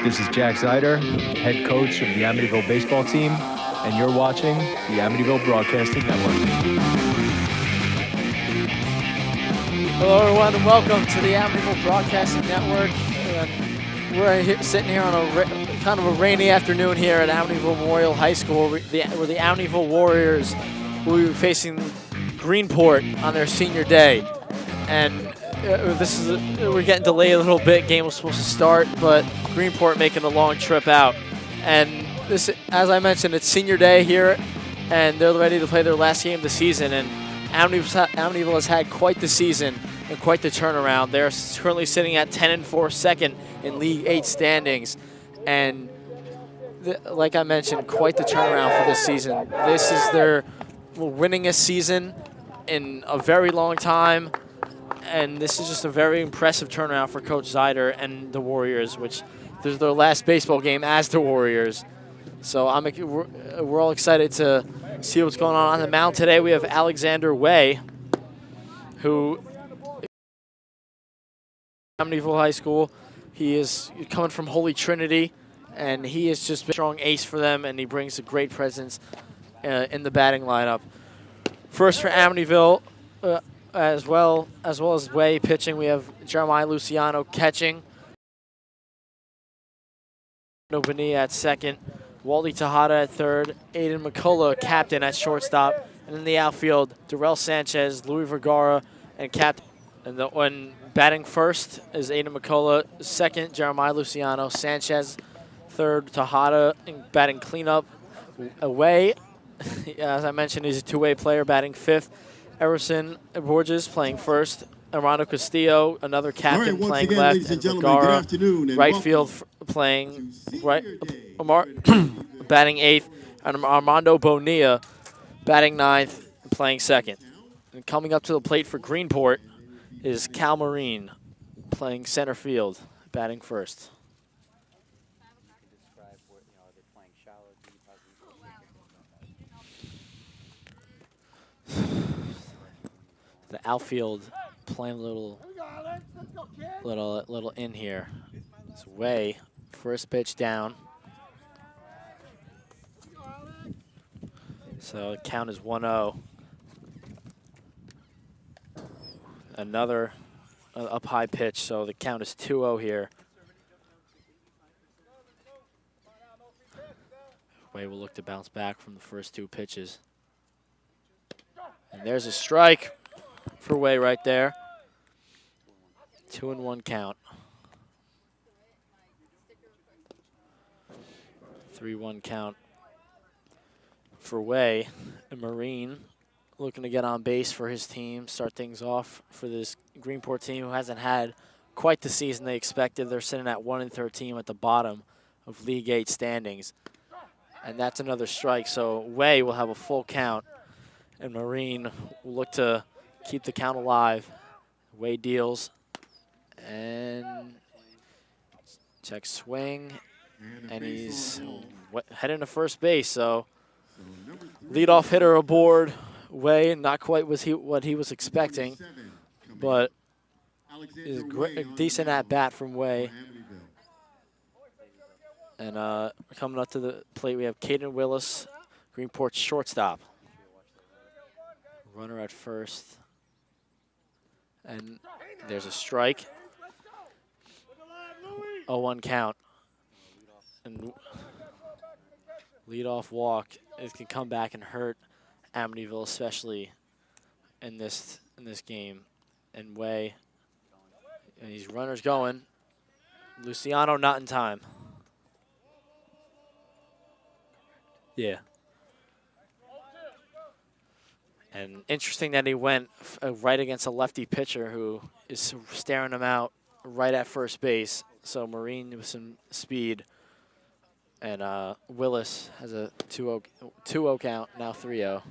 This is Jack Zeider, head coach of the Amityville baseball team, and you're watching the Amityville Broadcasting Network. Hello, everyone, and welcome to the Amityville Broadcasting Network. We're sitting here on a kind of a rainy afternoon here at Amityville Memorial High School, where the Amityville Warriors will be facing Greenport on their senior day. And we're getting delayed a little bit. Game was supposed to start, but Greenport making a long trip out. And this, as I mentioned, it's senior day here, and they're ready to play their last game of the season. And Amityville has had quite the season and quite the turnaround. They're currently sitting at 10-4, second in League 8 standings, and like I mentioned, quite the turnaround for this season. This is their winningest season in a very long time. And this is just a very impressive turnaround for Coach Zeider and the Warriors, which this is their last baseball game as the Warriors. So we're all excited to see what's going on the mound today. We have Alexander Way, who Amityville High School. He is coming from Holy Trinity, and he is just a strong ace for them, and he brings a great presence in the batting lineup. First for Amityville. As well as Way pitching, we have Jeremiah Luciano catching. Bonilla at second, Wally Tejada at third, Aiden McCullough captain at shortstop, and in the outfield, Darrell Sanchez, Louis Vergara, and captain. And batting first is Aiden McCullough, second Jeremiah Luciano, Sanchez third, Tejada, and batting cleanup. Away, as I mentioned, he's a two-way player, batting fifth. Everson Borges playing first. Armando Castillo, another captain, playing left. And Vergara, right field, playing right. Batting eighth. And Armando Bonilla, batting ninth, and playing second. And coming up to the plate for Greenport is Cal Marine, playing center field, batting first. The outfield playing a little in here. It's Way, first pitch down. So the count is 1-0. Another up high pitch, so the count is 2-0 here. Way will look to bounce back from the first two pitches. And there's a strike for Way right there. 2-1 count. 3-1 count for Way. And Marine looking to get on base for his team, start things off for this Greenport team who hasn't had quite the season they expected. They're sitting at 1-13 at the bottom of League 8 standings. And that's another strike, so Way will have a full count. And Marine will look to keep the count alive. Way deals. And check swing. And he's heading to first base. So leadoff hitter aboard. Way, not quite what he was expecting. But is a decent at bat from Way. And coming up to the plate, we have Caden Willis, Greenport's shortstop. Runner at first. And there's a strike. 0-1 count. And leadoff walk. It can come back and hurt Amityville, especially in this game. And Way, and these runners going. Luciano not in time. Yeah. And interesting that he went right against a lefty pitcher who is staring him out right at first base. So Marine with some speed. And Willis has a 2-0 count, now 3-0.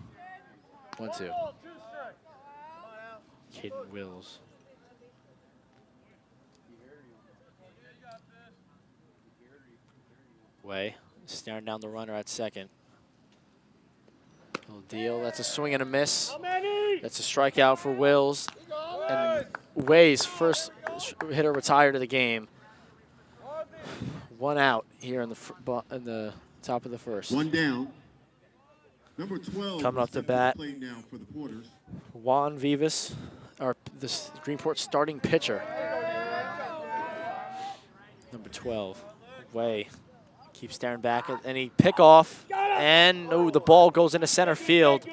1-2. Caden Wills. Way staring down the runner at second. Little deal. That's a swing and a miss. That's a strikeout for Wills. And Way's first hitter retired of the game. 1 out here in the top of the first. 1 down. Number 12 coming up to bat. Now for the Porters. Juan Vivas, this Greenport starting pitcher. Number 12, Way, keeps staring back at any pickoff, and the ball goes into center field.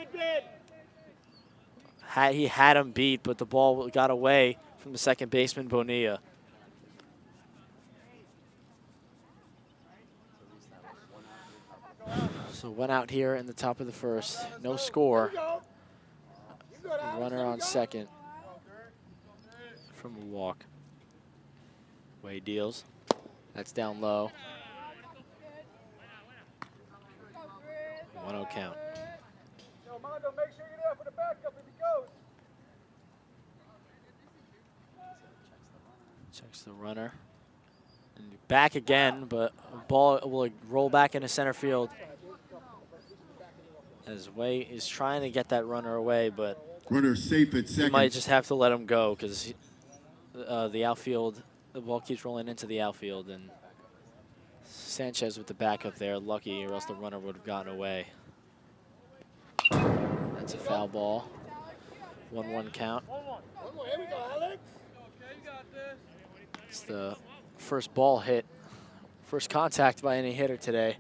He had him beat, but the ball got away from the second baseman, Bonilla. So 1 out here in the top of the first. No score. Runner on second from a walk. Way deals. That's down low. 1-0 count. Make sure you're there for the backup if he goes. Checks the runner. And back again, but ball will roll back into center field. As Way is trying to get that runner away, but runner safe at second. He might just have to let him go because the outfield, the ball keeps rolling into the outfield, and Sanchez with the backup there, lucky, or else the runner would have gotten away. That's a foul ball. 1-1 count. It's the first ball hit, first contact by any hitter today.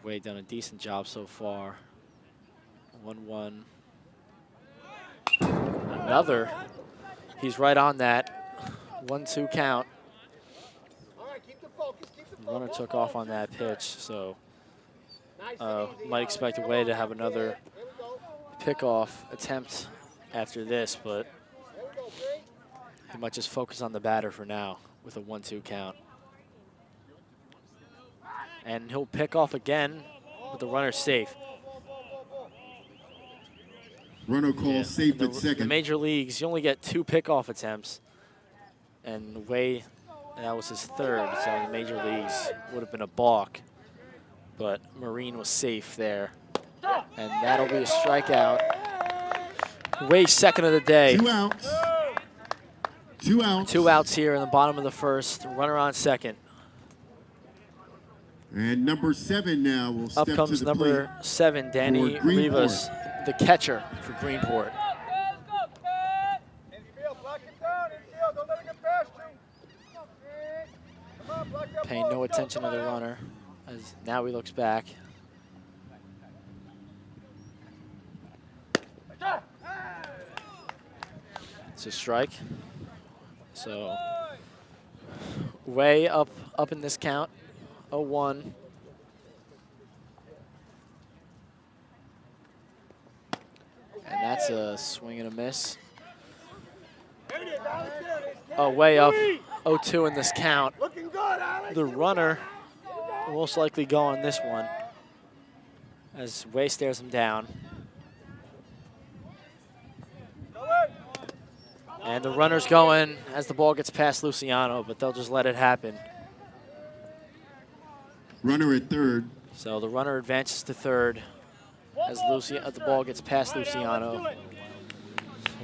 Wade done a decent job so far. 1-1. Another. He's right on that. 1-2 count. The runner took off on that pitch, so might expect Wade to have another pickoff attempt after this, but he might just focus on the batter for now with a 1-2 count. And he'll pick off again, but the runner's safe. Runner called safe at second. The major leagues, you only get 2 pickoff attempts. And Way, that was his third, so in the major leagues would have been a balk. But Marine was safe there. And that'll be a strikeout. Way second of the day. 2 outs. 2 outs. 2 outs here in the bottom of the first. Runner on second. And number 7 now will step Up comes to the number plate 7, Danny for Greenport. Rivas, the catcher for Greenport. Paying no attention to the runner, as now he looks back. It's a strike. So Way up in this count. 0-1. And that's a swing and a miss. Way up. 0-2 in this count. The runner will most likely go on this one as Way stares him down. And the runner's going as the ball gets past Luciano, but they'll just let it happen. Runner at third. So the runner advances to third as the ball gets past Luciano.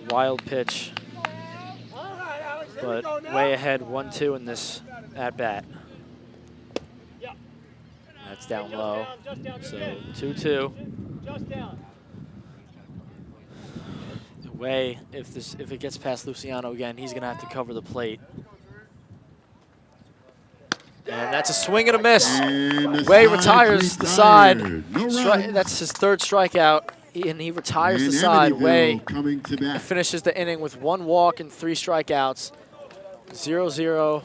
Wild pitch, but Way ahead 1-2 in this at-bat. That's down low, so 2-2. Way, if it gets past Luciano again, he's gonna have to cover the plate. And that's a swing and a miss. And Way retires the side. No That's his third strikeout, and he retires and the side. Amityville Way coming to bat. finishes the inning with 1 walk and 3 strikeouts. 0-0,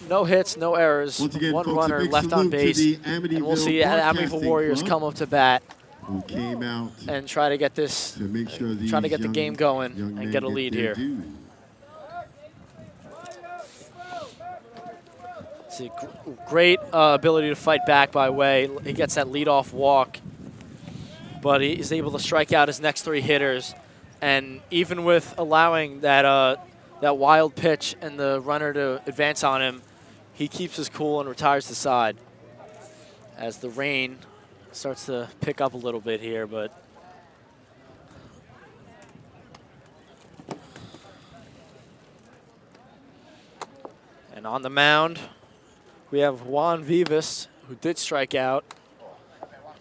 no hits, no errors. Once again, 1 folks, a runner big left on salute to base. the And we'll Amityville see the Amityville Broadcasting Warriors Club, come up to bat who came out and try to get this, to make sure these trying to get the young- game going young and men get a lead their here. due. It's a great ability to fight back by Way. He gets that leadoff walk, but he's able to strike out his next 3 hitters. And even with allowing that that wild pitch and the runner to advance on him, he keeps his cool and retires the side. As the rain starts to pick up a little bit here, but And on the mound, we have Juan Vivas, who did strike out,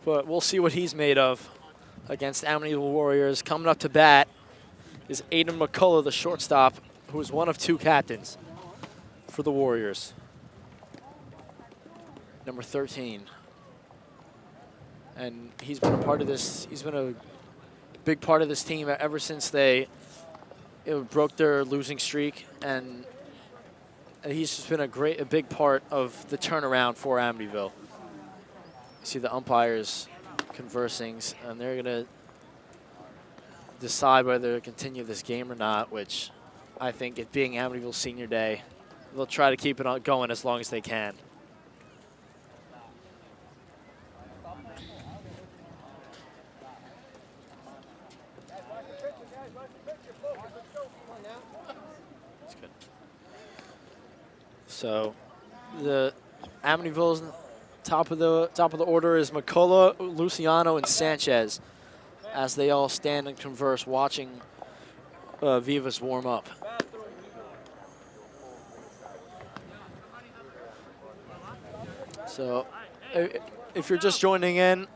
but we'll see what he's made of against Amityville Warriors. Coming up to bat is Aiden McCullough, the shortstop, who is one of 2 captains for the Warriors. Number 13. And he's been a part of this, he's been a big part of this team ever since they broke their losing streak, and he's just been a big part of the turnaround for Amityville. You see the umpires conversing, and they're going to decide whether to continue this game or not, which I think, it being Amityville Senior Day, they'll try to keep it going as long as they can. That's good. So the Amityville's top of the order is McCullough, Luciano, and Sanchez, as they all stand and converse, watching Vivas warm up. So if you're just joining in,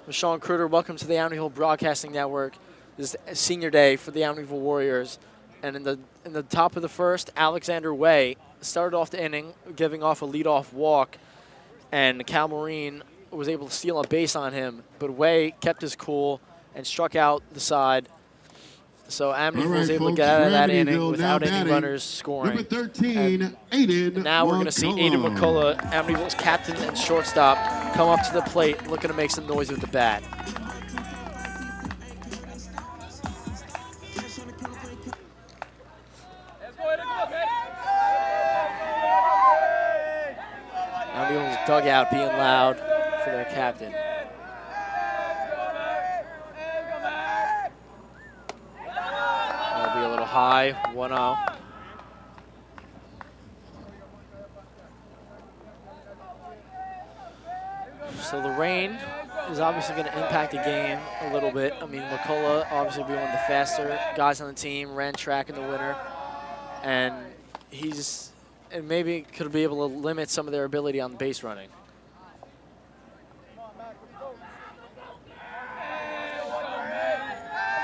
I'm Sean Kruger. Welcome to the Amityville Broadcasting Network. This is Senior Day for the Amityville Warriors. And in the top of the first, Alexander Way started off the inning, giving off a leadoff walk, and Cal Marine was able to steal a base on him, but Way kept his cool and struck out the side. So Amityville was able to get out of that inning without any runners scoring. Number 13, Aiden now we're going to see Aiden McCullough, Amityville's captain and shortstop, come up to the plate, looking to make some noise with the bat. Amityville's dugout being loud for their captain. That'll be a little high, 1-0. So the rain is obviously going to impact the game a little bit. I mean, McCullough obviously being one of the faster guys on the team, ran track in the winter, and maybe could be able to limit some of their ability on base running.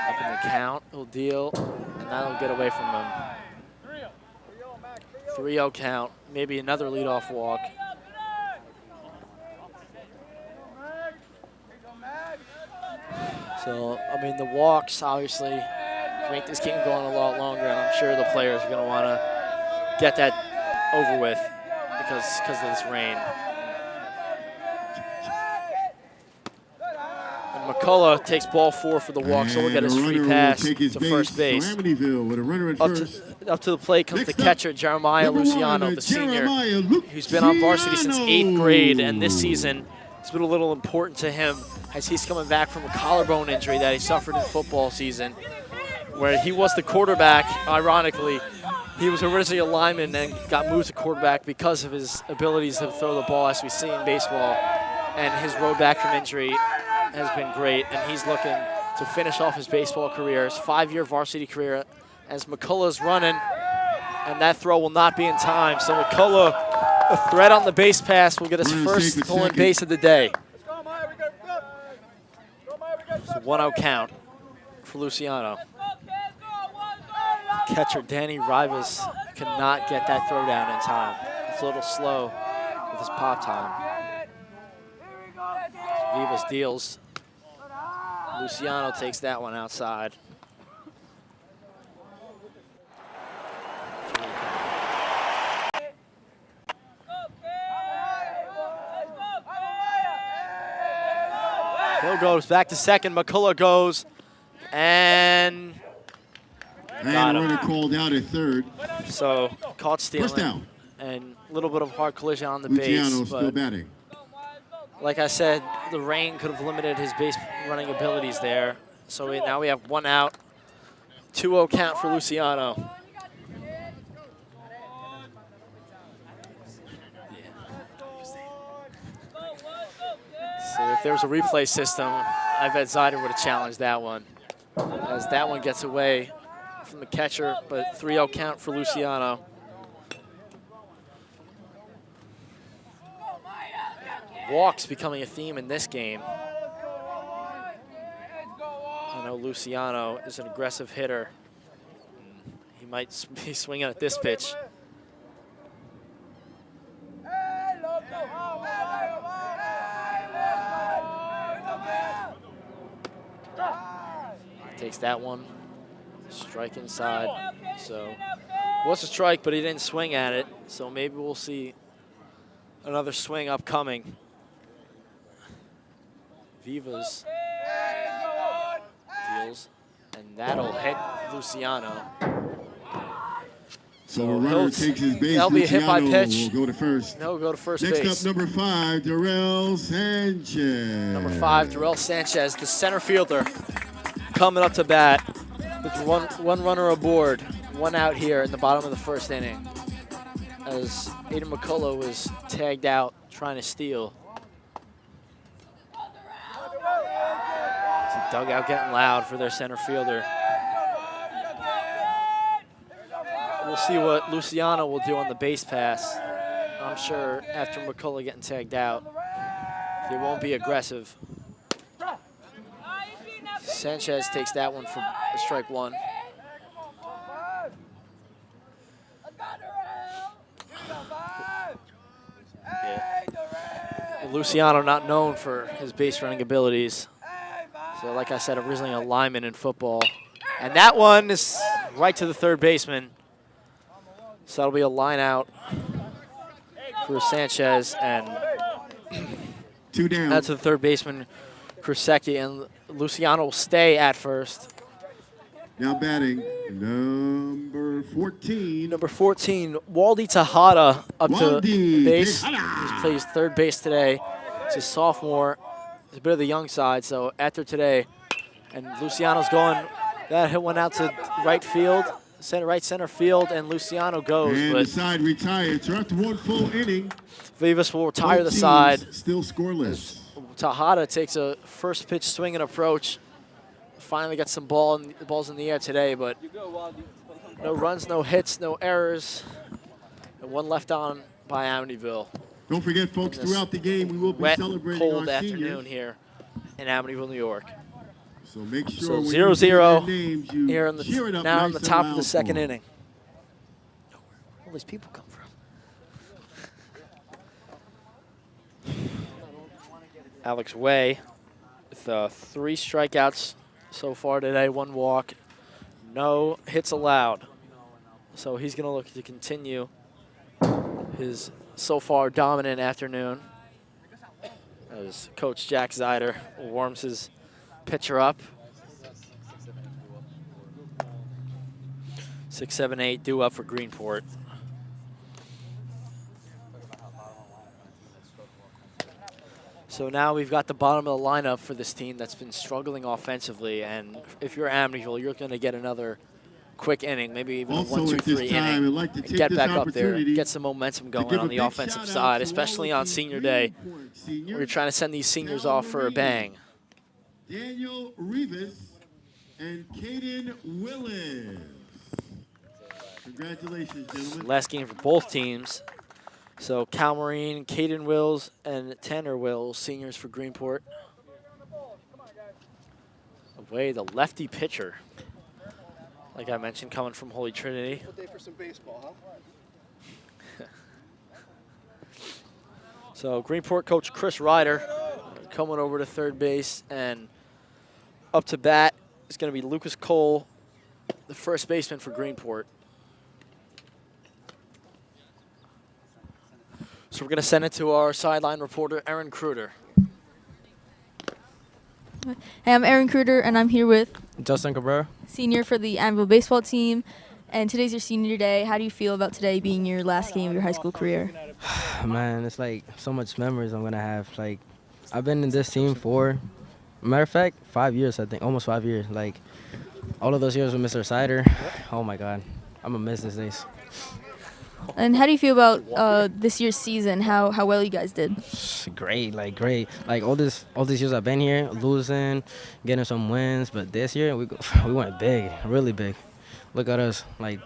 Up in the count, he'll deal, and that'll get away from him. 3-0 count, maybe another leadoff walk. So, I mean, the walks obviously make this game go on a lot longer, and I'm sure the players are going to want to get that over with because of this rain. And McCullough takes ball 4 for the walk, so we'll get his free pass to first base. So Amityville with a runner at first. Up to the plate comes the catcher, Jeremiah Luciano, the senior, who's been on varsity since 8th grade, and this season it's been a little important to him as he's coming back from a collarbone injury that he suffered in football season, where he was the quarterback. Ironically, he was originally a lineman and got moved to quarterback because of his abilities to throw the ball, as we see in baseball. And his road back from injury has been great, and he's looking to finish off his baseball career, his 5-year varsity career, as McCullough's running, and that throw will not be in time. So McCullough, a threat on the base pass, will get his first stolen base of the day. So 1-0 count for Luciano. Catcher Danny Rivas cannot get that throw down in time. It's a little slow with his pop time. Vivas deals. Luciano takes that one outside. Hill goes back to second. McCullough goes and got him. Runner called out at third. So caught stealing. First down. And a little bit of hard collision on the Luciano base. still batting. Like I said, the rain could have limited his base running abilities there. So now we have 1 out. 2-0 count for Luciano. So if there was a replay system, I bet Zyder would have challenged that one, as that one gets away from the catcher, but 3-0 count for Luciano. walks becoming a theme in this game. I know Luciano is an aggressive hitter. He might be swinging at this pitch. Takes that one. Strike inside. So was a strike, but he didn't swing at it. So maybe we'll see another swing upcoming. Vivas deals, and that'll hit Luciano. So a runner takes his base. That'll be a hit by pitch. Will go to first. No, go to first Next base. up, number 5, Darrell Sanchez. Number 5, Darrell Sanchez, the center fielder, coming up to bat with one runner aboard, one out here in the bottom of the first inning, as Aiden McCullough was tagged out trying to steal. It's a dugout getting loud for their center fielder. We'll see what Luciano will do on the base pass. I'm sure after McCullough getting tagged out, he won't be aggressive. Sanchez takes that one for strike one. Yeah. Luciano not known for his base running abilities. So like I said, originally a lineman in football. And that one is right to the third baseman. So that'll be a line out for Sanchez, and 2 down. that's the third baseman, Krusecki, and Luciano will stay at first. Now batting, number 14. Number 14, Waldy Tejada up to Waldy base. Tejada. He plays third base today. He's a sophomore. He's a bit of the young side, so after today, and Luciano's going, that hit went out to right field. Right center field, and Luciano goes. And but the side retired. So after 1 full inning, Vivas will retire the both side. teams still scoreless. Tejada takes a first pitch swing and approach. Finally got some balls in the air today, but no runs, no hits, no errors, and one left on by Amityville. Don't forget, folks, throughout the game, we will be Wet, celebrating cold our afternoon seniors. here in Amityville, New York. So make sure So when 0-0 you hear their names, you here in cheer it up now nice in the and top of the loud second for 'em. inning. Where all these people come from? Alex Way with 3 strikeouts so far today, 1 walk, no hits allowed. So he's going to look to continue his so far dominant afternoon as Coach Jack Zeider warms his pitcher up. 6, 7, 8 due up for Greenport. So now we've got the bottom of the lineup for this team that's been struggling offensively, and if you're Amityville, you're going to get another quick inning, maybe even a Also 1, 2, at this 3 time, inning, I'd like to and take get this back up there, opportunity get some momentum to going give on a the big offensive shout out side, to especially all on of the senior day, Greenport seniors. where you're trying to send these seniors Cal off for a Marine, bang. Daniel Rivas and Caden Willis. Congratulations, gentlemen. Last game for both teams. So Cal Marine, Caden Wills, and Tanner Wills, seniors for Greenport. Away the lefty pitcher. Like I mentioned, coming from Holy Trinity. Day for some baseball, huh? So Greenport coach Chris Ryder coming over to third base, and up to bat is going to be Lucas Cole, the first baseman for Greenport. So we're going to send it to our sideline reporter, Aaron Kruder. Hey, I'm Aaron Kruder, and I'm here with Justin Cabrera. senior for the Amityville baseball team. And today's your senior day. How do you feel about today being your last game of your high school career? Man, it's like so much memories I'm gonna have. Like, I've been in this team for, matter of fact, 5 years, I think, almost 5 years. Like, all of those years with Mr. Sider. Oh my God, I'm gonna miss these days. And how do you feel about this year's season? How well you guys did? Great, like great. Like all these years I've been here, losing, getting some wins, but this year we went big, really big. Look at us, like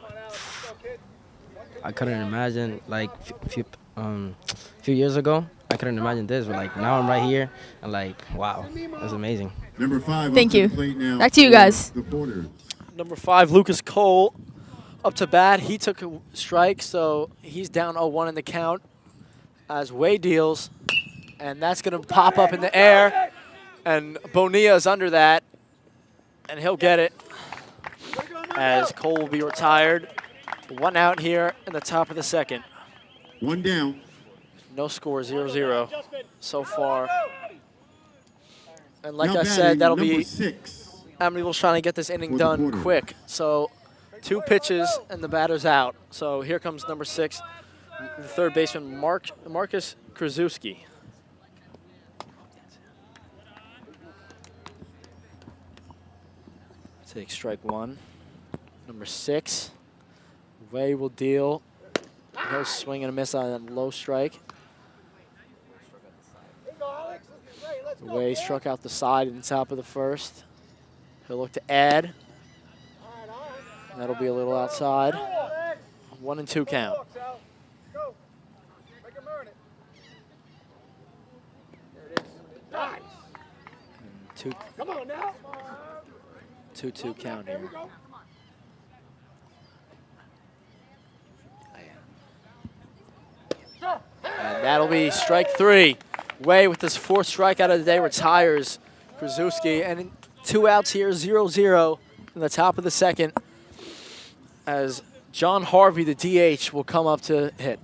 I couldn't imagine like a few years ago, I couldn't imagine this, but like now I'm right here, and like wow, that's amazing. Number 5. Thank up to you. the plate now Back to you for guys. The Porters. Number 5, Lucas Cole, up to bat. He took a strike, so he's down 0-1 in the count as Way deals, and that's going to pop up in the air, and Bonilla is under that, and he'll get it as Cole will be retired. 1 out here in the top of the second. 1 down. No score, 0-0 so far. And like Now I said, batting, that'll number be 6. Amityville's trying to get this inning For the done Porters. quick. So 2 pitches and the batter's out. So here comes number 6, the third baseman, Marcus Krasuski. Take strike 1. Number 6, Way will deal. He'll swing and a miss on a low strike. Way struck out the side in the top of the first. He'll look to add. That'll be a little outside. 1-2 count. Go. Make him earn it. Two, Come on now. 2-2 count here. And that'll be strike 3. Way with his 4th strikeout of the day retires Krasuski. And 2 outs here, 0-0 in the top of the second as John Harvey, the DH, will come up to hit.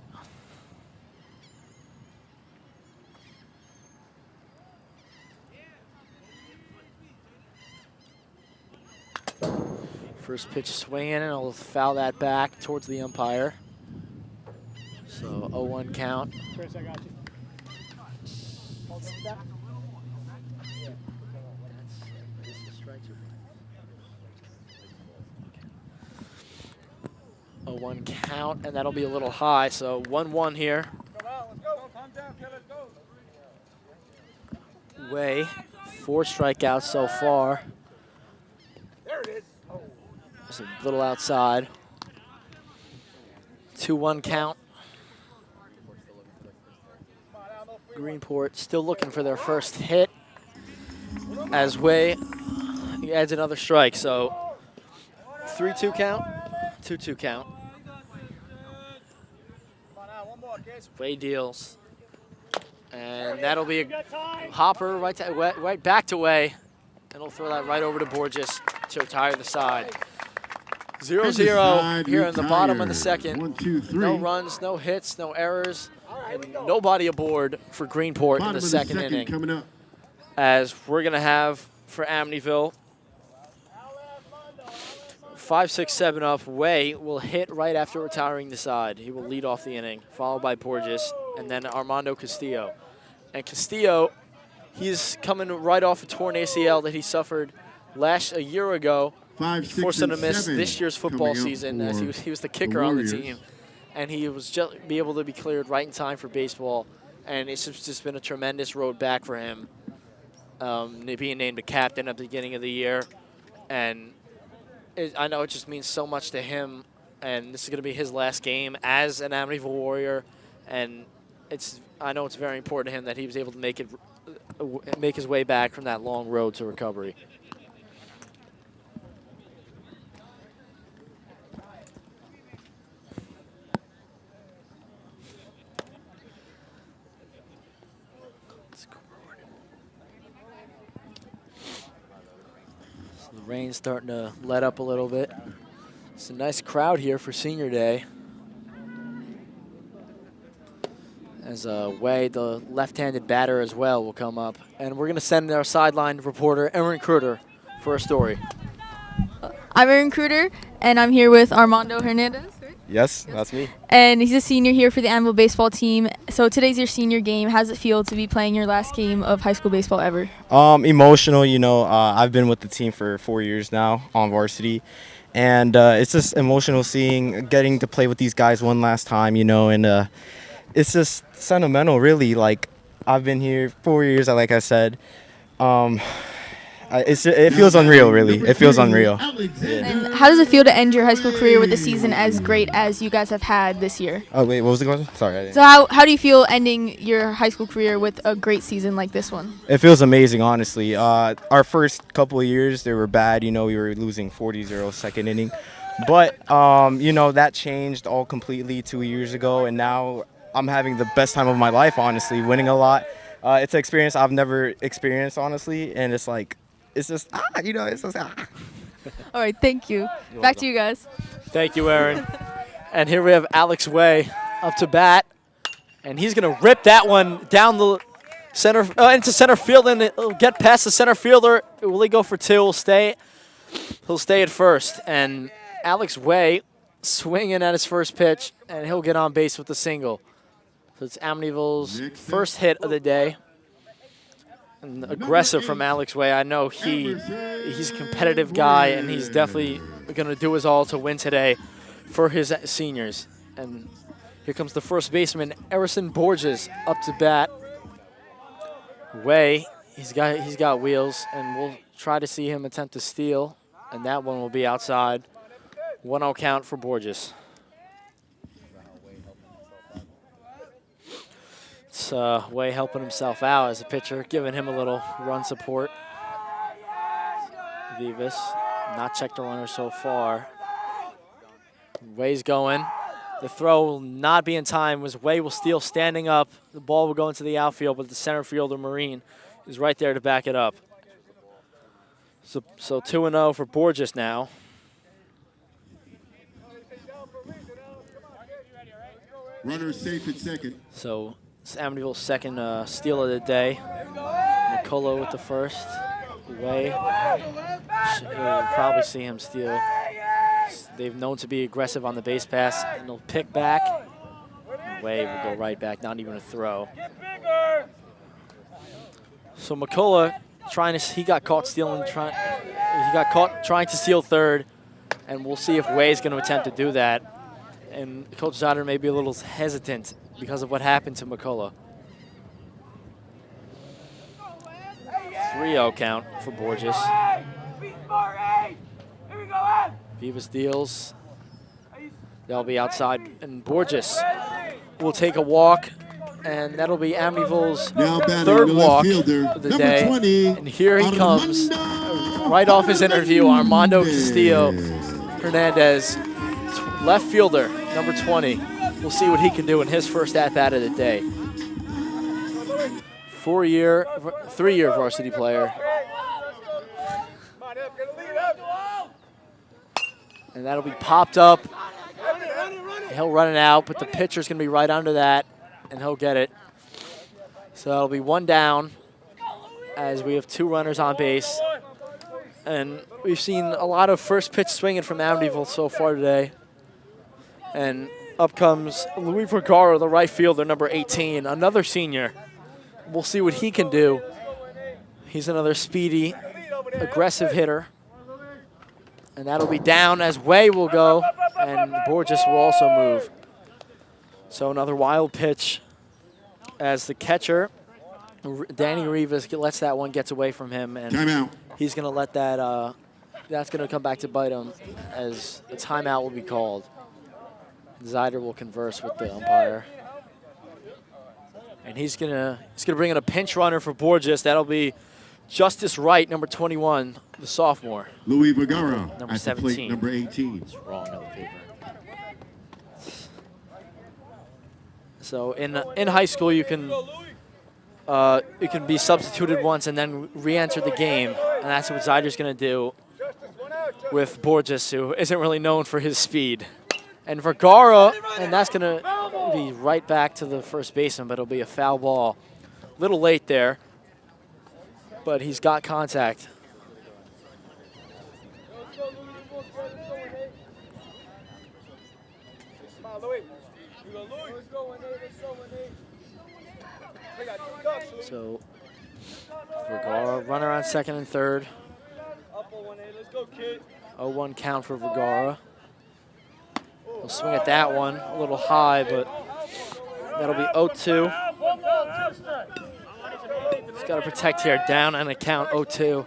First pitch swinging, and he'll foul that back towards the umpire. So 0-1 count. Chris, I got you. Hold on, back. 0-1 count, and that'll be a little high. So 1-1 here. Come on, let's go. Calm down, kid, let's go. Way, 4 strikeouts so far. There it is. Oh. Just a little outside. 2-1 count. Greenport still looking for their first hit as Way he adds another strike. So 3-2 count, 2-2 count. Come on now, one more, kids. Way deals. And that'll be a hopper right back to Way. And he'll throw that right over to Borges to retire the side. 0-0 here in the bottom of the second. 1, 2, 3. No runs, no hits, no errors, and nobody aboard for Greenport Bottom in the of the second second inning. coming up. As we're going to have for Amityville, 5, 6, 7 up. Way will hit right after retiring the side. He will lead off the inning, followed by Borges, and then Armando Castillo. And Castillo, he's coming right off a torn ACL that he suffered a year ago. 5, 6, Forced him to and miss 7 this year's football coming up season as for he was the kicker on the Warriors. team. And he was just be able to be cleared right in time for baseball. And it's just been a tremendous road back for him, being named a captain at the beginning of the year. And I know it just means so much to him. And this is going to be his last game as an Amityville Warrior. And I know it's very important to him that he was able to make his way back from that long road to recovery. The rain's starting to let up a little bit. It's a nice crowd here for Senior Day. As Way, the left-handed batter as well, will come up. And we're going to send our sideline reporter, Aaron Kruder, for a story. I'm Aaron Kruder, and I'm here with Armando Hernandez. Right? Yes, that's me. And he's a senior here for the Amityville baseball team. So today's your senior game. How does it feel to be playing your last game of high school baseball ever? Emotional, you know. I've been with the team for 4 years now on varsity. And it's just emotional getting to play with these guys one last time, you know. And it's just sentimental, really. Like, I've been here 4 years, like I said. It feels unreal, really. It feels unreal. And how does it feel to end your high school career with a season as great as you guys have had this year? Oh, wait, what was the question? Sorry. I didn't. So how do you feel ending your high school career with a great season like this one? It feels amazing, honestly. Our first couple of years, they were bad. You know, we were losing 40-0 second inning. But, you know, that changed all completely 2 years ago, and now I'm having the best time of my life, honestly, winning a lot. It's an experience I've never experienced, honestly, and it's like, it's just, you know, it's just, All right, thank you. Back to you guys. Thank you, Aaron. And here we have Alex Way up to bat, and he's going to rip that one down the center into center field, and it'll get past the center fielder. Will he go for two? He'll stay at first, and Alex Way swinging at his first pitch, and he'll get on base with a single. So it's Amityville's first hit of the day. And aggressive from Alex Way. I know he's a competitive guy, and he's definitely going to do his all to win today for his seniors. And here comes the first baseman, Erison Borges, up to bat. Way, he's got wheels, and we'll try to see him attempt to steal, and that one will be outside. 1-0 count for Borges. It's Way helping himself out as a pitcher, giving him a little run support. Vivas not checked a runner so far. Way's going. The throw will not be in time. Way will steal standing up. The ball will go into the outfield, but the center fielder, Marine, is right there to back it up. So 2-0 for Borges now. Runner safe at second. So it's Amityville's second steal of the day. McCullough with the first. Way. You'll probably see him steal. They've known to be aggressive on the base pass, and they'll pick back. Way will go right back, not even a throw. So McCullough he got caught trying to steal third, and we'll see if Way's going to attempt to do that. And Coach Zotter may be a little hesitant because of what happened to McCullough. 3-0 count for Borges. Vivas deals. They'll be outside, and Borges will take a walk, and that'll be Amityville's third walk of the day. 20, and here he comes, right off his interview, Armando Castillo Hernandez, left fielder, number 20. We'll see what he can do in his first at-bat of the day. 3-year varsity player. And that'll be popped up. He'll run it out, but the pitcher's going to be right under that, and he'll get it. So that'll be one down as we have two runners on base. And we've seen a lot of first pitch swinging from Amityville so far today. And up comes Luis Vergara, the right fielder, number 18, another senior. We'll see what he can do. He's another speedy, aggressive hitter. And that'll be down as Way will go, and Borges will also move. So another wild pitch as the catcher, Danny Rivas, lets that one get away from him. And timeout. He's going to let that, that's going to come back to bite him as a timeout will be called. Zyder will converse with the umpire. And he's gonna bring in a pinch runner for Borges. That'll be Justice Wright, number 21, the sophomore. Luis Vergara Number at 17. the plate, number 18. It's wrong on the paper. So in high school, you can be substituted once and then re-enter the game, and that's what Zyder's gonna do with Borges, who isn't really known for his speed. And Vergara, and that's going to be right back to the first baseman, but it'll be a foul ball. A little late there, but he's got contact. So Vergara, runner on second and third. 0-1 count for Vergara. He'll swing at that one, a little high, but that'll be 0-2. He's got to protect here, down and a count 0-2.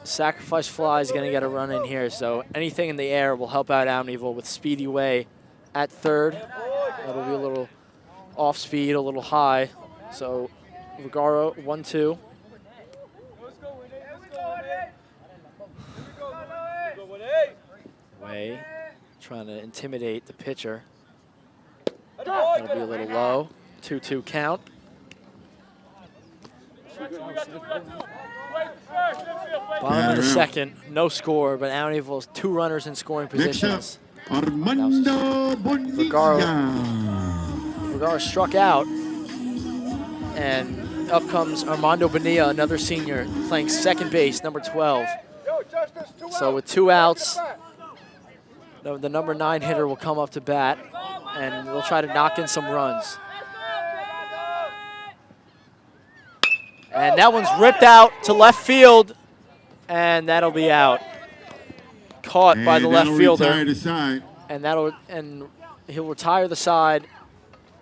Sacrifice fly is going to get a run in here, so anything in the air will help out Amityville with Speedy Way at third. That'll be a little off speed, a little high. So Vergara 1-2. Way trying to intimidate the pitcher. That'll be a little low. 2-2 count. Bottom of the second, no score, but Amityville's 2 runners in scoring positions. Armando Bonilla. Vergara struck out, and up comes Armando Bonilla, another senior, playing second base, number 12. So with 2 outs, the number 9 hitter will come up to bat, and they'll try to knock in some runs. And that one's ripped out to left field, and that'll be out. Caught by the left fielder. And he'll retire the side.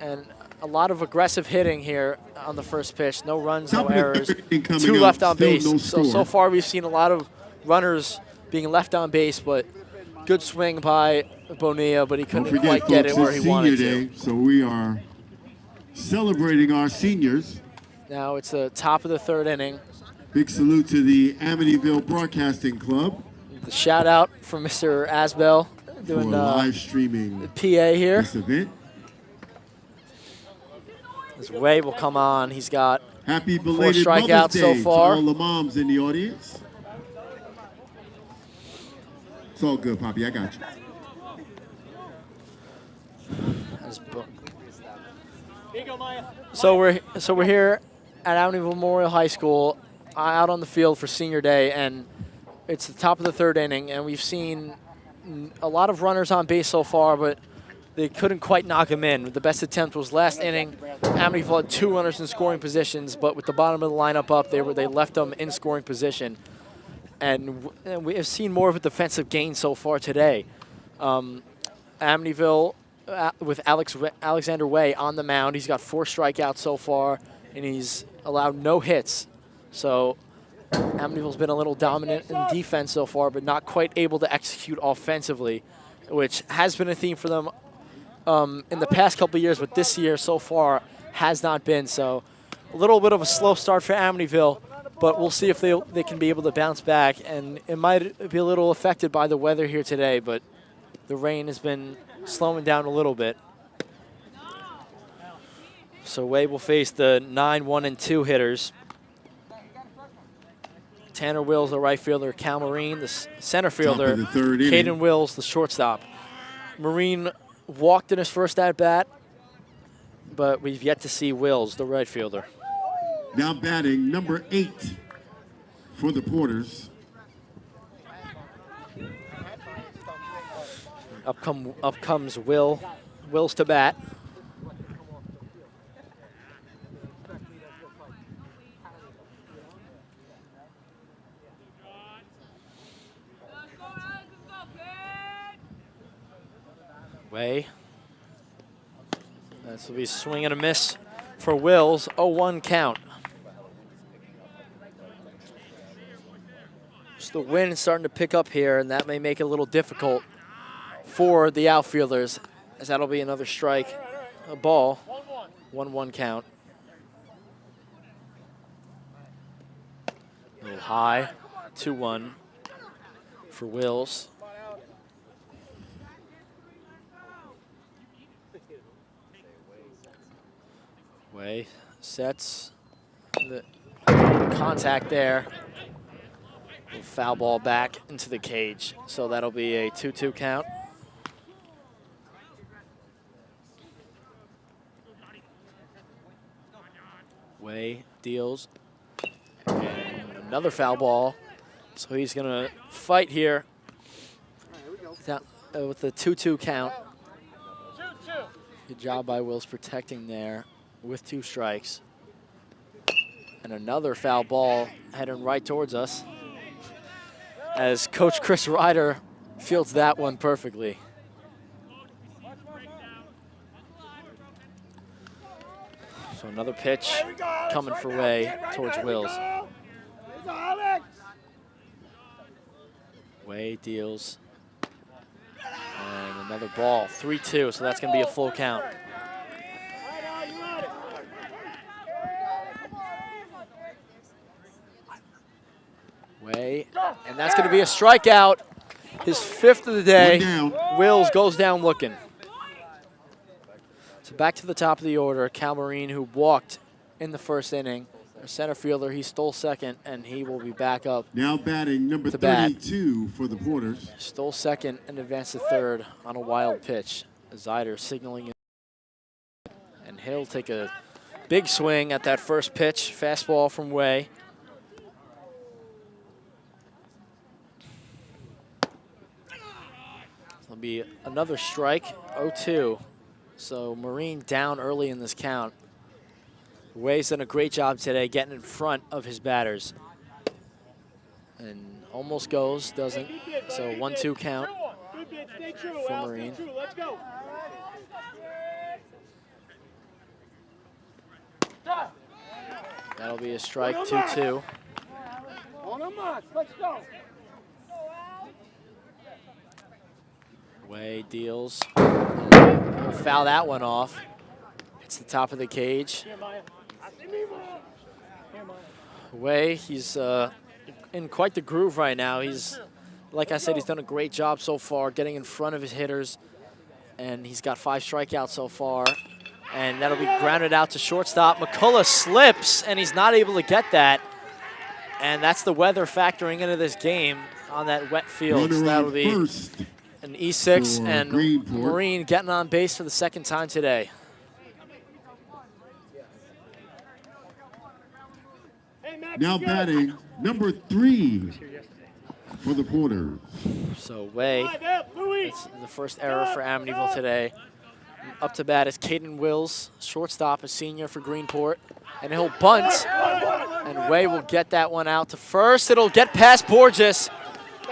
And a lot of aggressive hitting here on the first pitch. No runs, no errors. 2 left on base. So far we've seen a lot of runners being left on base, but good swing by Bonilla, but he couldn't quite get it where he wanted to. So we are celebrating our seniors. Now it's the top of the 3rd inning. Big salute to the Amityville Broadcasting Club. The shout out from Mr. Asbell doing live streaming the PA here. This event. This Way will come on. He's got Happy 4 belated strikeouts Mother's Day so far. to all the moms in the audience. It's all good, Poppy. I got you. So we're here at Amityville Memorial High School, out on the field for senior day, and it's the top of the 3rd inning, and we've seen a lot of runners on base so far, but they couldn't quite knock them in. The best attempt was last inning. Amityville had 2 runners in scoring positions, but with the bottom of the lineup up, they left them in scoring position. And we have seen more of a defensive gain so far today. Amityville with Alexander Way on the mound. He's got 4 strikeouts so far, and he's allowed no hits. So Amityville's been a little dominant in defense so far, but not quite able to execute offensively, which has been a theme for them in the past couple of years, but this year so far has not been. So a little bit of a slow start for Amityville, but we'll see if they can be able to bounce back. And it might be a little affected by the weather here today, but the rain has been slowing down a little bit. So Way will face the 9, 1, and 2 hitters. Tanner Wills, the right fielder. Cal Marine, the center fielder. Caden Wills, the shortstop. Marine walked in his first at-bat, but we've yet to see Wills, the right fielder. Now batting number 8 for the Porters. Up comes Wills to bat. Way. This will be swing and a miss for Wills. 0-1 count. Just the wind is starting to pick up here, and that may make it a little difficult for the outfielders, as that'll be another strike, a ball. 1-1 count. A little high. 2-1 for Wills. Way sets the contact there. Foul ball back into the cage. So that'll be a 2-2 count. Way deals. And another foul ball. So he's going to fight here with the 2-2 count. Good job by Wills protecting there with 2 strikes. And another foul ball heading right towards us, as Coach Chris Ryder fields that one perfectly. So another pitch coming for Way towards Wills. Way deals. And another ball, 3-2, so that's going to be a full count. Way, and that's going to be a strikeout. His 5th of the day. Wills goes down looking. So back to the top of the order, Cal Marine, who walked in the 1st inning. Our center fielder, he stole 2nd, and he will be back up. Now batting number 32 for the Porters. Stole 2nd and advanced to 3rd on a wild pitch. Zider signaling in. And he'll take a big swing at that first pitch. Fastball from Way. There'll be another strike, 0-2. So Marine down early in this count. Way's done a great job today getting in front of his batters. And almost goes, doesn't. So 1-2 count for Marine. That'll be a strike, 2-2. Let's go. Way deals. He'll foul that one off. It's the top of the cage. Way, he's in quite the groove right now. He's, like I said, he's done a great job so far getting in front of his hitters. And he's got 5 strikeouts so far. And that'll be grounded out to shortstop. McCullough slips, and he's not able to get that. And that's the weather factoring into this game on that wet field. So that'll be an E6 and Greenport. Marine getting on base for the 2nd time today. Now batting number 3 for the Porters. So Way, it's the first error for Amityville today. Up to bat is Caden Wills, shortstop, a senior for Greenport. And he'll bunt, and Way will get that one out to first. It'll get past Borges,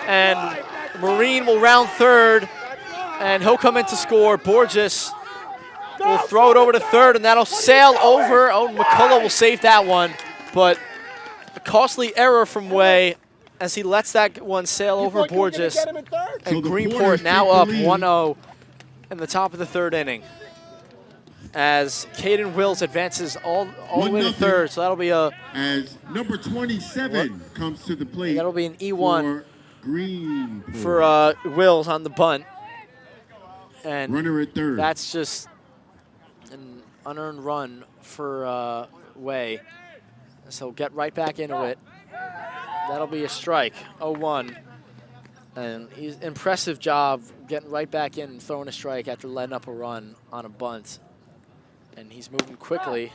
and Marine will round 3rd, and he'll come in to score. Borges will throw it over to 3rd, and that'll sail over. Oh, McCullough will save that one, but a costly error from Way as he lets that one sail over Borges. And Greenport now up 1-0 in the top of the 3rd inning, as Caden Wills advances all the way to 3rd. So that'll be a... As number 27 comes to the plate. That'll be an E1 for Greenport. for Wills on the bunt. And runner at 3rd. That's just an unearned run for Way. So get right back into it. That'll be a strike, 0-1. And he's impressive job getting right back in and throwing a strike after letting up a run on a bunt. And he's moving quickly.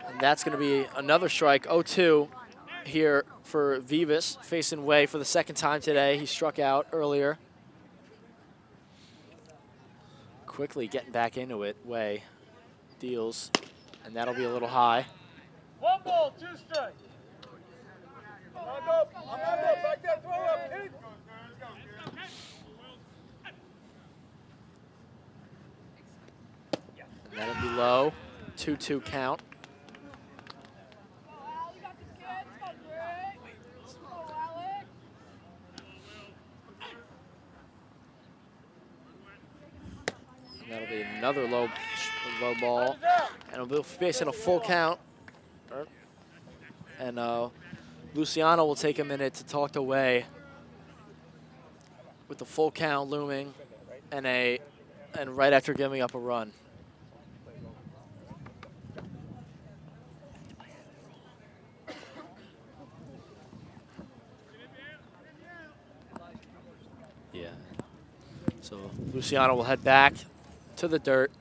And that's going to be another strike, 0-2 here for Vivas, facing Way for the 2nd time today. He struck out earlier. Quickly getting back into it, Way deals, and that'll be a little high. 1 ball, 2 strikes. I'm up. Back there, throw up, Pete. And that'll be low, 2-2 count. And that'll be another low ball, and we'll be facing a full count. And Luciano will take a minute to talk to Way with the full count looming and right after giving up a run. Yeah. So Luciano will head back to the dirt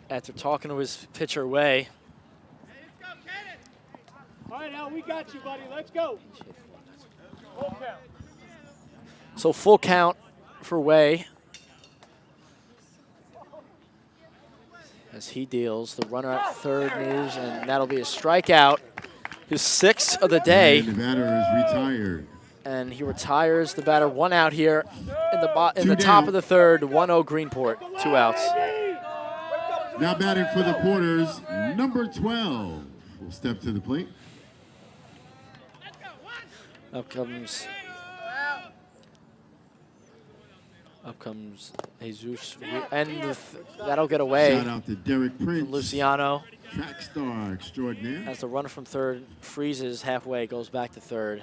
after talking to his pitcher Way. All right, Al, we got you, buddy. Let's go. Full count. So full count for Way as he deals. The runner at 3rd moves, and that'll be a strikeout. His 6th of the day. And the batter is retired. And he retires the batter. 1 out here in the top of the 3rd. 1-0 Greenport. 2 outs. Now batting for the Porters, number 12 will step to the plate. Up comes Up comes Jesus, and that'll get away Shout out to Derek Prince, from Luciano. track star extraordinaire. As the runner from third freezes halfway, goes back to third.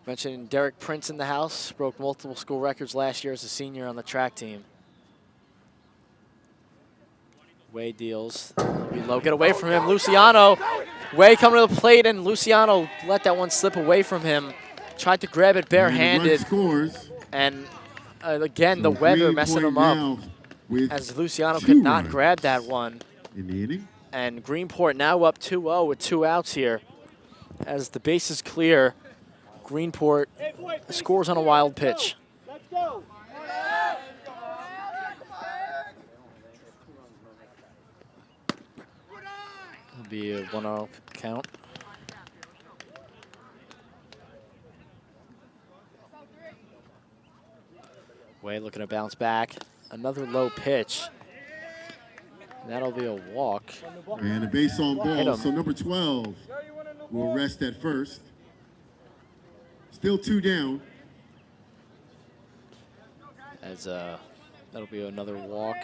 Mentioning Derek Prince in the house, broke multiple school records last year as a senior on the track team. Way deals. Be low, get away from him. Luciano, Way coming to the plate, and Luciano let that one slip away from him. Tried to grab it barehanded. And again, the weather messing him up as Luciano could not grab that one. In the inning. And Greenport now up 2-0 with 2 outs here. As the base is clear, Greenport scores on a wild pitch. Let's go. It'll be a 1-0 count. Way looking to bounce back. Another low pitch. That'll be a walk. And a base on ball, so number 12 will rest at first. Still 2 down. As that'll be another walk.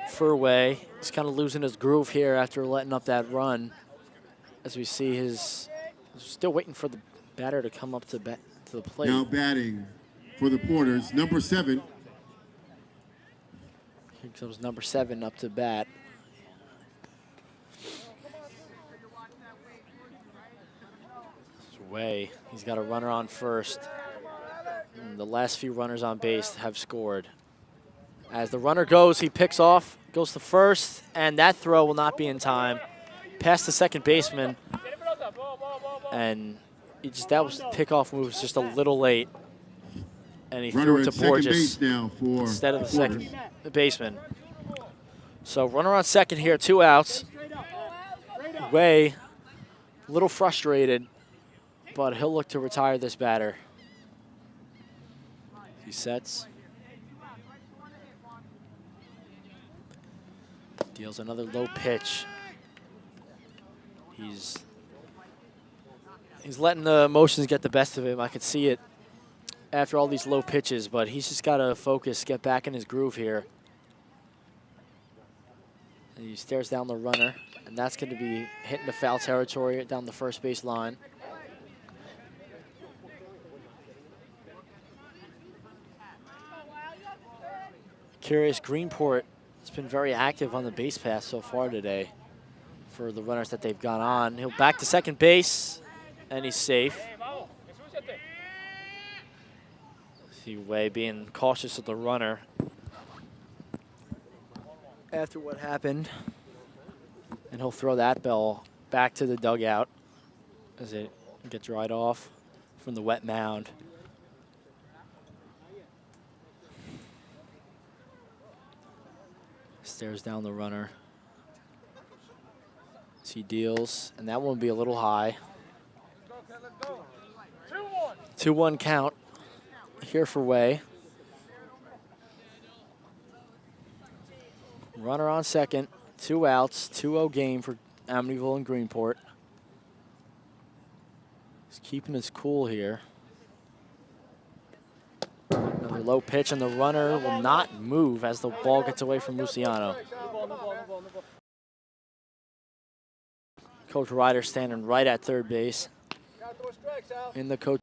Furway is kind of losing his groove here after letting up that run. As we see his, still waiting for the batter to come up to the plate. Now batting for the Porters, number 7. Here comes number 7 up to bat. Way, he's got a runner on first. And the last few runners on base have scored. As the runner goes, he picks off, goes to first, and that throw will not be in time. Past the second baseman, and that pickoff move was just a little late. And he threw it to Borges now for instead of the second baseman. So runner on second here, 2 outs. Way, a little frustrated, but he'll look to retire this batter. He sets. Deals another low pitch. He's letting the emotions get the best of him. I could see it after all these low pitches, but he's just got to focus, get back in his groove here. And he stares down the runner, and that's going to be hitting the foul territory down the first base line. Curious, Greenport has been very active on the base pass so far today for the runners that they've gone on. He'll back to second base, and he's safe. See Way being cautious of the runner after what happened. And he'll throw that ball back to the dugout as it gets dried off from the wet mound. Stares down the runner as he deals, and that one will be a little high. 2-1 count here for Way. Runner on second, 2 outs, 2-0 game for Amityville and Greenport. He's keeping his cool here. Another low pitch, and the runner will not move as the ball gets away from Luciano. Coach Ryder standing right at third base. In the coach.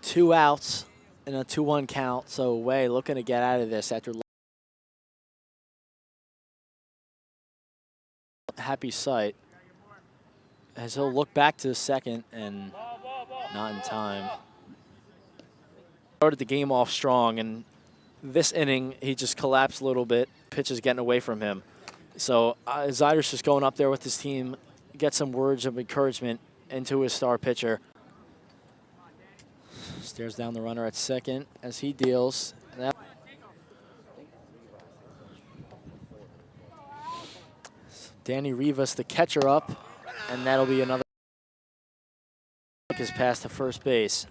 2 outs and a 2-1 count, so Way looking to get out of this after happy sight as he'll look back to the second and not in time. Started the game off strong, and this inning he just collapsed a little bit. Pitch is getting away from him. So Zyder's just going up there with his team, get some words of encouragement into his star pitcher. Stares down the runner at second as he deals. Danny Rivas, the catcher, up, and that'll be another is past the first base.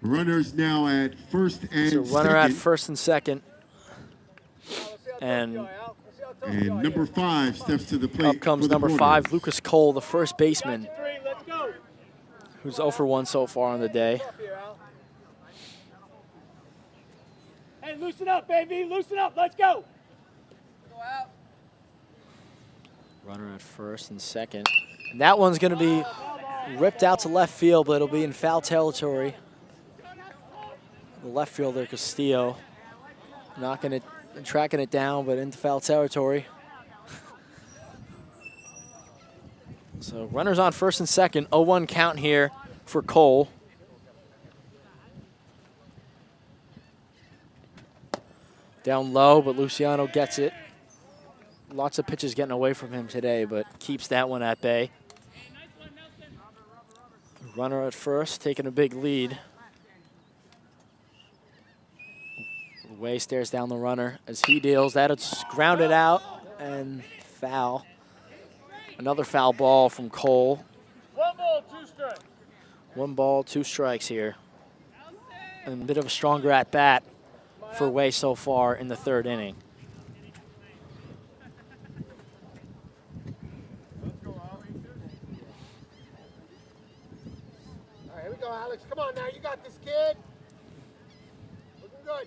Runners now at first and so runner at first and second. And number 5 steps to the plate. Up comes number 5, Lucas Cole, the first baseman. who's 0 for 1 so far on the day. Hey, loosen up, baby. Loosen up. Let's go. Runner at first and second. And that one's going to be ripped out to left field, but it'll be in foul territory. The left fielder, Castillo, knocking it, tracking it down, but into foul territory. So runners on first and second, 0-1 count here for Cole. Down low, but Luciano gets it. Lots of pitches getting away from him today, but keeps that one at bay. Runner at first, taking a big lead. Way stares down the runner as he deals. That's grounded out and foul. Another foul ball from Cole. 1 ball, 2 strikes. 1 ball, 2 strikes here. And a bit of a stronger at bat for Way so far in the 3rd inning. All right, here we go, Alex. Come on now. You got this, kid. Looking good.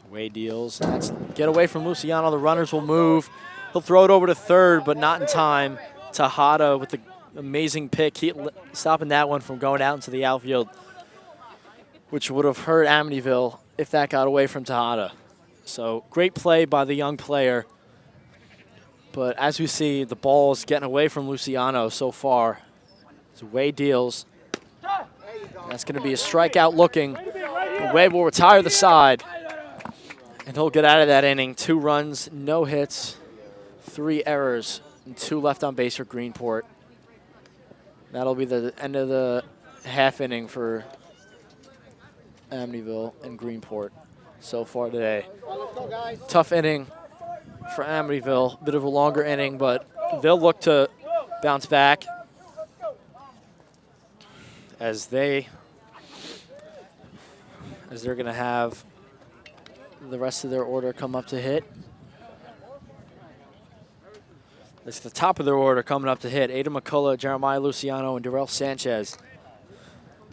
Way deals. That's get away from Luciano. The runners will move. He'll throw it over to 3rd, but not in time. Tejada with the amazing pick, stopping that one from going out into the outfield, which would have hurt Amityville if that got away from Tejada. So great play by the young player. But as we see, the ball is getting away from Luciano so far. So Way deals. That's going to be a strikeout looking. Way will retire the side. And he'll get out of that inning. 2 runs, no hits, 3 errors, and 2 left on base for Greenport. That'll be the end of the half inning for Amityville and Greenport so far today. Tough inning for Amityville. Bit of a longer inning, but they'll look to bounce back as they're going to have the rest of their order come up to hit. It's the top of their order coming up to hit. Ada McCullough, Jeremiah Luciano, and Darrell Sanchez.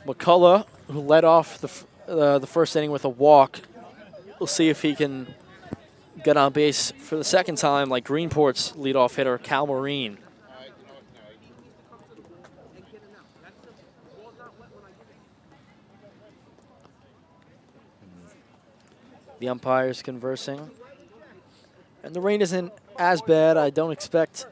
McCullough, who led off the first inning with a walk, we'll see if he can get on base for the second time like Greenport's leadoff hitter, Cal Marine. The umpires conversing. And the rain isn't as bad. I don't expect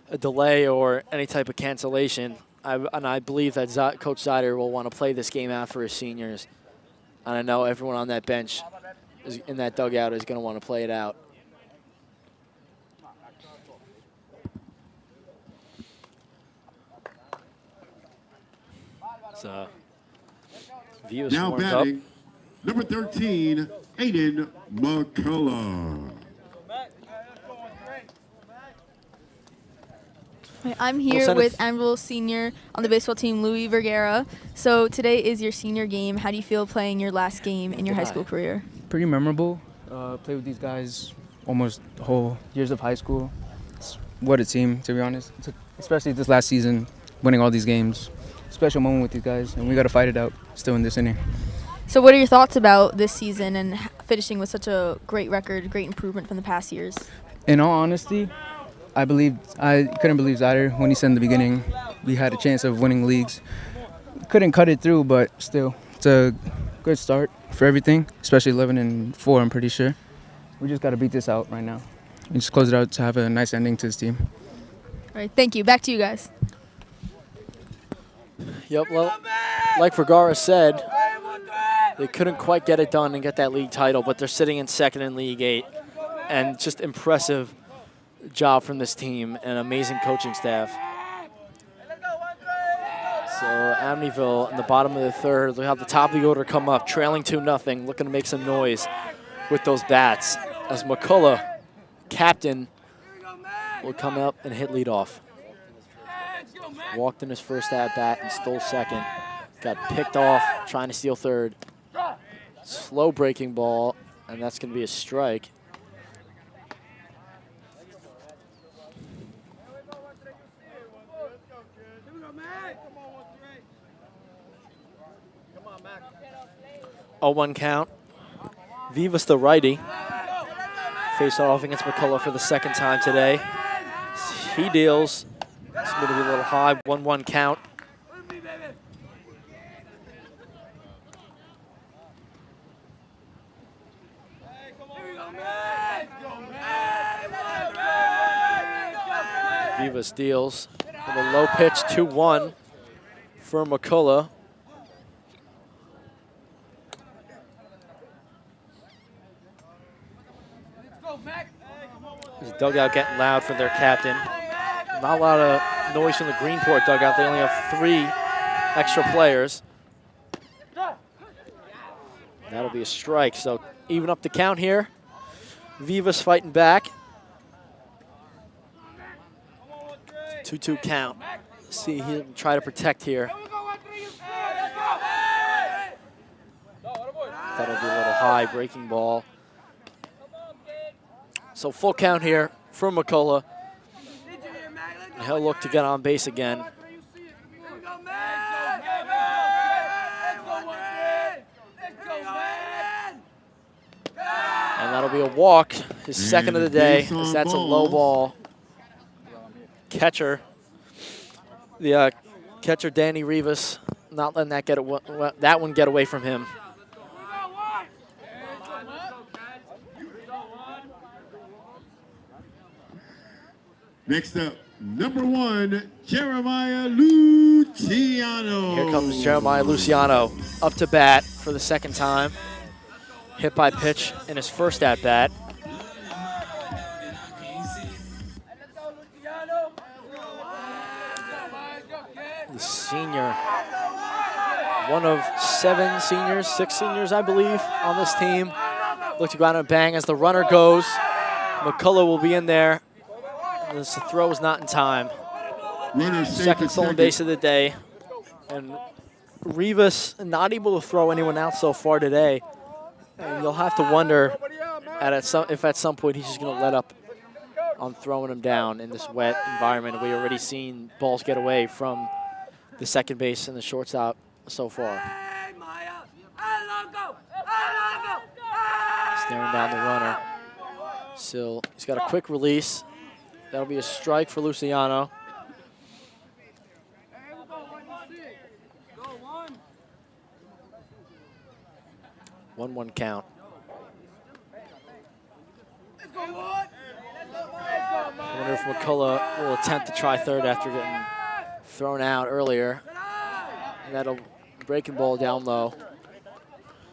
a delay or any type of cancellation. And I believe that Coach Zider will want to play this game out for his seniors. And I know everyone on that bench in that dugout is going to want to play it out. So, view is Now warmed up. batting, number 13, Aiden McCullough. I'm here with Amityville senior on the baseball team, Louis Vergara. So today is your senior game. How do you feel playing your last game in your high school career? Pretty memorable. Played with these guys almost the whole years of high school. What a team, to be honest. Especially this last season, winning all these games. Special moment with these guys, and we got to fight it out still in this inning. So what are your thoughts about this season and finishing with such a great record, great improvement from the past years? In all honesty, I couldn't believe Zider when he said in the beginning we had a chance of winning leagues. Couldn't cut it through, but still, it's a good start for everything, especially 11-4, I'm pretty sure. We just got to beat this out right now and just close it out to have a nice ending to this team. All right, thank you. Back to you guys. Yep, well, like Vergara said, they couldn't quite get it done and get that league title, but they're sitting in second in League 8. And just impressive job from this team and amazing coaching staff. So Amityville in the bottom of the 3rd, they'll have the top of the order come up, trailing 2-0, looking to make some noise with those bats. As McCullough, captain, will come up and hit leadoff. Walked in his first at-bat and stole second. Got picked off, trying to steal 3rd. Slow breaking ball, and that's going to be a strike. 0-1 count. Vivas, the righty, face off against McCullough for the second time today. He deals. It's going to be a little high. 1-1 count. Vivas deals with a low pitch, 2-1 for McCullough. The dugout getting loud for their captain. Not a lot of noise from the Greenport dugout. They only have 3 extra players. That'll be a strike. So even up the count here. Vivas fighting back. 2-2 count. See, he'll try to protect here. That'll be a little high, breaking ball. So full count here for McCullough. And he'll look to get on base again. And that'll be a walk, his second of the day, as that's a low ball. Catcher, the catcher Danny Rivas, not letting that one get away from him. Next up, number 1, Jeremiah Luciano. Here comes Jeremiah Luciano up to bat for the second time. Hit by pitch in his first at bat. The senior, one of 7 seniors, 6 seniors, I believe, on this team. Look to go out and bang as the runner goes. McCullough will be in there. This throw is not in time. Second stolen base of the day. And Rivas not able to throw anyone out so far today. And you'll have to wonder if at some point he's just going to let up on throwing him down in this wet environment. We've already seen balls get away from the second base and the shortstop so far. Staring down the runner. Still, he's got a quick release. That'll be a strike for Luciano. One count. I wonder if McCullough will attempt to try third after getting thrown out earlier. And that'll breaking ball down low.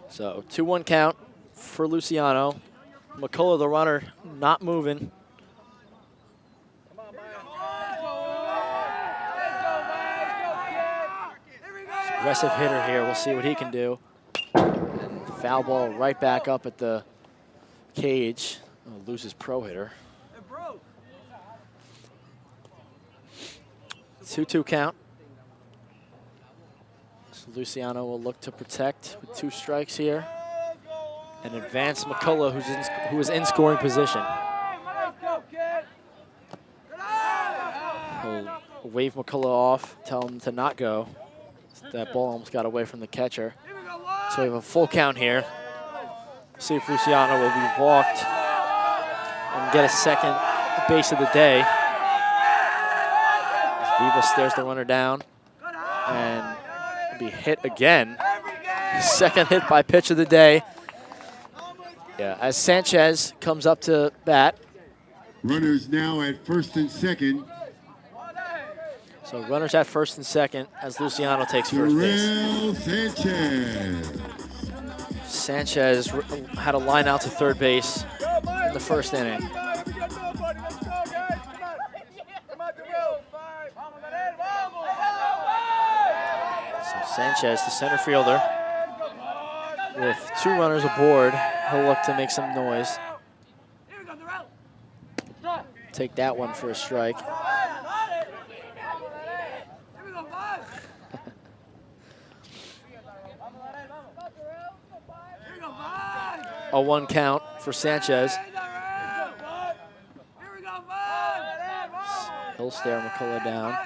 So 2-1 count for Luciano. McCullough, the runner, not moving. Aggressive hitter here. We'll see what he can do. And foul ball right back up at the cage. Oh, loses pro hitter. 2-2 count. So Luciano will look to protect with 2 strikes here. And advance McCullough, who is in scoring position. He'll wave McCullough off, tell him to not go. That ball almost got away from the catcher. So we have a full count here. See if Luciano will be walked and get a second base of the day. Viva stares the runner down and be hit again. Second hit by pitch of the day. Yeah, as Sanchez comes up to bat. Runners now at first and second. So runners at first and second as Luciano takes first base. Sanchez. Sanchez had a line out to third base in the first inning. So Sanchez, the center fielder, with 2 runners aboard, he'll look to make some noise. Take that one for a strike. A 1 count for Sanchez. He'll stare McCullough down.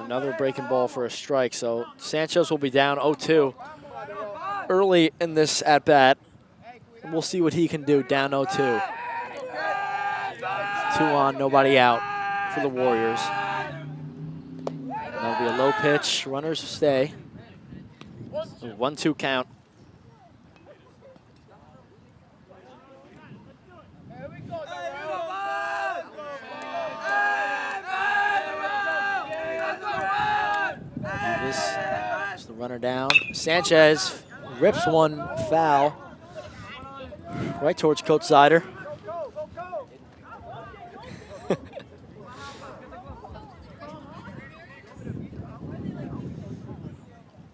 Another breaking ball for a strike. So Sanchez will be down 0-2 early in this at-bat. We'll see what he can do, down 0-2. 2 on, nobody out for the Warriors. That'll be a low pitch. Runners stay. 1-2 count. Davis, the runner down. Sanchez rips one foul right towards Coach Zider.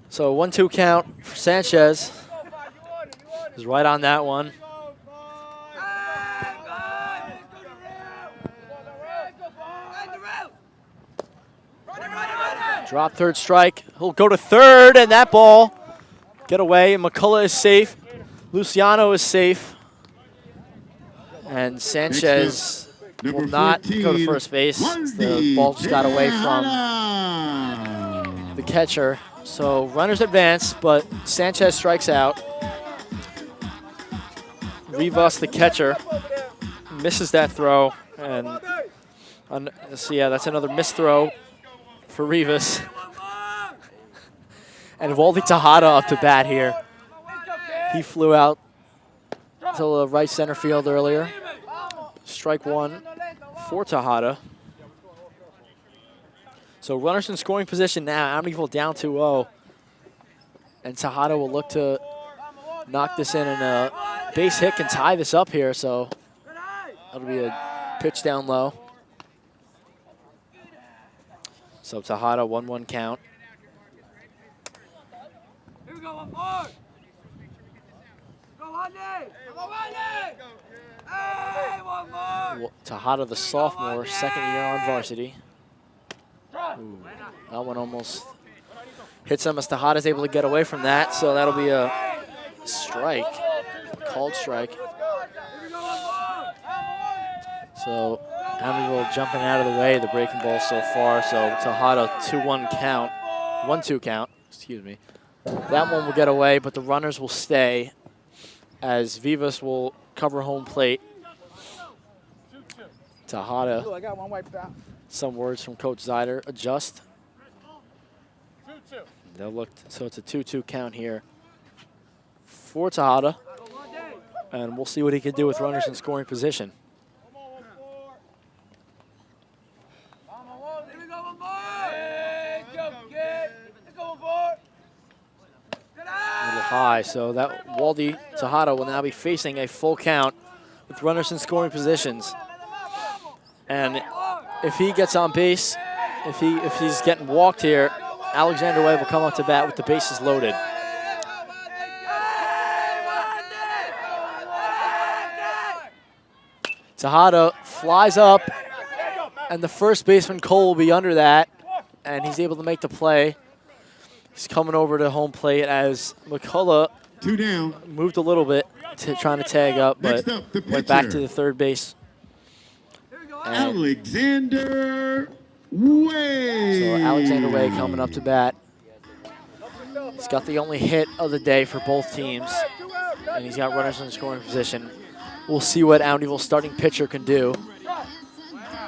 So 1-2 count for Sanchez. Is right on that one. Drop third strike. He'll go to third, and that ball get away. McCullough is safe. Luciano is safe. And Sanchez will not go to first base. The ball just got away from the catcher. So runners advance, but Sanchez strikes out. Rivas, the catcher, misses that throw. And so yeah, that's another missed throw for Rivas. And Waldy Tejada up to bat here. He flew out to the right center field earlier. Strike one for Tejada. So runners in scoring position now. Amityville down 2-0. And Tejada will look to knock this in, and a base hit can tie this up here. So that'll be a pitch down low. So Tejada, 1-1 count. Here we go, 1-4. Go, Andy. Go, Andy. Hey, 1-4. Tejada, the sophomore, second year on varsity. Ooh, that one almost hits him as Tejada's able to get away from that. So that'll be a strike, called strike. So Amityville jumping out of the way, the breaking ball so far. So Tejada, 2-1 count, 1-2 count, excuse me. That one will get away, but the runners will stay as Vivas will cover home plate. Tejada, some words from Coach Zider, adjust. They'll look, so it's a 2-2 count here for Tejada. And we'll see what he can do with runners in scoring position. A little high, so that Waldy Tejada will now be facing a full count with runners in scoring positions. And if he gets on base, if he's getting walked here, Alexander Way will come up to bat with the bases loaded. Tejada flies up, and the first baseman Cole will be under that, and he's able to make the play. He's coming over to home plate as McCullough moved a little bit, trying to tag up, but went back to the third base. And Alexander Way. So Alexander Way coming up to bat. He's got the only hit of the day for both teams, and he's got runners in scoring position. We'll see what Amityville's starting pitcher can do.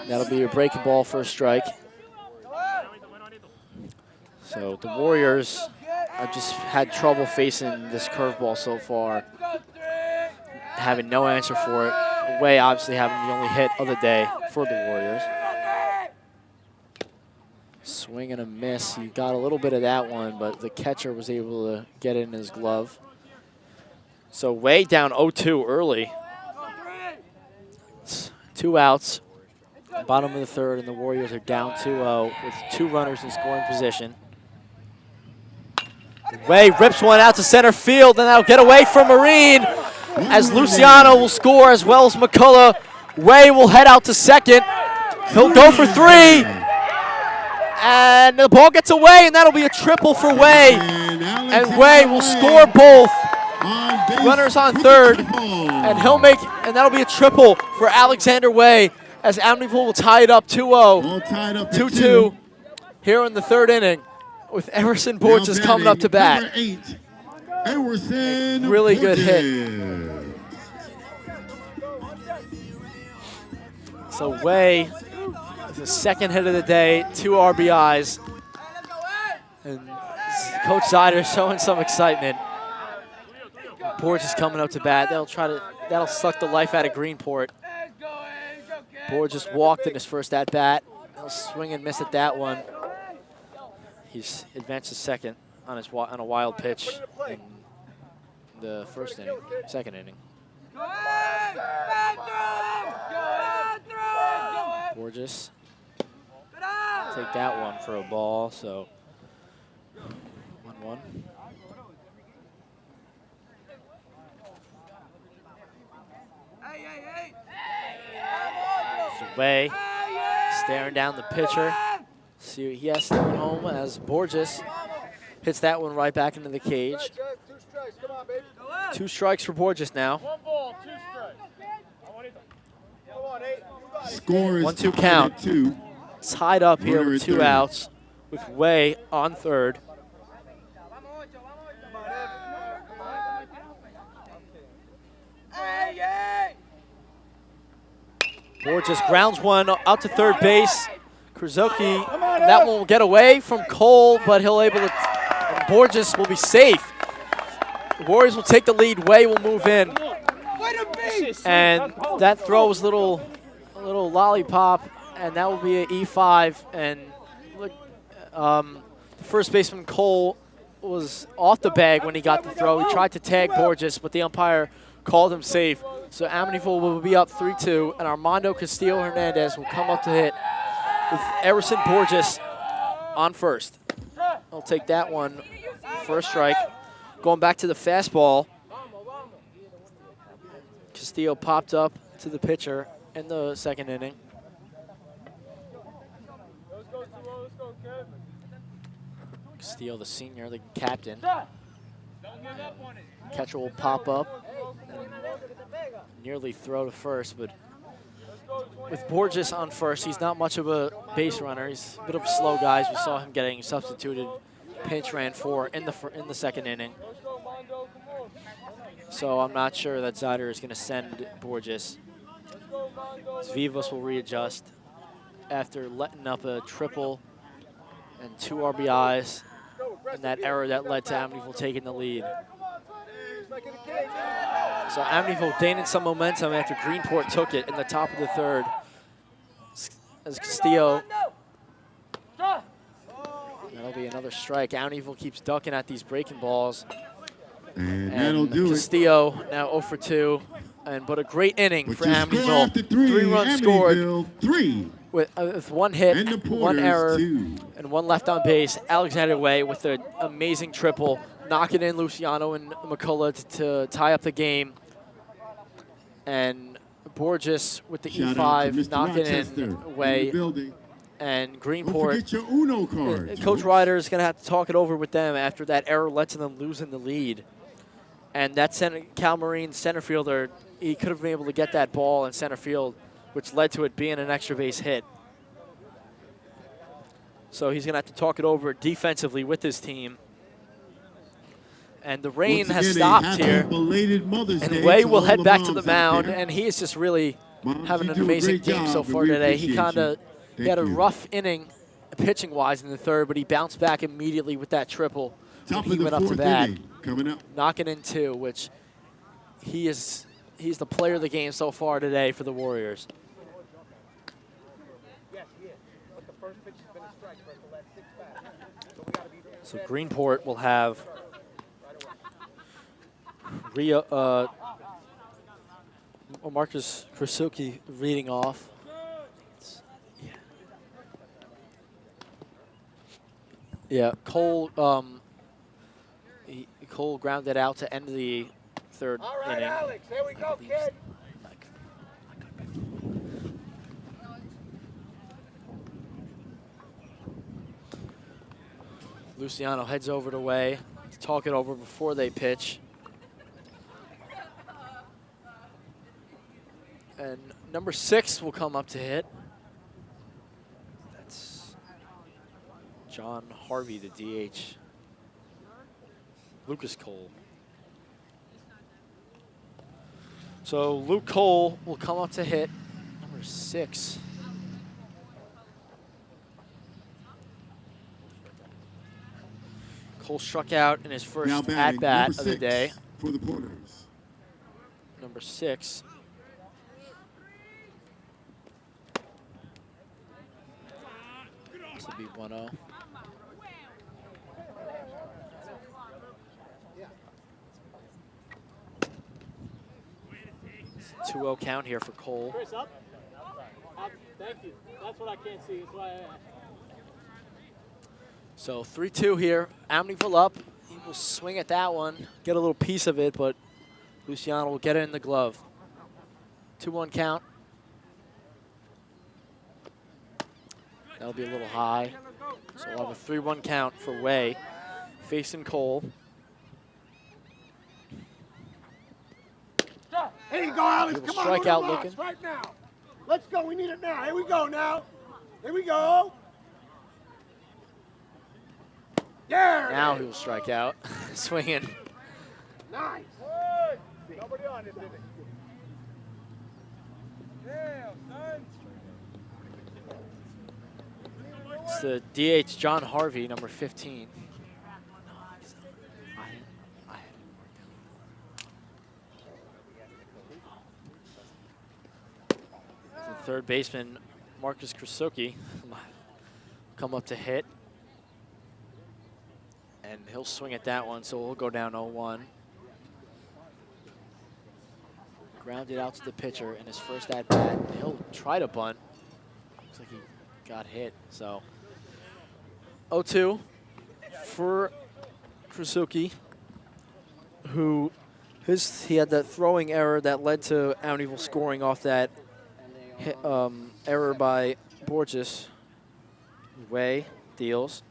That'll be a breaking ball for a strike. So the Warriors have just had trouble facing this curveball so far, having no answer for it. Way obviously having the only hit of the day for the Warriors. Swing and a miss. He got a little bit of that one, but the catcher was able to get it in his glove. So Way down 0-2 early. It's 2 outs, bottom of the third, and the Warriors are down 2-0 with 2 runners in scoring position. Way rips one out to center field, and that'll get away from Marine as Luciano will score as well as McCullough. Way will head out to second. He'll go for 3. And the ball gets away, and that'll be a triple for Way. And Way will score both. Runners on third, and he'll make, and that'll be a triple for Alexander Way as Amityville will tie it up 2-0. 2-2. here in the third inning with Emerson Borges coming up to bat. Number 8, Emerson Really good hit. Borges. So Way, the second hit of the day, 2 RBIs. And Coach Zider showing some excitement. Borges coming up to bat. That'll suck the life out of Greenport. Borges walked in his first at bat. He'll swing and miss at that one. He's advanced to second on a wild pitch in the second inning. Borges take that one for a ball, so 1-1. Way staring down the pitcher. See what he has to home as Borges hits that one right back into the cage. 2 strikes for Borges now. 1 ball, 2 strikes. Score is 1-2 count. 2. Tied up here Runner with at 2 third. outs with Way on third. Borges grounds one out to third base. Krasuki, that one will get away from Cole, but and Borges will be safe. The Warriors will take the lead. Way will move in. And that throw was a little lollipop, and that will be an E5. And look, first baseman Cole was off the bag when he got the throw. He tried to tag Borges, but the umpire called him safe. So Amityville will be up 3-2, and Armando Castillo Hernandez will come up to hit with Emerson Borges on first. I'll take that one, first strike. Going back to the fastball, Castillo popped up to the pitcher in the second inning. Castillo, the senior, the captain. Catcher will pop up and nearly throw to first, but with Borges on first, he's not much of a base runner. He's a bit of a slow guy. We saw him getting substituted. Pinch ran 4 in the second inning. So I'm not sure that Zider is going to send Borges. Vivas will readjust after letting up a triple and 2 RBIs and that error that led to Amityville taking the lead. So Amityville gaining some momentum after Greenport took it in the top of the third. As Castillo, that'll be another strike. Amityville keeps ducking at these breaking balls. And that'll do Castillo now 0 for 2, but a great inning for Amityville. 3 runs scored. 3. With 1 hit, 1 error, and 1 left on base. Alexander Way with an amazing triple, knocking in Luciano and McCullough to tie up the game. And Borges with the E5, knocking in Way. And Greenport. Your Uno cards. Coach Ryder is going to have to talk it over with them after that error led to them losing the lead. And that Cal Marine center fielder, he could have been able to get that ball in center field, which led to it being an extra base hit. So he's going to have to talk it over defensively with his team. And the rain has stopped here. And Way will head back to the mound, and he is just really having an amazing game so far today. He had a rough inning pitching-wise in the third, but he bounced back immediately with that triple when he went up to bat, knocking in 2, which he's the player of the game so far today for the Warriors. So Greenport will have Marcus Krasuki reading off. Yeah, Cole Cole grounded out to end the third inning. Alex, here we go, kid. Luciano heads over to Way to talk it over before they pitch. And number 6 will come up to hit. John Harvey, the DH. Lucas Cole. So Luke Cole will come up to hit, number 6. Cole struck out in his first at-bat of the day. For the Porters. Number 6. This will be 1-0. 2-0 count here for Cole. Chris, up. Thank you. That's what I can't see. That's why I asked. So 3-2 here. Amityville up. He will swing at that one, get a little piece of it, but Luciano will get it in the glove. 2-1 count. That'll be a little high. So we'll have a 3-1 count for Way, facing Cole. Here you go, Alex. He will Come strike on, out Alex, looking. right now. Let's go. We need it now. Here we go now. Here we go. Yeah. Now he will strike out, swinging. Nice. Nobody on it, did it? Damn, son. It's the DH, John Harvey, number 15. The third baseman, Marcus Krasuki, come up to hit. And he'll swing at that one, so we'll go down 0-1. Grounded out to the pitcher in his first at-bat. He'll try to bunt. Looks like he got hit, so 0-2 for Krasuki, who he had that throwing error that led to Amityville scoring off that error by Borges. Way deals,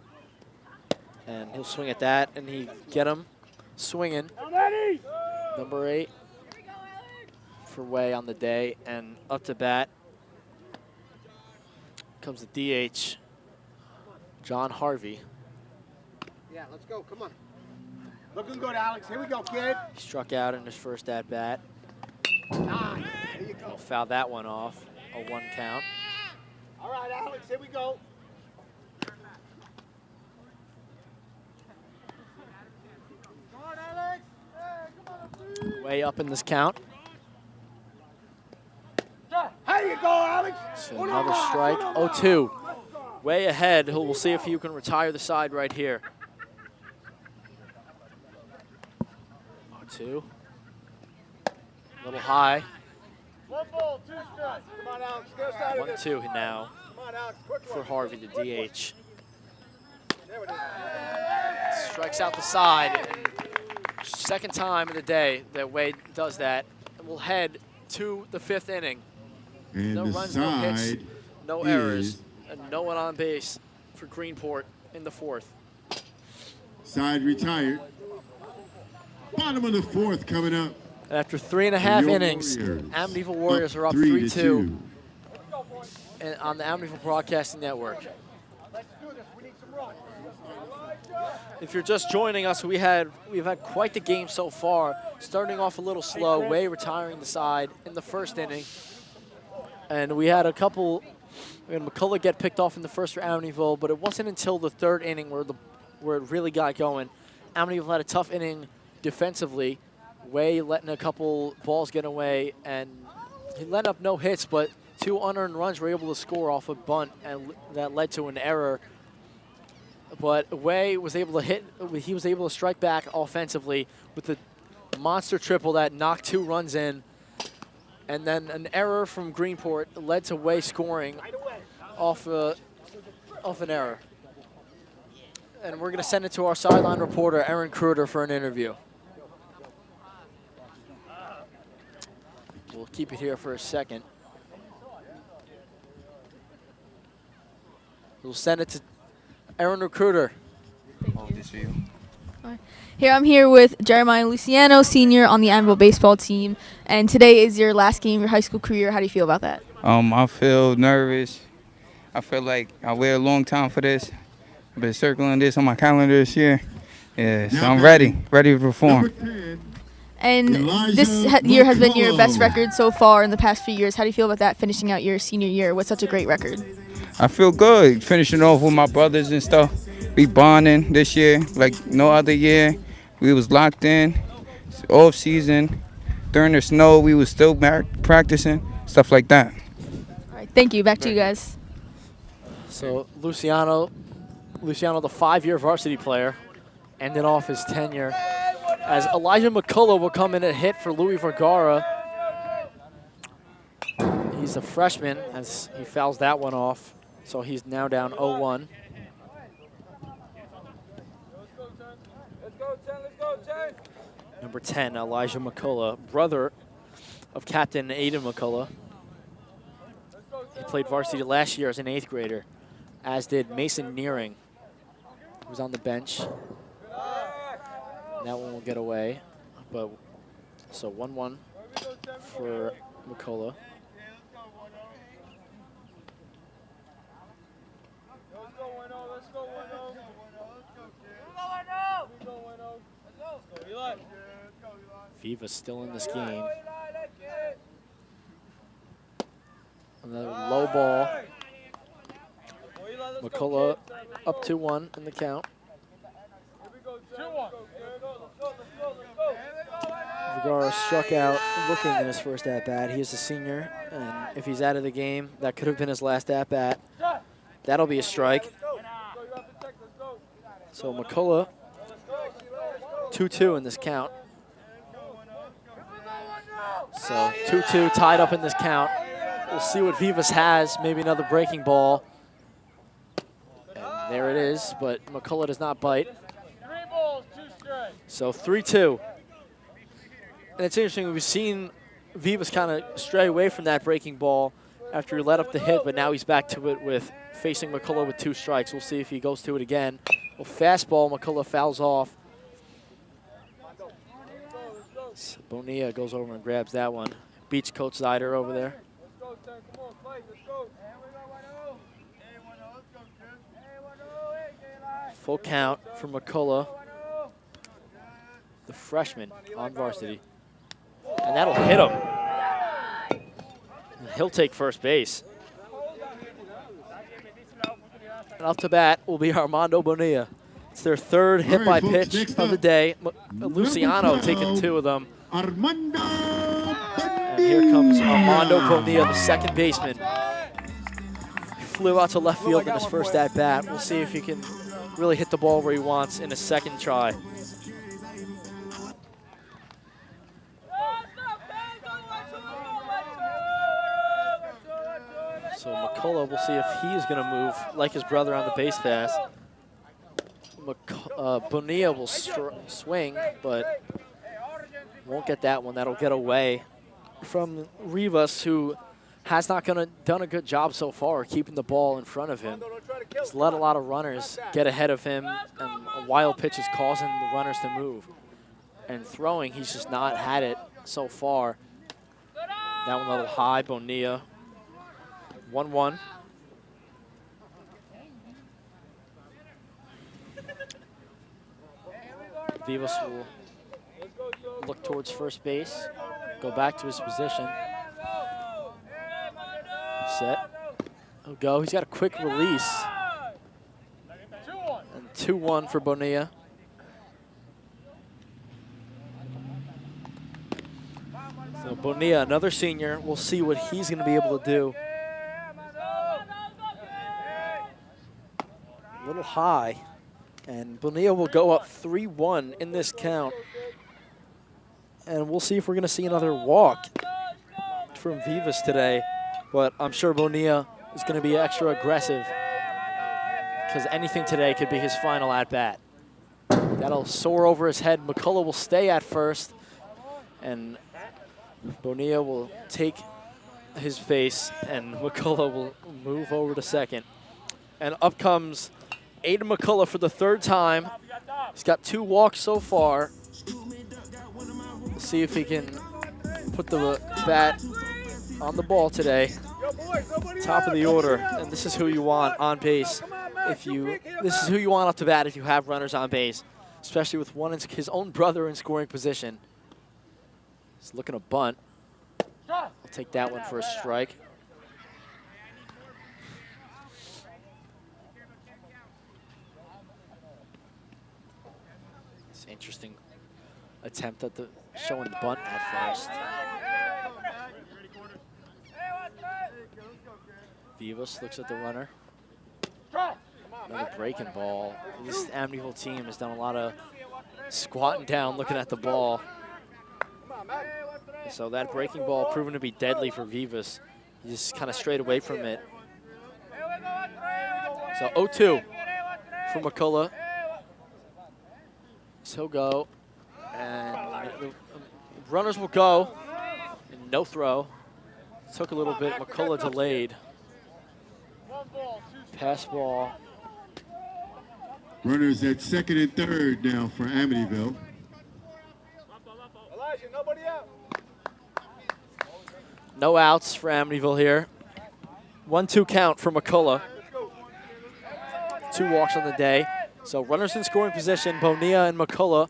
and he'll swing at that, and he get him swinging. Number 8 for Way on the day, and up to bat comes the DH, John Harvey. Yeah, let's go. Come on. Looking good, Alex. Here we go, kid. He struck out in his first at-bat. Nice. Here you go. He'll foul that one off, a 1 count. All right, Alex. Here we go. Come on, Alex. Hey, come on. Way up in this count. Here you go, Alex. So another strike, 0-2. Way ahead. We'll see if you can retire the side right here. 0-2. A little high. 1 ball, 2 strikes. Come on, Alex. Get us out of this. 1-2 now Come on, Alex. Quick for one. Harvey, the Quick DH. one. There it is. Strikes out the side. And second time of the day that Wade does that. And we'll head to the 5th inning. And No the runs, no hits, side no errors, and no one on base for Greenport in the 4th. side retired. Bottom of the 4th coming up. After 3.5 Your innings, Warriors. Amityville Warriors are up 3-2. 3-2 on the Amityville Broadcasting Network. Let's do this. We need some runs. If you're just joining us, we've had quite the game so far. Starting off a little slow, Way retiring the side in the 1st inning. And we had McCullough get picked off in the 1st for Amityville, but it wasn't until the 3rd inning where it really got going. Amityville had a tough inning defensively. Way letting a couple balls get away, and he let up no hits, but 2 unearned runs were able to score off a bunt, and that led to an error. But Way was able to hit. He was able to strike back offensively with the monster triple that knocked 2 runs in. And then an error from Greenport led to Way scoring off an error. And we're going to send it to our sideline reporter, Aaron Kruder, for an interview. We'll keep it here for a second. We'll send it to Aaron Recruiter. I'm here with Jeremiah Luciano, senior on the Amityville baseball team, and today is your last game of your high school career. How do you feel about that? I feel nervous. I feel like I waited a long time for this. I've been circling this on my calendar this year. Yeah, so Now I'm ready to perform. Number 10, And Elijah this year has been your best McCullough. record so far in the past few years. How do you feel about that, finishing out your senior year with such a great record? I feel good finishing off with my brothers and stuff. We bonding this year like no other year. We was locked in, off season. During the snow, we was still practicing, stuff like that. All right, thank you. Back to you guys. So Luciano, the 5-year varsity player, ended off his tenure as Elijah McCullough will come in and hit for Louis Vergara. He's a freshman as he fouls that one off. So he's now down 0-1. Number 10, Elijah McCullough, brother of Captain Aiden McCullough. He played varsity last year as an 8th grader, as did Mason Nearing, who was on the bench. That one will get away. But so 1-1 for McCullough. Viva's still in this game. Another low ball. McCullough up 2-1 in the count. Vergara struck out looking in his first at-bat. He is a senior, and if he's out of the game, that could have been his last at-bat. That'll be a strike. So McCullough, 2-2 in this count. So 2-2 tied up in this count. We'll see what Vivas has, maybe another breaking ball. And there it is, but McCullough does not bite. So 3-2. And it's interesting, we've seen Vivas kind of stray away from that breaking ball after he let up the hit, but now he's back to it with facing McCullough with 2 strikes. We'll see if he goes to it again. Well, fastball, McCullough fouls off. Bonilla goes over and grabs that one. Beats Coach Zider over there. Full count for McCullough, the freshman on varsity. And that'll hit him. He'll take first base. And off to bat will be Armando Bonilla. It's their 3rd hit by pitch of the day. Luciano taking 2 of them. Armando And here comes Armando Bonilla, the 2nd baseman. He flew out to left field in his first at-bat. We'll see if he can really hit the ball where he wants in his 2nd try. So McCullough, we'll see if he is going to move like his brother on the base pass. Bonilla will swing, but won't get that one. That'll get away from Rivas, who has not done a good job so far keeping the ball in front of him. He's let a lot of runners get ahead of him, and a wild pitch is causing the runners to move. And throwing, he's just not had it so far. That one a little high, Bonilla. 1-1. Vivas will look towards first base, go back to his position. Set. He'll go. He's got a quick release. And 2-1 for Bonilla. So Bonilla, another senior. We'll see what he's going to be able to do. A little high. And Bonilla will go up 3-1 in this count. And we'll see if we're going to see another walk from Vivas today. But I'm sure Bonilla is going to be extra aggressive, because anything today could be his final at-bat. That'll soar over his head. McCullough will stay at first, and Bonilla will take his base, and McCullough will move over to second. And up comes Aiden McCullough for the 3rd time. He's got 2 walks so far. We'll see if he can put the bat on the ball today. Top of the order, and this is who you want on base this is who you want off the bat if you have runners on base, especially with his own brother in scoring position. He's looking to bunt. I'll take that one for a strike. It's an interesting attempt at showing the bunt at first. Vivas looks at the runner. Another breaking ball. This Amityville team has done a lot of squatting down looking at the ball. So that breaking ball proven to be deadly for Vivas. He just kind of strayed away from it. So 0-2 for McCullough. So he'll go. And the runners will go. And no throw. Took a little bit. McCullough delayed. Pass ball. Runners at second and third now for Amityville. No outs for Amityville here. 1-2 count for McCullough. 2 walks on the day. So runners in scoring position, Bonilla and McCullough.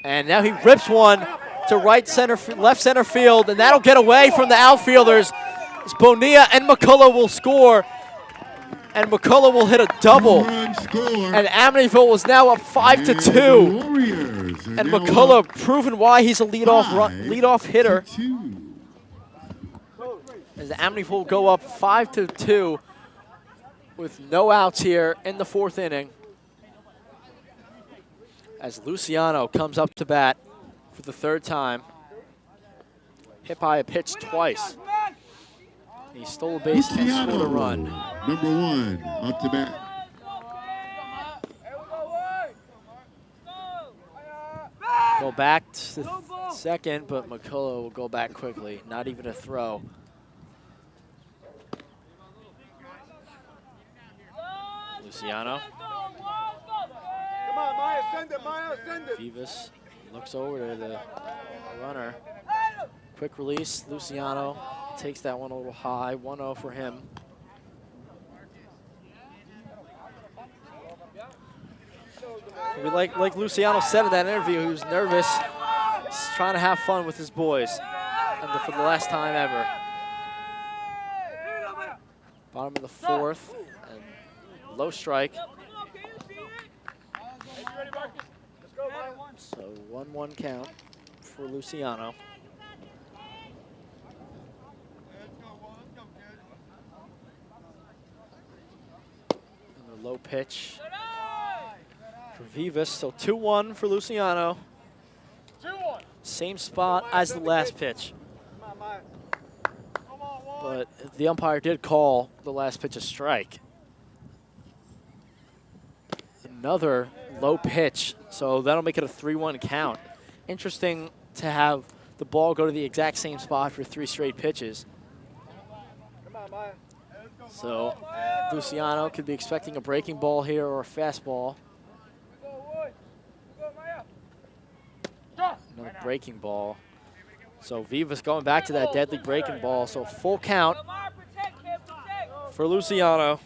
And now he rips one to left center field, and that'll get away from the outfielders. It's Bonilla and McCullough will score, and McCullough will hit a double. And Amityville was now up 5-2. And McCullough proving why he's a leadoff hitter. As Amityville go up 5-2 with no outs here in the 4th inning. As Luciano comes up to bat for the 3rd time. Hit by a pitch twice. He stole a base and scored a run. Number 1, up to bat. Go back to second, but McCullough will go back quickly. Not even a throw. Luciano. Come on, Maya, send it, Maya, send it. Vivas looks over to the runner. Quick release. Luciano takes that one a little high. 1-0 for him. Like Luciano said in that interview, he was nervous. He's trying to have fun with his boys. And for the last time ever. Bottom of the 4th. And low strike. So 1-1 count for Luciano. And the low pitch for Vivas. So 2-1 for Luciano. 2-1. Same spot as the last pitch. But the umpire did call the last pitch a strike. Another low pitch, so that'll make it a 3-1 count. Interesting to have the ball go to the exact same spot for 3 straight pitches. So Luciano could be expecting a breaking ball here or a fastball. Another breaking ball. So Vivas going back to that deadly breaking ball. So full count for Luciano.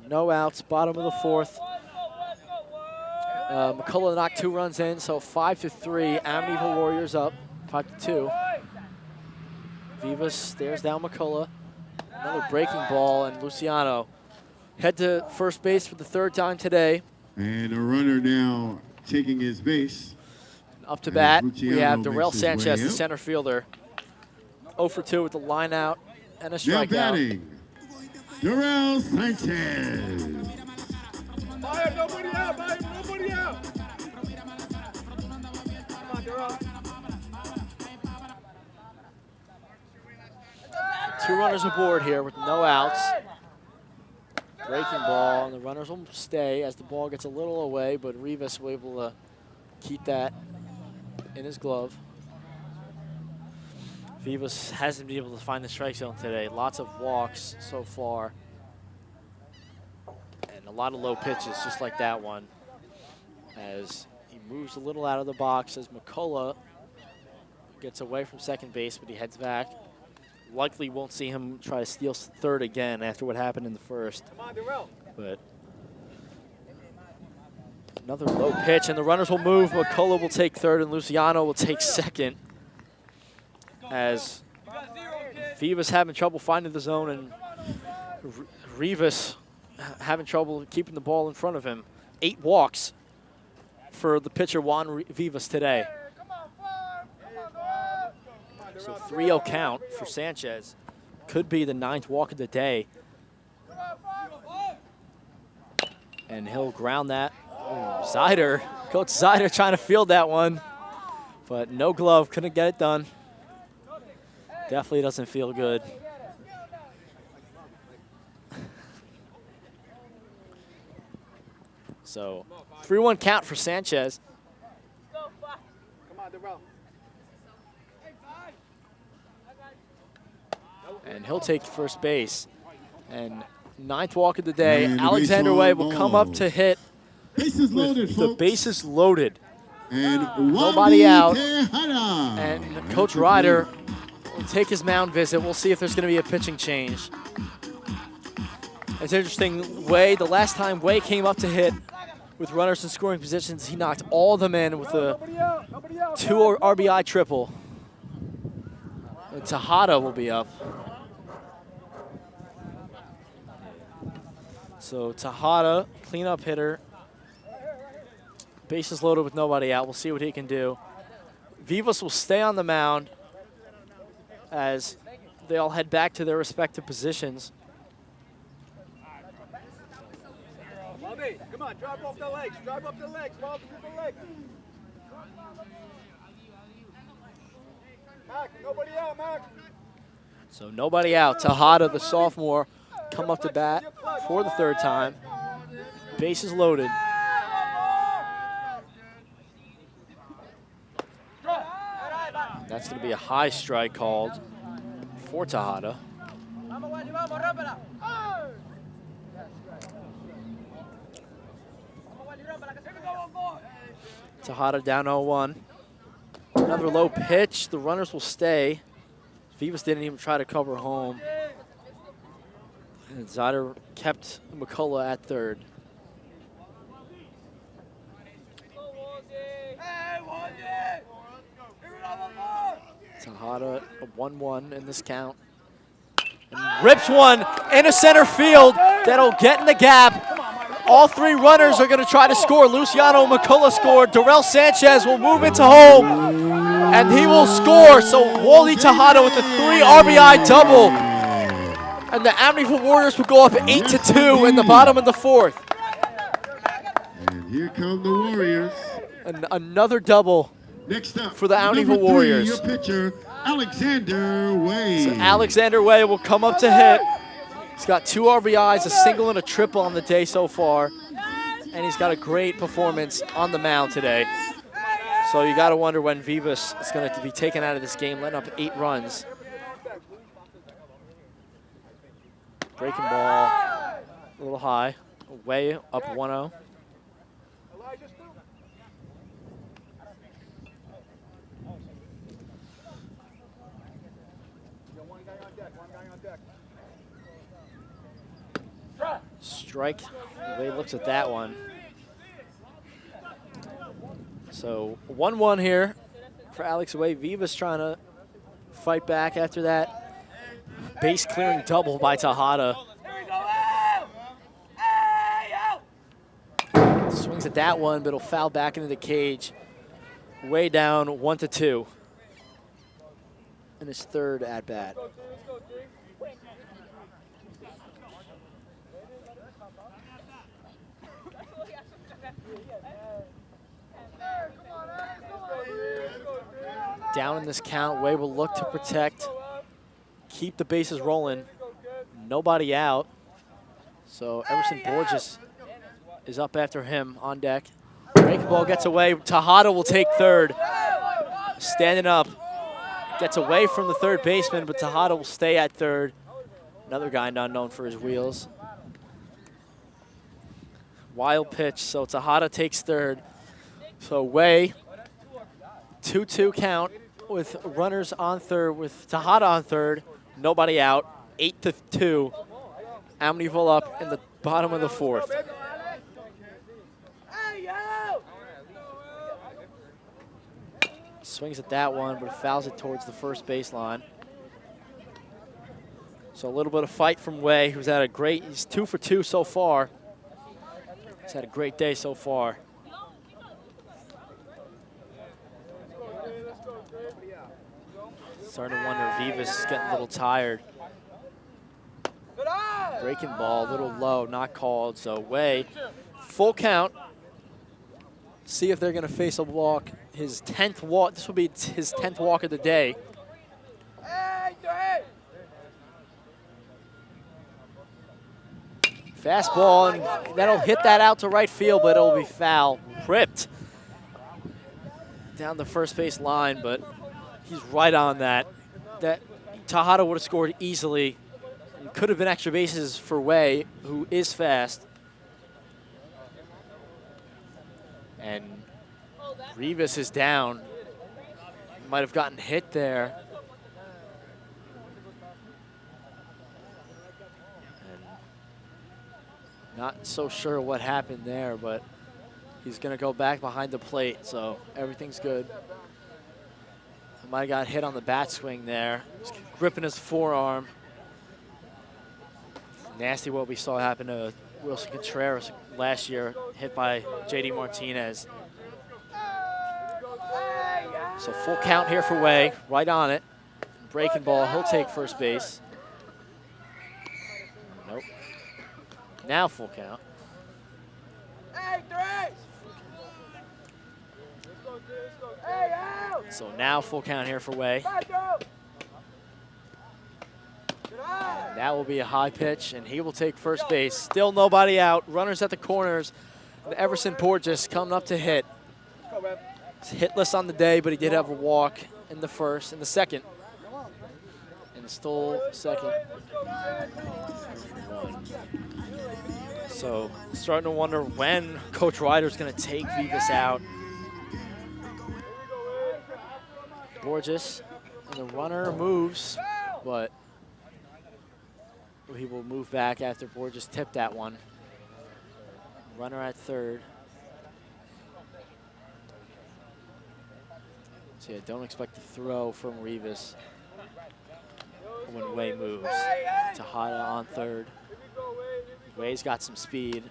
No outs, bottom of the 4th. McCullough knocked 2 runs in, so 5-3. Amityville Warriors up, 5-2. Vivas stares down McCullough. Another breaking ball, and Luciano head to first base for the 3rd time today. And a runner now taking his base. Up to bat, we have Darrell Sanchez, the center fielder. 0 for 2 with the line out and a strikeout. Now batting, Darrell Sanchez. Maya, nobody out, Maya, nobody out. Come on, Darrell. 2 runners aboard here with no outs. Breaking ball, and the runners will stay as the ball gets a little away, but Rivas will be able to keep that in his glove. Vivas hasn't been able to find the strike zone today. Lots of walks so far. And a lot of low pitches, just like that one. As he moves a little out of the box as McCullough gets away from second base, but he heads back. likely won't see him try to steal third again after what happened in the first. But another low pitch, and the runners will move. McCullough will take third, and Luciano will take second. As Vivas having trouble finding the zone, and Rivas having trouble keeping the ball in front of him. 8 walks for the pitcher Juan Vivas today. So 3-0 count for Sanchez. Could be the 9th walk of the day. And he'll ground that. Zider, Coach Zider trying to field that one, but no glove, couldn't get it done. Definitely doesn't feel good. So 3-1 count for Sanchez. And he'll take first base. And 9th walk of the day, And Alexander Way will come up to hit. Bases loaded, The folks. bases loaded. And Nobody out. Tejada. And Coach Ryder will take his mound visit. We'll see if there's going to be a pitching change. It's interesting, Way, the last time Way came up to hit with runners in scoring positions, he knocked all of them in with a 2 RBI triple. And Tejada will be up. So Tejada, cleanup hitter. Bases loaded with nobody out. We'll see what he can do. Vivas will stay on the mound as they all head back to their respective positions. Come on, drive off the legs. Drive off the legs. Follow through the legs. Mac, nobody out, Mac. So nobody out. Tejada, the sophomore, come up to bat for the 3rd time. Bases loaded. That's going to be a high strike called for Tejada. Tejada down 0-1. Another low pitch. The runners will stay. Vivas didn't even try to cover home. And Zider kept McCullough at third. Tejada a 1-1 in this count. And rips one into center field. That'll get in the gap. All 3 runners are going to try to score. Luciano and McCullough scored. Darrell Sanchez will move into home, and he will score. So Wally Tejada with a 3 RBI double. And the Amityville Warriors will go up 8-2 in the bottom of the 4th. And here come the Warriors. And another double Next up, for the number Amityville 3, Warriors. your pitcher, Alexander Way. So Alexander Way will come up to hit. He's got 2 RBIs, a single and a triple on the day so far. And he's got a great performance on the mound today. So you got to wonder when Vivas is going to be taken out of this game, letting up 8 runs. Breaking ball, a little high. Way up 1-0. Strike. Way looks at that one. So 1-1 here for Alex Way. Vivas trying to fight back after that base clearing double by Tejada. Swings at that one, but it'll foul back into the cage. Way down 1-2 in his 3rd at bat. Down in this count, Way will look to protect, keep the bases rolling. Nobody out. So Emerson Borges is up after him on deck. Breaking ball gets away. Tejada will take third. Standing up. Gets away from the third baseman, but Tejada will stay at third. Another guy not known for his wheels. Wild pitch, so Tejada takes third. So Way, 2-2 count with runners on third, with Tejada on third. Nobody out. 8-2. Amityville up in the bottom of the fourth. Swings at that one, but fouls it towards the first baseline. So a little bit of fight from Way, who's had a great, he's 2 for 2 so far. He's had a great day so far. Starting to wonder if Vivas is getting a little tired. Breaking ball, a little low, not called. So Way, full count. See if they're going to face a walk. His 10th walk. This will be his 10th walk of the day. Fastball, and that'll hit that out to right field, but it'll be foul. Ripped down the first base line, but he's right on that. That Tejada would have scored easily. Could have been extra bases for Way, who is fast. And Rivas is down. Might have gotten hit there. And not so sure what happened there, but he's going to go back behind the plate, so everything's good. Might have got hit on the bat swing there. He's gripping his forearm. Nasty what we saw happen to Wilson Contreras last year, hit by J.D. Martinez. So full count here for Way, right on it. Breaking ball, he'll take first base. Nope. Now full count. So now full count here for Way. And that will be a high pitch, and he will take first base. Still nobody out. Runners at the corners. And Everson Porges coming up to hit. He's hitless on the day, but he did have a walk in the first, in the second. And stole second. So starting to wonder when Coach Ryder's going to take Vivas out. Borges, and the runner moves, but he will move back after Borges tipped that one. Runner at third. So yeah, don't expect to throw from Rivas when Way moves. Tejada on third. Way's got some speed,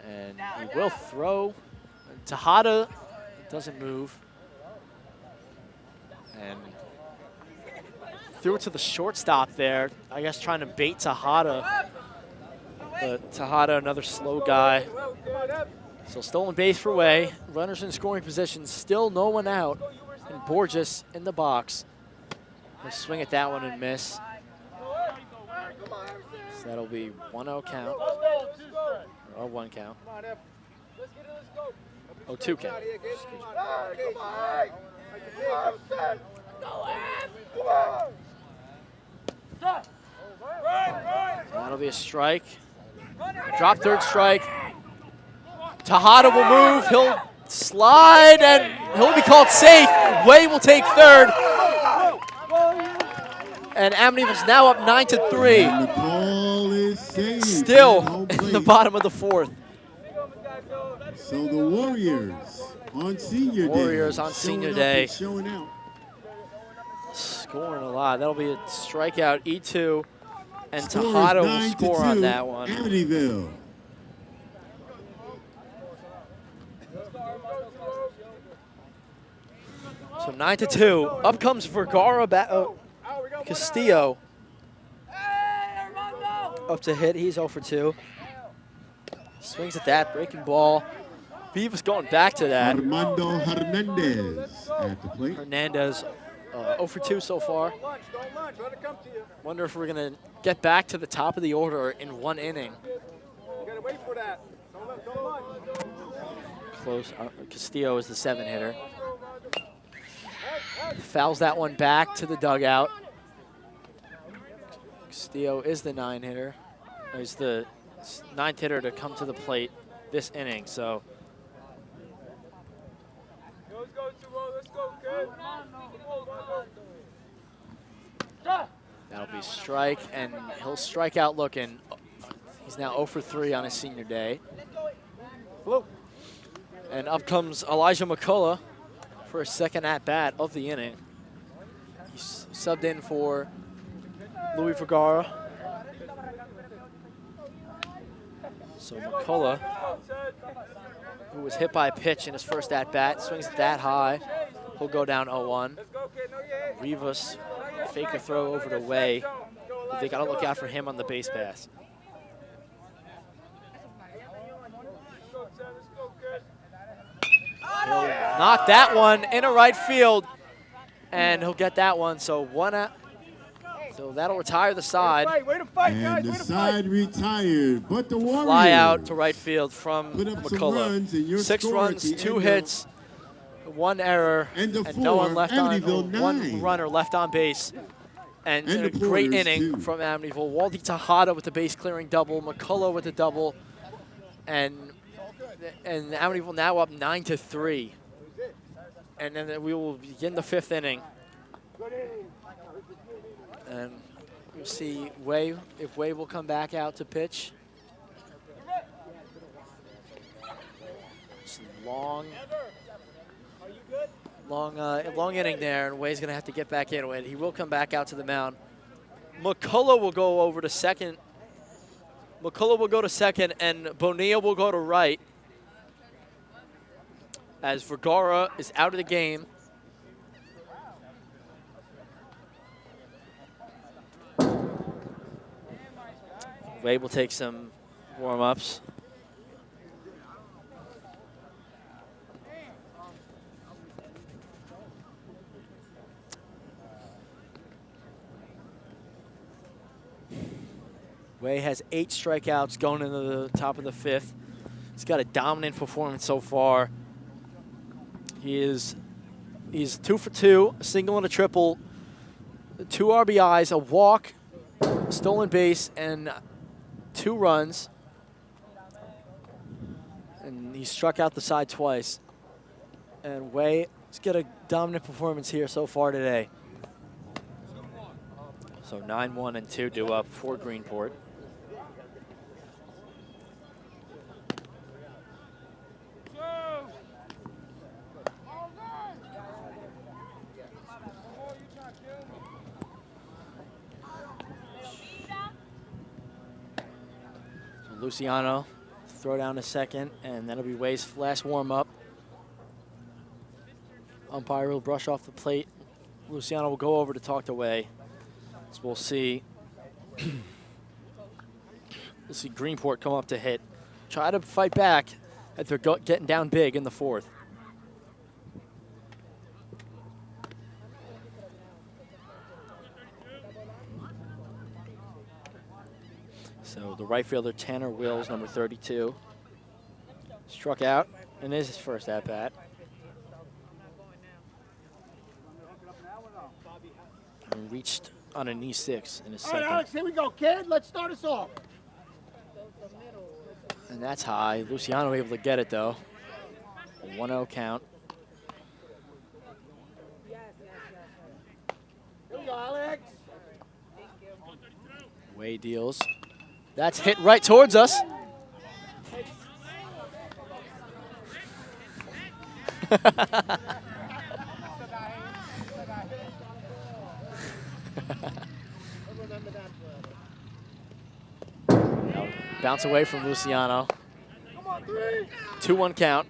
and he will throw. Tejada doesn't move. And threw it to the shortstop there. I guess trying to bait Tejada. But Tejada, another slow guy. So stolen base for Way. Runners in scoring position. Still no one out. And Borges in the box. He'll swing at that one and miss. So that'll be 1-0 count. Or 1 count. Oh, 2 count. That'll be a strike. Drop third strike. Tejada will move. He'll slide and he'll be called safe. Way will take third. And Amityville's now up 9-3. And the call is saved. Still in the bottom of the fourth. So the Warriors on senior day. Warriors on senior day. Showing out. Scoring a lot. That'll be a strikeout, E2. And Score is Tejada will 9-2, score on that one. Amityville. So 9-2. Up comes Vergara Castillo. Up to hit. He's 0 for 2. Swings at that. Breaking ball. Vivas going back to that. Armando Hernandez at the plate. Hernandez 0 for 2 so far. Wonder if we're going to get back to the top of the order in 1 inning. Close. Castillo is the 7 hitter. Fouls that one back to the dugout. Castillo is the 9 hitter. He's the 9th hitter to come to the plate this inning. So. That'll be strike, and he'll strike out looking. He's now 0 for 3 on his senior day. And up comes Elijah McCullough for a second at-bat of the inning. He's subbed in for Louis Vergara. So McCullough, who was hit by a pitch in his first at-bat, swings it that high. He'll go down 0-1. Rivas fake a throw over to Way. They got to look out for him on the base pass. He'll knock that one into right field, and he'll get that one. So 1 out. So that'll retire the side. And the side retired, but the Warriors fly out to right field from put up McCullough. some runs, 6 runs, 2 hits, 1 error, and no one left on. One runner left on base. And a great inning from Amityville. Waldy Tejada with the base clearing double, McCullough with the double, and Amityville now up 9-3. And then we will begin the 5th inning. And we'll see if Way will come back out to pitch. It's long inning there, and Way's gonna have to get back into it. He will come back out to the mound. McCullough will go over to second. McCullough will go to second, and Bonilla will go to right, as Vergara is out of the game. Way will take some warm-ups. Way has 8 strikeouts going into the top of the 5th. He's got a dominant performance so far. He's 2 for 2, a single and a triple, 2 RBIs, a walk, a stolen base, and 2 runs. And he struck out the side twice. And Way has got a dominant performance here so far today. So 9-1 and 2 due up for Greenport. Luciano throw down to second, and that'll be Way's last warm-up. Umpire will brush off the plate. Luciano will go over to talk to Way. So we'll see. We'll see Greenport come up to hit. Try to fight back as they're getting down big in the 4th. So the right fielder, Tanner Wills, number 32, struck out in his first at-bat. And reached on a knee 6 in his second. All right, Alex, here we go, kid. Let's start us off. And that's high. Luciano able to get it, though. A 1-0 count. Here we go, Alex. Way deals. That's hit right towards us. Bounce away from Luciano. 2-1 count.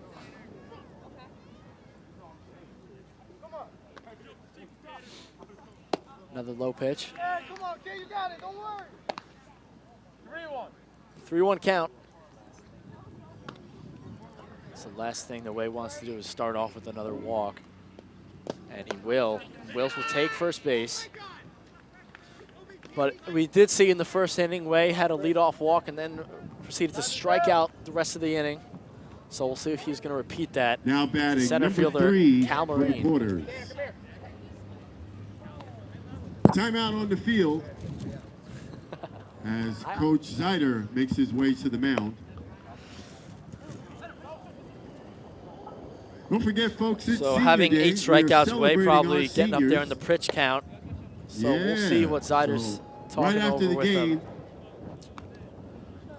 Another low pitch. Yeah, come on, kid, you got it. Don't worry. 3-1 count. So the last thing the Way wants to do is start off with another walk. And he will. Wills will take first base. But we did see in the first inning, Way had a leadoff walk and then proceeded to strike out the rest of the inning. So we'll see if he's going to repeat that. Now batting center number fielder, 3 Cal for Marine. Porters. Timeout on the field as Coach Zeider makes his way to the mound. Don't forget, folks, it's So senior having day. 8 strikeouts, We are Way celebrating probably our getting up there in seniors. the pitch count. So we'll see what Zyder's talking right after over the with game, him.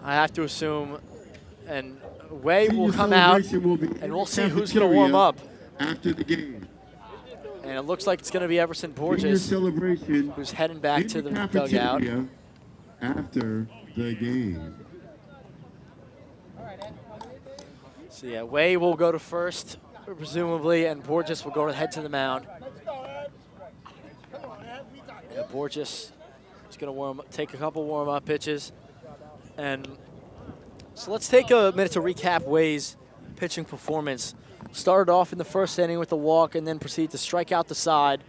I have to assume, and Way will come out, and we'll see who's going to warm up. After the game. And it looks like it's going to be Everson Borges, who's heading back to the dugout. After the game. So yeah, Way will go to first, presumably, and Borges will head to the mound. Yeah, Borges is going to take a couple warm-up pitches. And so let's take a minute to recap Way's pitching performance. Started off in the first inning with a walk and then proceeded to strike out the side.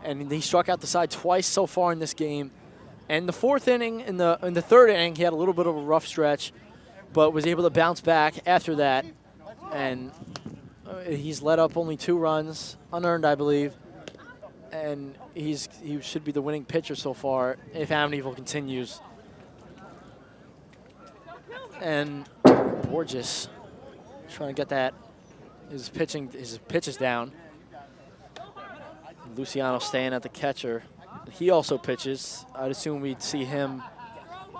And he struck out the side twice so far in this game. And the fourth inning, in the third inning, he had a little bit of a rough stretch, but was able to bounce back after that. And he's let up only 2 runs, unearned, I believe. And he should be the winning pitcher so far if Amityville continues. And Borges trying to get his pitches down. Luciano staying at the catcher. He also pitches. I'd assume we'd see him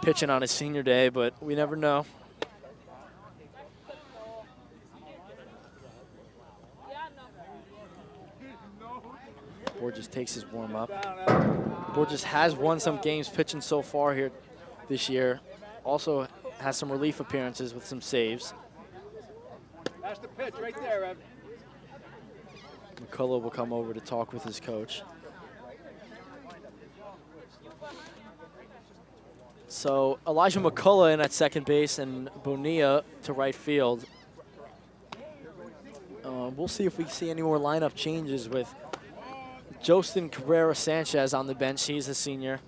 pitching on his senior day, but we never know. Borges takes his warm-up. Borges has won some games pitching so far here this year. Also has some relief appearances with some saves. That's the pitch right there, Evan. McCullough will come over to talk with his coach. So Elijah McCullough in at second base and Bonilla to right field. We'll see if we see any more lineup changes with Jostin Cabrera Sanchez on the bench. He's a senior.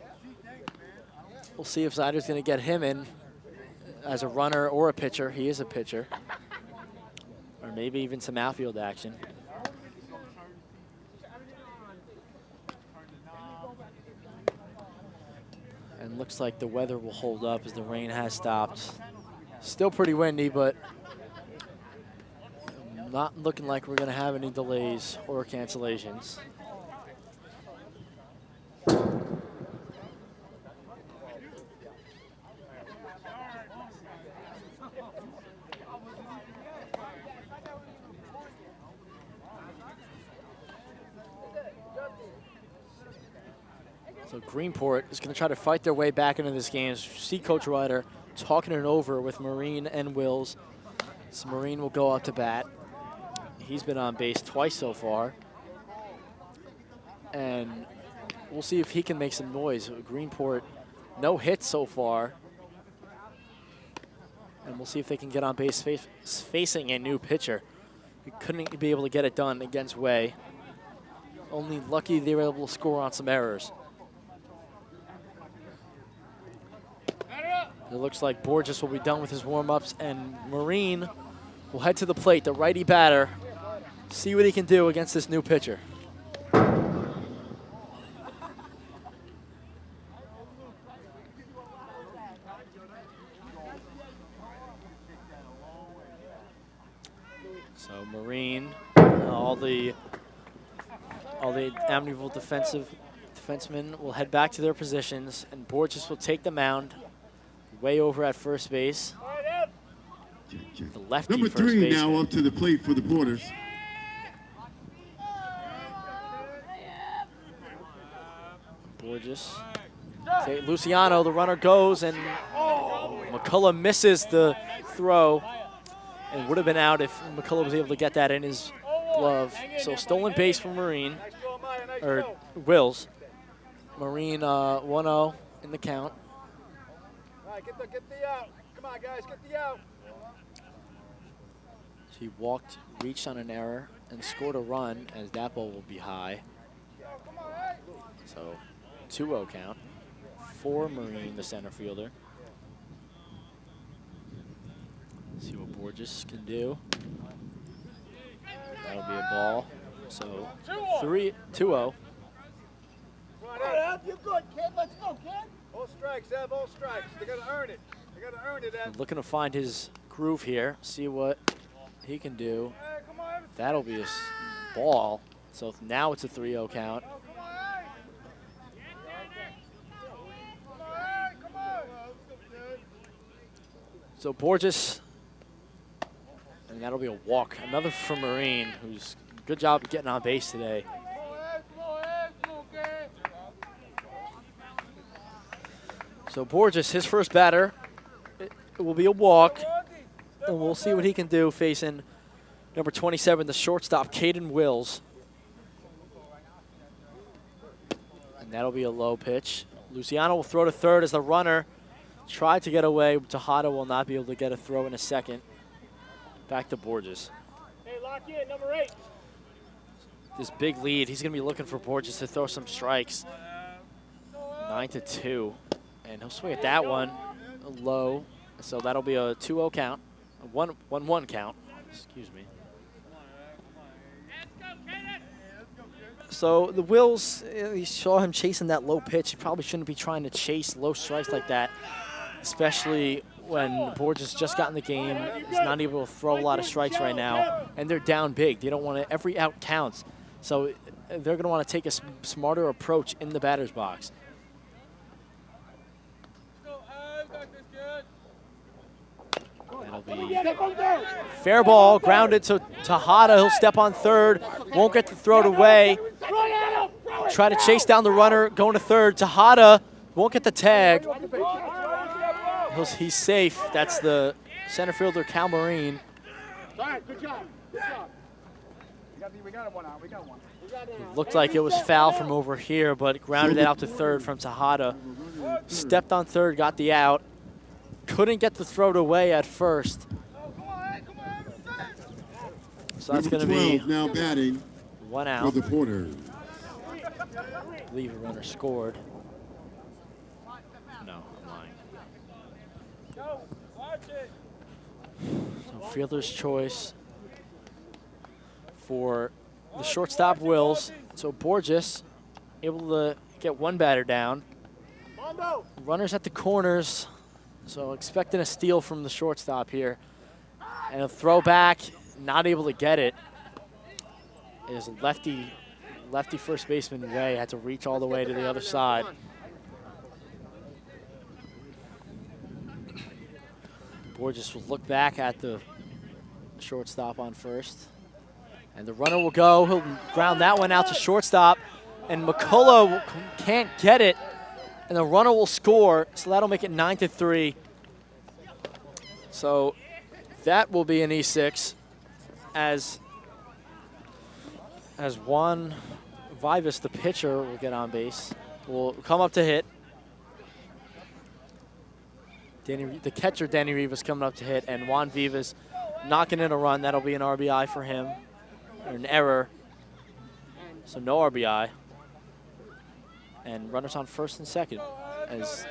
We'll see if Zyder's going to get him in as a runner or a pitcher. He is a pitcher. Or maybe even some outfield action. And looks like the weather will hold up as the rain has stopped. Still pretty windy, but not looking like we're going to have any delays or cancellations. So Greenport is going to try to fight their way back into this game. See Coach Ryder talking it over with Marine and Wills. So Marine will go out to bat. He's been on base twice so far. And we'll see if he can make some noise. Greenport, no hits so far. And we'll see if they can get on base facing a new pitcher. We couldn't be able to get it done against Way. Only lucky they were able to score on some errors. It looks like Borges will be done with his warm-ups, and Marine will head to the plate, the righty batter, see what he can do against this new pitcher. So Marine, all the Amityville defensemen will head back to their positions, and Borges will take the mound. Way over at first base. The lefty Number first 3 baseman. now up to the plate for the Porters. Borges. Luciano, the runner goes, and McCullough misses the throw and would have been out if McCullough was able to get that in his glove. So stolen base for Marine, or Wills. Marine 1-0 in the count. All right, get the out. Come on, guys, get the out. He walked, reached on an error, and scored a run, as that ball will be high. So 2-0 count for Marine, the center fielder. See what Borges can do. That'll be a ball. So 2-0. You're good, kid. Let's go, kid. All strikes, Ev, all strikes. They got to earn it. They got to earn it, Ev. Looking to find his groove here, see what he can do. That'll be a ball. So now it's a 3-0 count. So Borges, and that'll be a walk. Another for Marine, who's good job getting on base today. So Borges, his first batter, it will be a walk, and we'll see what he can do facing number 27, the shortstop, Caden Wills. And that'll be a low pitch. Luciano will throw to third as the runner tried to get away. Tejada will not be able to get a throw in a second. Back to Borges. Hey, lock in, number 8. This big lead, he's going to be looking for Borges to throw some strikes. 9-2. And he'll swing at that one low. So that'll be a 2-0 count. A 1-1 count. Excuse me. So the Wills, you saw him chasing that low pitch. He probably shouldn't be trying to chase low strikes like that, especially when Borges just got in the game. He's not able to throw a lot of strikes right now, and they're down big. They don't want to, every out counts. So they're going to want to take a smarter approach in the batter's box. That'll be fair ball, grounded to Tejada. He'll step on third, won't get the throw away. Try to chase down the runner, going to third. Tejada won't get the tag. He's safe. That's the center fielder, Cal Marine. Good job. We got one out. We got one. Looked like it was foul from over here, but grounded it out to third from Tejada. Stepped on third, got the out. Couldn't get the throw away at first. So that's going to be now batting 1 out. for the Porters. I believe a runner scored. No, I'm lying. So fielder's choice for the shortstop Wills. So Borges able to get one batter down. Runners at the corners. So expecting a steal from the shortstop here. And a throw back, not able to get it. It is lefty first baseman Ray had to reach all the way to the other side. Borges will look back at the shortstop on first. And the runner will go. He'll ground that one out to shortstop. And McCullough can't get it. And the runner will score, so that'll make it 9-3. So that will be an E6 as Juan Vivas, the pitcher, will get on base. Will come up to hit. The catcher, Danny Rivas, coming up to hit, and Juan Vivas knocking in a run. That'll be an RBI for him, or an error. So no RBI. And runners on first and second as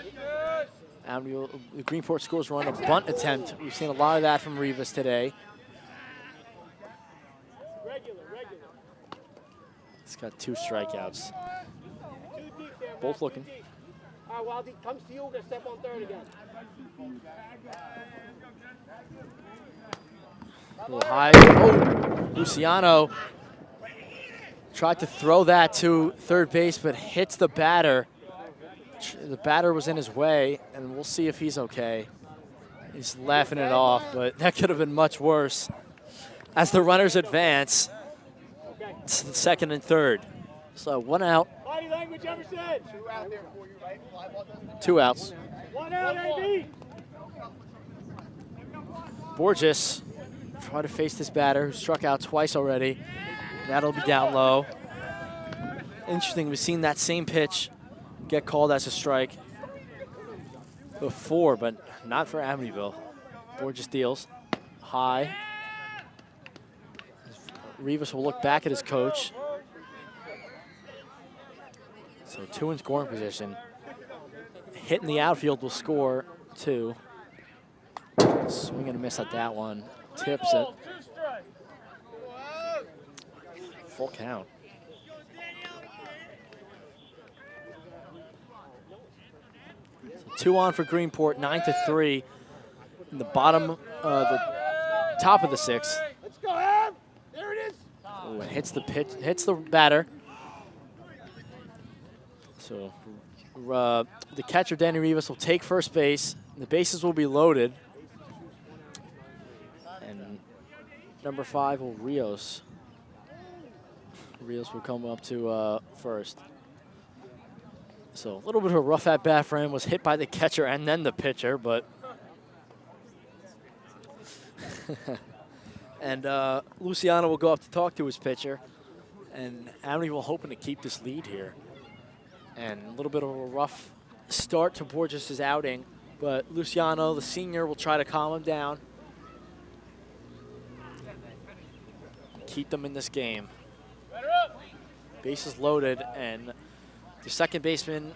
the Greenport scores run a bunt attempt. We've seen a lot of that from Rivas today. He's got 2 strikeouts. Both looking. All right, while he comes to you, we're going to step on third again. A little high. Oh, Luciano tried to throw that to third base, but hits the batter. The batter was in his way, and we'll see if he's okay. He's laughing it off, but that could have been much worse. As the runners advance, it's the second and third. So 1 out. Body language, Emerson. 2 out there for you, right? 2 outs. 1 out, AB. Borges try to face this batter who struck out twice already. That'll be down low. Interesting, we've seen that same pitch get called as a strike before, but not for Amityville. Borges deals high. Rivas will look back at his coach. So 2 in scoring position. Hitting the outfield will score 2. Swing and a miss at that one. Tips it. Full count. So 2 on for Greenport, 9-3. In the bottom, the top of the 6th. Let's go, Ab. There it is. Oh, it hits the pitch, hits the batter. So the catcher, Danny Rivas, will take first base. The bases will be loaded. And number 5 will Rios. Rios will come up to first. So a little bit of a rough at bat for him. Was hit by the catcher and then the pitcher, but. And Luciano will go up to talk to his pitcher. And Amityville hoping to keep this lead here. And a little bit of a rough start to Borges' outing. But Luciano, the senior, will try to calm him down. Keep them in this game. Bases loaded, and the second baseman,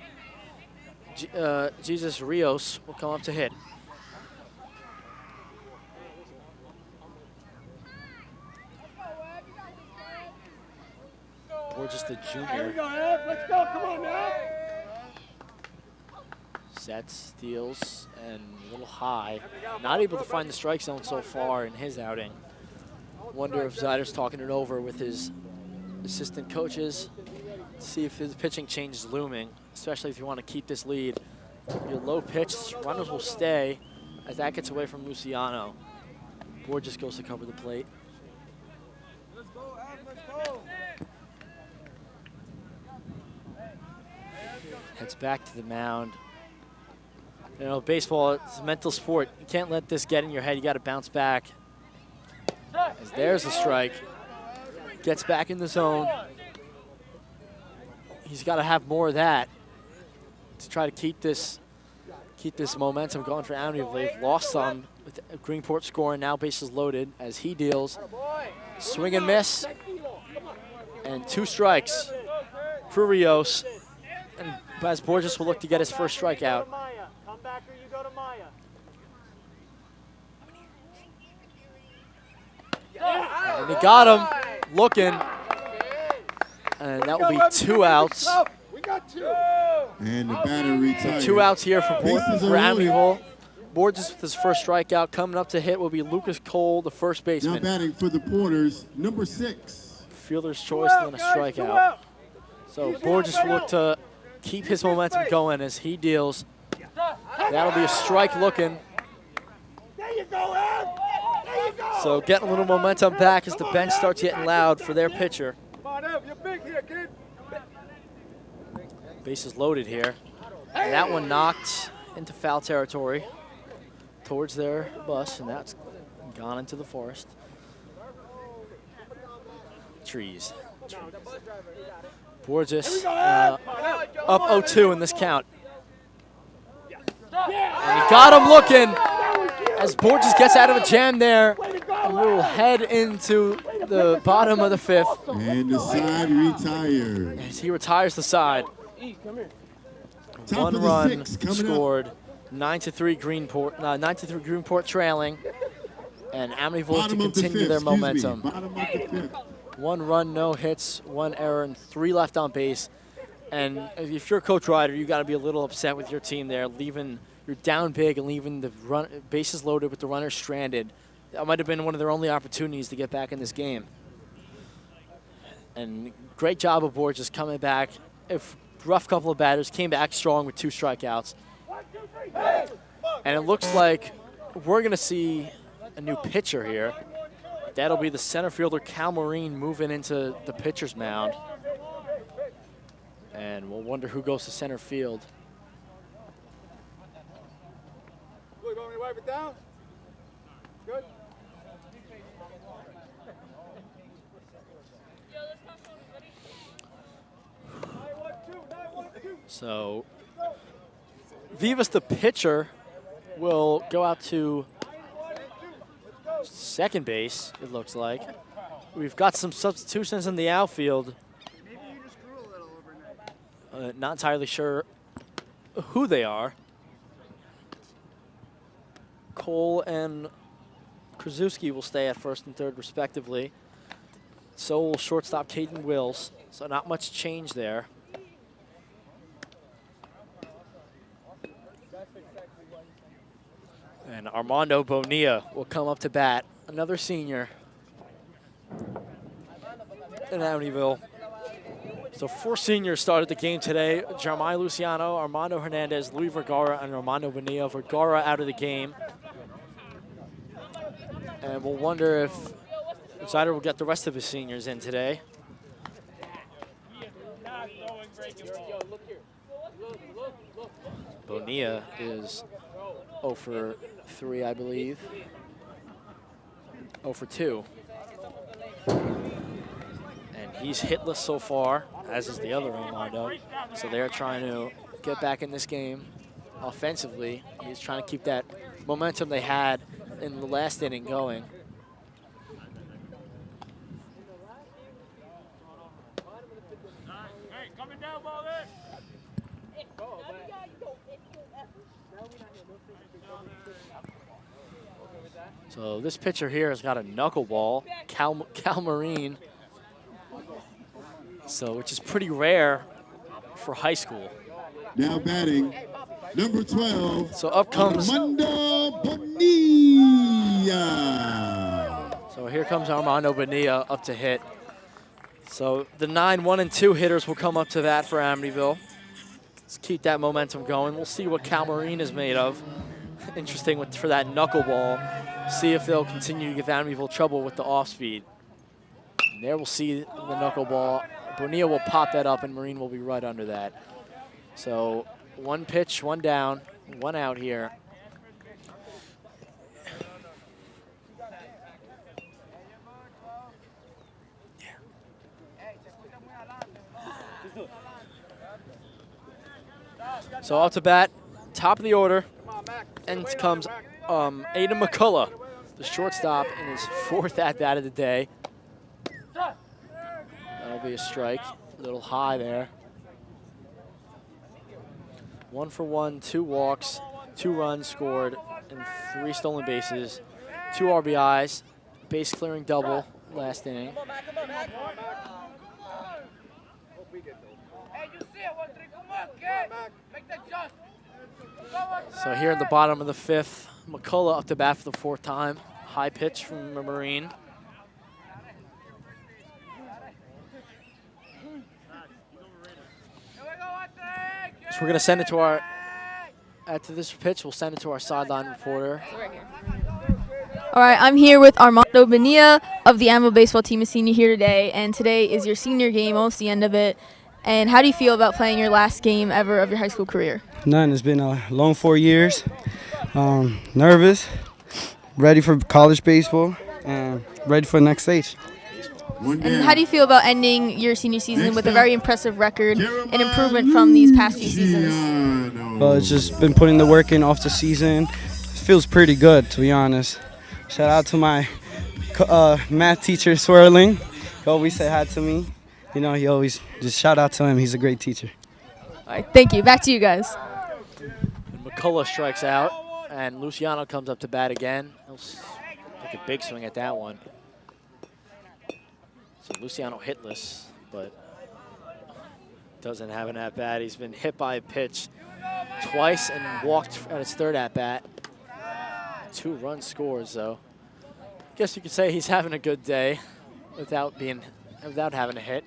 Jesus Rios, will come up to hit. Borges, the junior. Here we go, Ed. Let's go. Come on now. Sets, steals, and a little high. Not able to find the strike zone so far in his outing. Wonder if Zyder's talking it over with his assistant coaches. See if his pitching change is looming, especially if you want to keep this lead. Your low pitch, runners will stay as that gets away from Luciano. Borges goes to cover the plate. Let's go, Ed. Let's go. Heads back to the mound. You know, baseball, it's a mental sport. You can't let this get in your head. You got to bounce back. As there's a strike. Gets back in the zone. He's got to have more of that to try to keep this momentum going for Amityville. They've lost some with Greenport scoring, now bases loaded as he deals. Swing and miss. And 2 strikes for Rios. And as Borges will look to get his first strikeout. Come back or you go to Maya. And he got him looking. And that will be 2 outs. We got 2. And the batter retired. So 2 outs here for Bases are Amityville. Borges with his first strikeout. Coming up to hit will be Lucas Cole, the first Now baseman. batting for the Porters, number 6. Fielder's choice and then a strikeout. So Borges will look to keep his momentum going as he deals. That'll be a strike looking. There you go, Ed. There you go. So getting a little momentum back as the bench starts getting loud for their pitcher. Come on, Ev. You're big here, kid. Bases loaded here. And that one knocked into foul territory towards their bus, and that's gone into the forest. Trees. Borges up 0-2 in this count. And he got him looking as Borges gets out of a jam there and will head into the bottom of the 5th. And the side retired. As he retires the side. Top 1 of the run 6th coming scored. 9-3 Greenport. 9-3 Greenport trailing, and Amityville to continue their momentum. Bottom of the 5th. 1 run, no hits, 1 error, and 3 left on base. And if you're Coach Ryder, you got to be a little upset with your team there, you're down big and leaving the bases loaded with the runners stranded. That might have been one of their only opportunities to get back in this game. And great job of Borges coming back. Rough couple of batters, came back strong with 2 strikeouts. And it looks like we're going to see a new pitcher here. That'll be the center fielder, Cal Marine, moving into the pitcher's mound. And we'll wonder who goes to center field. Look, want me to wipe it down? Good. So Vivas, the pitcher, will go out to second base, it looks like. We've got some substitutions in the outfield. Not entirely sure who they are. Cole and Krasuski will stay at first and third, respectively. So will shortstop Caden Wills. So not much change there. And Armando Bonilla will come up to bat, another senior in Amityville. So 4 seniors started the game today. Jeremiah Luciano, Armando Hernandez, Luis Vergara, and Armando Bonilla. Vergara out of the game. And we'll wonder if Zider will get the rest of his seniors in today. Bonilla is 0 for 3, I believe. 0 for 2. And he's hitless so far, as is the other Armando. So they're trying to get back in this game offensively. He's trying to keep that momentum they had in the last inning going. So this pitcher here has got a knuckleball, Cal Marine, so which is pretty rare for high school. Now batting, number 12. So up comes Armando Bonilla. So here comes Armando Bonilla up to hit. So the 9, 1, and 2 hitters will come up to bat for Amityville. Let's keep that momentum going. We'll see what Cal Marine is made of. Interesting for that knuckleball. See if they'll continue to give Amityville trouble with the off speed. And there we'll see the knuckleball. Bonilla will pop that up and Marine will be right under that. So 1 pitch, 1 down, 1 out here. So up to bat, top of the order, and comes Aiden McCullough, the shortstop, in his 4th at-bat of the day. That'll be a strike, a little high there. 1 for 1, 2 walks, 2 runs scored, and 3 stolen bases, 2 RBIs, base clearing double last inning. So here in the bottom of the 5th, McCullough up to bat for the 4th time. High pitch from the Marine. So we're going to send it to our, after this pitch, we'll send it to our sideline reporter. All right, I'm here with Armando Bonilla of the Amityville baseball team, a senior here today, and today is your senior game, almost the end of it. And how do you feel about playing your last game ever of your high school career? None. It's been a long 4 years. Nervous, ready for college baseball, and ready for the next stage. And how do you feel about ending your senior season with a very impressive record and improvement from these past few seasons? Well, it's just been putting the work in off the season. It feels pretty good, to be honest. Shout out to my math teacher, Swirling. He always said hi to me. You know, he always, just shout out to him. He's a great teacher. All right, thank you. Back to you guys. And McCullough strikes out, and Luciano comes up to bat again. He'll take a big swing at that one. So Luciano hitless, but doesn't have an at-bat. He's been hit by a pitch twice and walked at his 3rd at-bat. 2 run scores, though. Guess you could say he's having a good day without having a hit,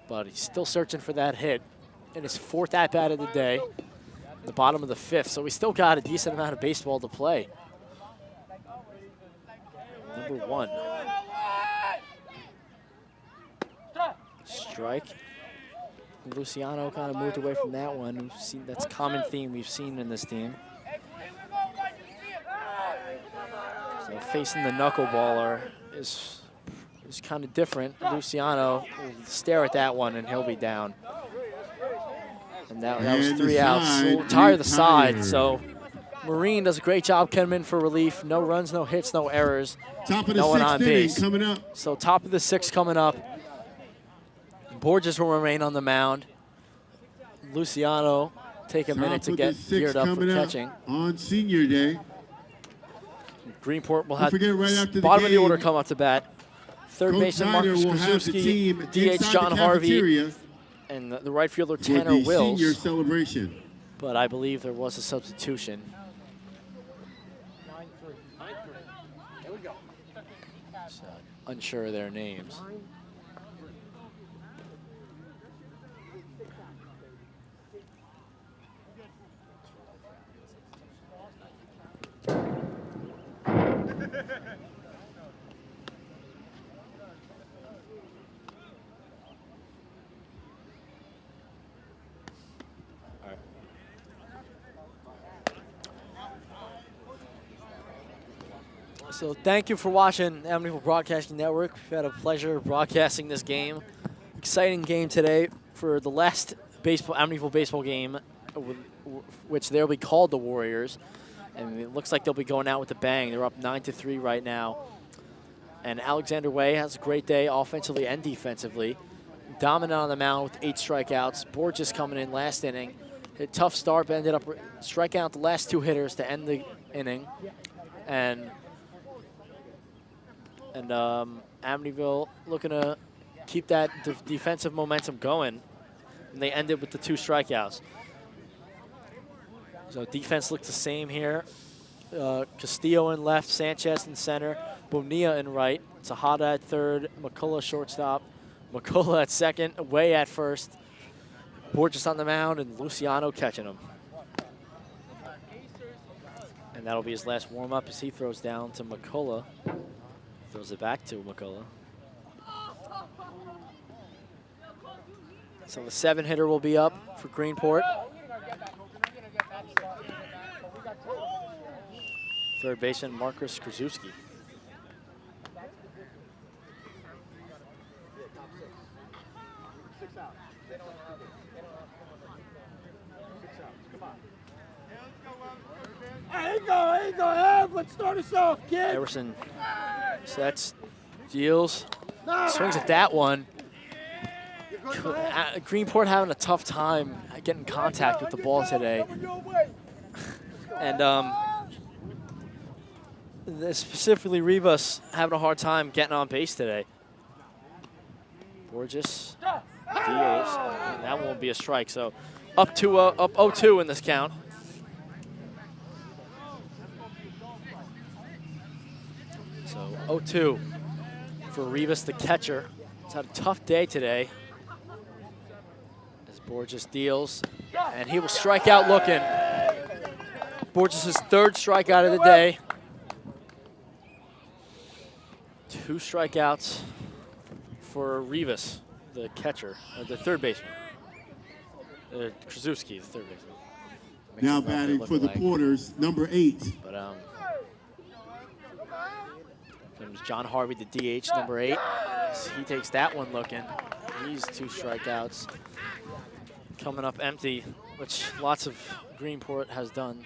but he's still searching for that hit in his 4th at-bat of the day, the bottom of the 5th. So we still got a decent amount of baseball to play. Number 1. Strike. Luciano kind of moved away from that one. We've seen that's a common theme we've seen in this team. So facing the knuckleballer is kind of different. Luciano will stare at that one and he'll be down. And that was 3 outs. So tire the side. So Marine does a great job coming in for relief. No runs, no hits, no errors. Top of the no one 6th on inning base. coming up. So top of the 6th coming up. Borges will remain on the mound. Luciano take a minute to get geared up for catching. On senior day. Greenport will have right after bottom of the game, order come up to bat. 3rd Coach baseman Snyder Marcus will have the team Krasuski, DH inside John the Harvey, cafeteria and the right fielder for Tanner the Wills. senior celebration. But I believe there was a substitution. So, unsure of their names. So thank you for watching Amityville Broadcasting Network. We've had a pleasure broadcasting this game. Exciting game today for the last Amityville baseball game, which they'll be called the Warriors. And it looks like they'll be going out with a bang. They're up 9-3 right now. And Alexander Way has a great day offensively and defensively. Dominant on the mound with 8 strikeouts. Borges coming in last inning. Hit a tough start, but ended up striking out the last 2 hitters to end the inning. And Amityville looking to keep that defensive momentum going. And they ended with the 2 strikeouts. So defense looks the same here. Castillo in left, Sanchez in center, Bonilla in right, Tejada at third, McCullough shortstop, McCullough at second, Way at first, Borges on the mound, and Luciano catching him. And that'll be his last warm-up as he throws down to McCullough. Throws it back to McCullough. So the 7-hitter will be up for Greenport. Third baseman Marcus Krasuski. Hey, go ahead. Let's start us off, kid. Everson sets, deals, swings at that one. Greenport having a tough time getting contact with the ball today. And specifically Rivas having a hard time getting on base today. Borges deals. That won't be a strike. So up 0-2 in this count. So 0-2 for Rivas, the catcher. He's had a tough day today. As Borges deals, and he will strike out looking. Borges' 3rd strikeout of the day. 2 strikeouts for Rivas, the catcher, or the third baseman. Krasuski, the third baseman. Now batting for the Porters, number 8. But comes John Harvey, the DH, number 8. So he takes that one looking. He's 2 strikeouts. Coming up empty, which lots of Greenport has done.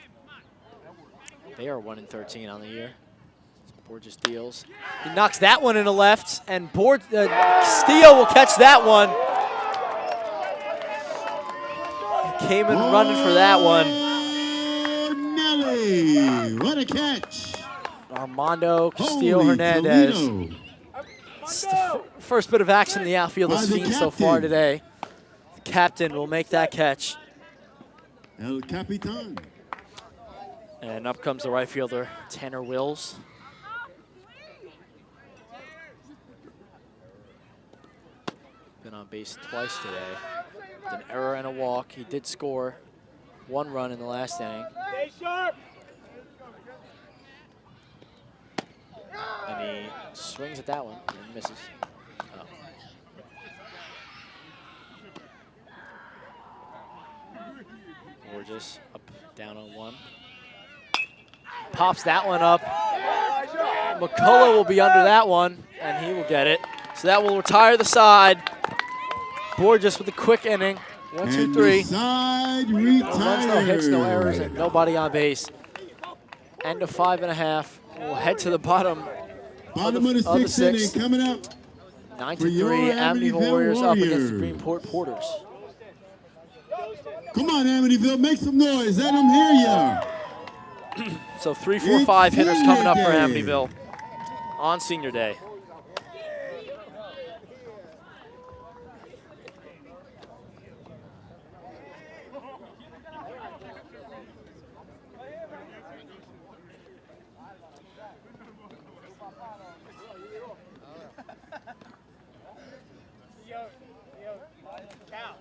They are 1-13 on the year. Borges deals. He knocks that one into left, and Castillo will catch that one. He came in running for that one. Nelly, what a catch. Armando Castillo Hernandez. It's the first bit of action the outfield has seen so far today. The captain will make that catch. El Capitan. And up comes the right fielder, Tanner Wills. Been on base twice today. An error and a walk. He did score 1 run in the last inning. Stay sharp. And he swings at that one and misses. Oh. Borges up, down on 1. Pops that one up. McCullough will be under that one, and he will get it. So that will retire the side. Borges with a quick inning. 1, 2, 3. Side No runs, no hits, no errors, and nobody on base. End of 5.5. We'll head to the bottom of the 6th inning coming up. 9-3, Amityville Warriors up against the Greenport Porters. Come on, Amityville, make some noise. Let them hear ya. So 3, 4, 5 hitters coming up for Amityville on senior day.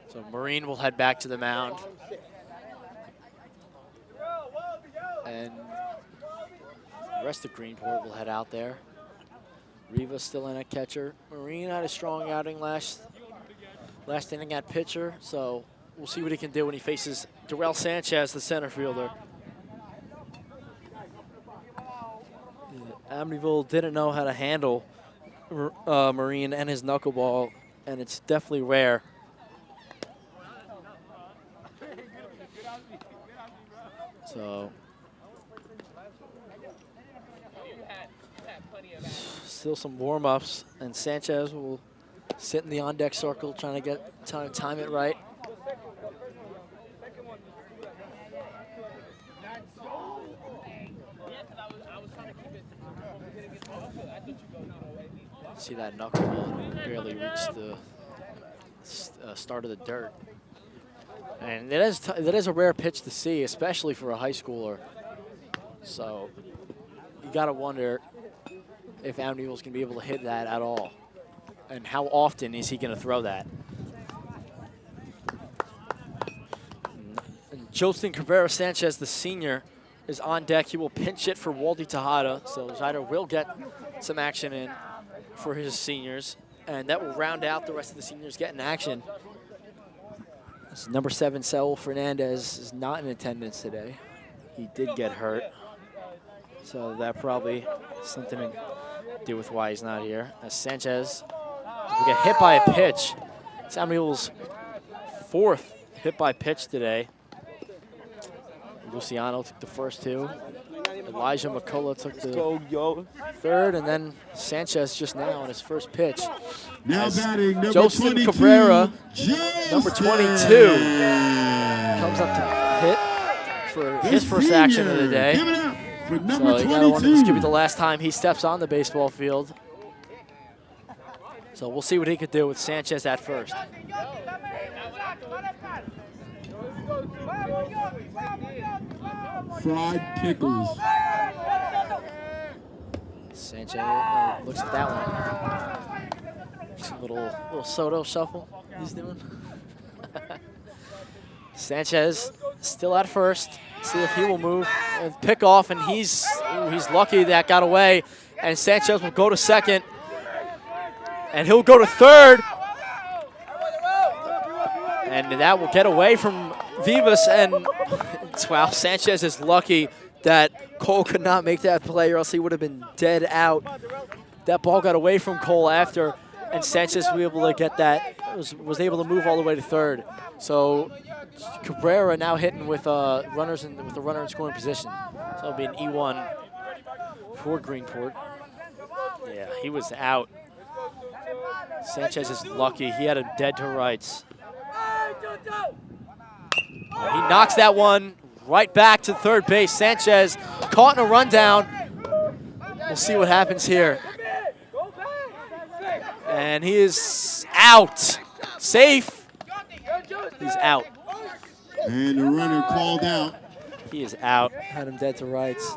So Marine will head back to the mound. And the rest of Greenport will head out there. Rivas still in at catcher. Marine had a strong outing last inning at pitcher, so we'll see what he can do when he faces Darrell Sanchez, the center fielder. Amityville didn't know how to handle Marine and his knuckleball, and it's definitely rare. So, still some warm-ups, and Sanchez will sit in the on-deck circle trying to time it right. See that knuckleball barely reached the start of the dirt. And that is a rare pitch to see, especially for a high schooler. So you got to wonder if Amityville's going to be able to hit that at all. And how often is he going to throw that? And Jolston Cabrera-Sanchez, the senior, is on deck. He will pinch it for Waldy Tejada. So Zyder will get some action in for his seniors. And that will round out the rest of the seniors getting action. This number 7, Saul Fernandez, is not in attendance today. He did get hurt. So that probably has something to do with why he's not here. As Sanchez will get hit by a pitch. Samuel's 4th hit by pitch today. Luciano took the first 2. Elijah McCullough took the 3rd, and then Sanchez just now on his first pitch. Now batting number Joseph 22, Cabrera, number 22, Joseph. comes up to hit for his first action of the day. Give it up for So number you gotta wonder, this 22. could be the last time he steps on the baseball field. So we'll see what he could do with Sanchez at first. Fried pickles. Sanchez looks at that one. Just a little Soto shuffle he's doing. Sanchez still at first. See if he will move and pick off, and he's lucky that got away. And Sanchez will go to second, and he'll go to third. And that will get away from Vivas, and wow, Sanchez is lucky that Cole could not make that play, or else he would have been dead out. That ball got away from Cole after, and Sanchez was able to get that, was able to move all the way to third. So Cabrera now hitting with runners with a runner in scoring position. So it'll be an E1 for Greenport. Yeah, he was out. Sanchez is lucky. He had him dead to rights. He knocks that one right back to third base. Sanchez caught in a rundown. We'll see what happens here. And he is out. Safe. He's out. And the runner called out. He is out. Had him dead to rights.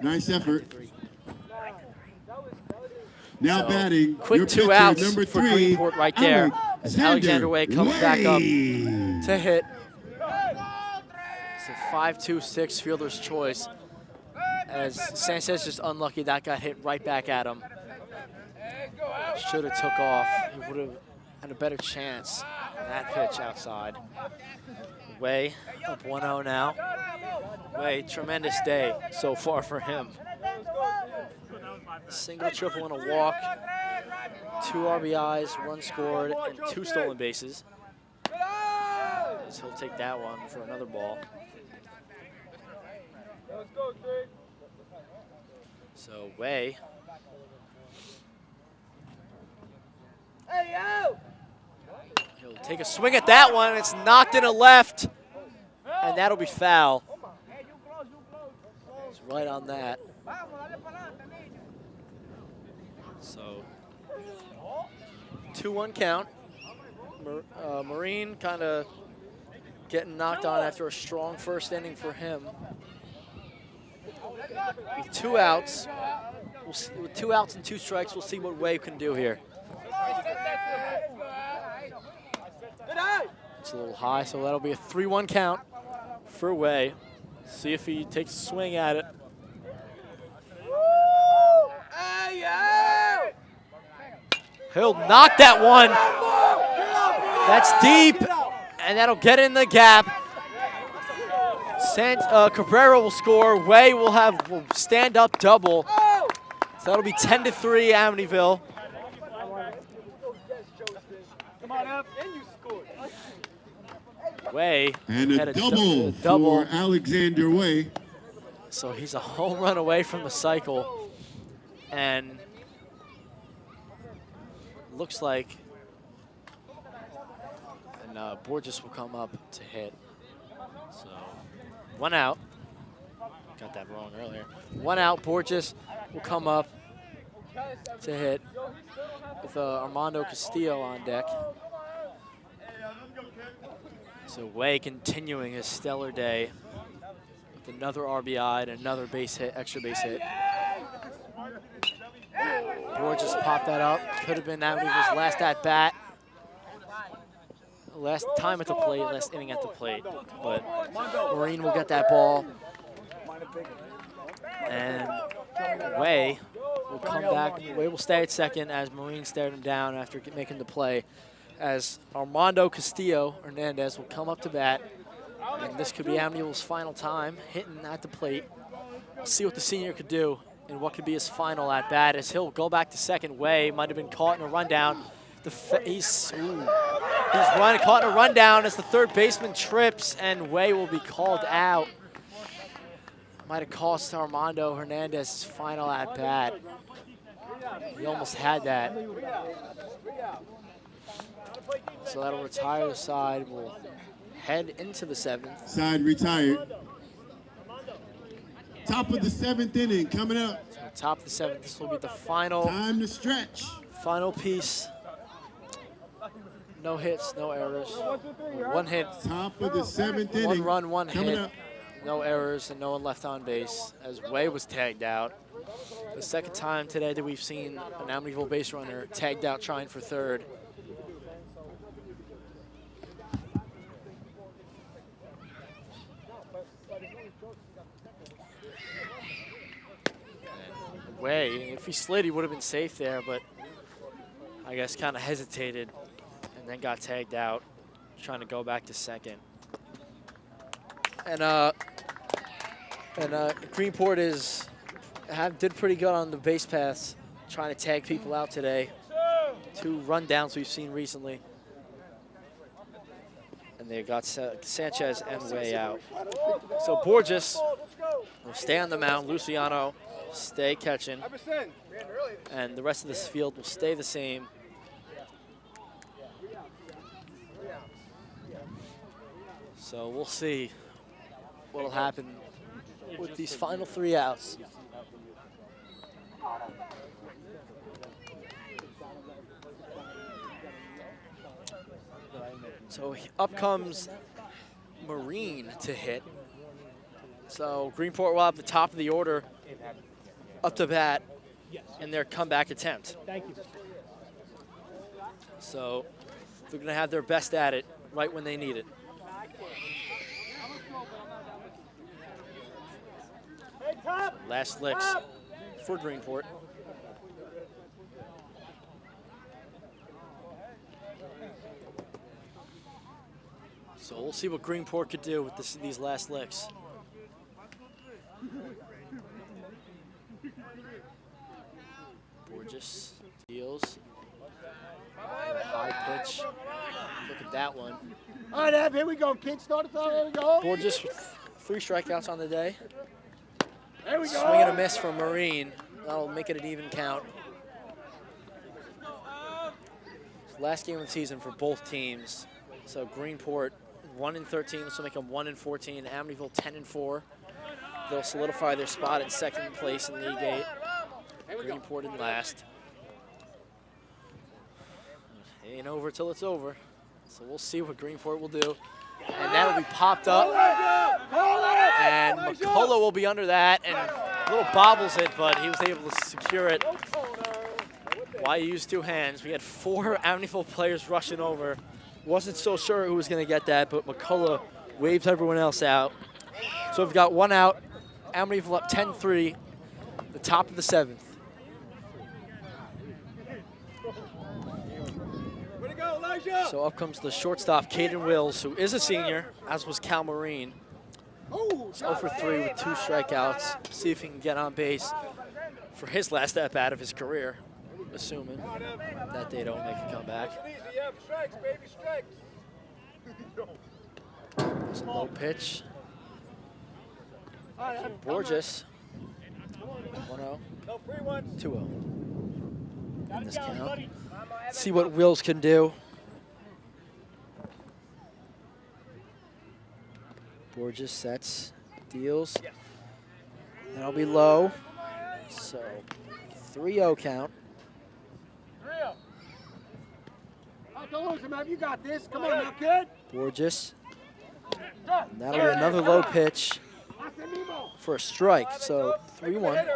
Nice effort. Now So, batting, quick your 2 pitcher, outs number for 3, Greenport right there. As Alexander Way comes back up Way. to hit. It's a 5-2-6 fielder's choice. As Sanchez just unlucky, that got hit right back at him. Should have took off. He would have had a better chance on that pitch outside. Way up 1-0 now. Way, tremendous day so far for him. Single, triple, and a walk. 2 RBIs, 1 scored, and 2 stolen bases. So he'll take that one for another ball. So Way. He'll take a swing at that one. It's knocked in a left, and that'll be foul. It's right on that. So 2-1 count. Marine kind of getting knocked on after a strong first inning for him. With 2 outs, with 2 outs and 2 strikes, we'll see what Way can do here. It's a little high, so that'll be a 3-1 count for Way. See if he takes a swing at it. He'll knock that one. That's deep, and that'll get in the gap. Cabrera will score. Way will stand up double. So that'll be 10-3 Amityville. Come on, F, and you scored. Way And had a double for Alexander Way. So he's a home run away from the cycle. And looks like Borges will come up to hit. So 1 out. Got that wrong earlier. 1 out, Borges will come up to hit with Armando Castillo on deck. So Way continuing his stellar day with another RBI and another base hit, extra base hit. Borges popped that up. Could have been Amityville's last at bat. Last time at the plate, last inning at the plate. But Marine will get that ball. And Way will come back. Way will stay at second as Marine stared him down after making the play. As Armando Castillo Hernandez will come up to bat. And this could be Amityville's final time hitting at the plate. We'll see what the senior could do and what could be his final at bat as he'll go back to second. Way might have been caught in a rundown. He's caught in a rundown as the third baseman trips, and Way will be called out. Might have cost Armando Hernandez his final at bat. He almost had that. So that'll retire the side. We'll head into the 7th. Side retired. Top of the 7th inning coming up. So top of the 7th. This will be the final. Time to stretch. Final piece. No hits, no errors. 1 hit. Top of the 7th inning. 1 run, 1 coming hit. Up. No errors and no one left on base as Way was tagged out. The second time today that we've seen an Amityville base runner tagged out trying for third. Way, if he slid, he would have been safe there, but I guess kind of hesitated and then got tagged out, trying to go back to second. And Greenport did pretty good on the base paths, trying to tag people out today. 2 rundowns we've seen recently. And they got Sanchez and Way out. So Borges will stay on the mound. Luciano stay catching. And the rest of this field will stay the same. So we'll see what will happen with these final 3 outs. So up comes Marine to hit. So Greenport will have the top of the order up to bat in their comeback attempt. Thank you. So they're going to have their best at it right when they need it. Last licks for Greenport. So we'll see what Greenport could do with these last licks. Borges deals. High pitch. Look at that one. All right, Ab, here we go. Kid started. There we go. Borges with 3 strikeouts on the day. There we go. Swing and a miss from Marine. That'll make it an even count. Last game of the season for both teams. So Greenport 1-13. This will make them 1-14. Amityville 10-4. They'll solidify their spot in second place in League 8. Greenport in last. It ain't over till it's over. So we'll see what Greenport will do. And that'll be popped up. And McCullough will be under that. And a little bobbles it, but he was able to secure it. Why use 2 hands? We had 4 Amityville players rushing over. Wasn't so sure who was going to get that, but McCullough waves everyone else out. So we've got 1 out. Amityville up 10-3, the top of the 7th. So up comes the shortstop, Caden Wills, who is a senior, as was Cal Marine. He's 0 for 3 with 2 strikeouts. See if he can get on base for his last at-bat of his career, assuming that they don't make a comeback. It's a low pitch. Borges. 1-0. 2-0. In this count. See what Wills can do. Borges sets, deals. That'll be low. So 3-0 count. Don't lose him, man. You got this. Come on now, kid. Borges. And that'll be another low pitch for a strike. So 3-1.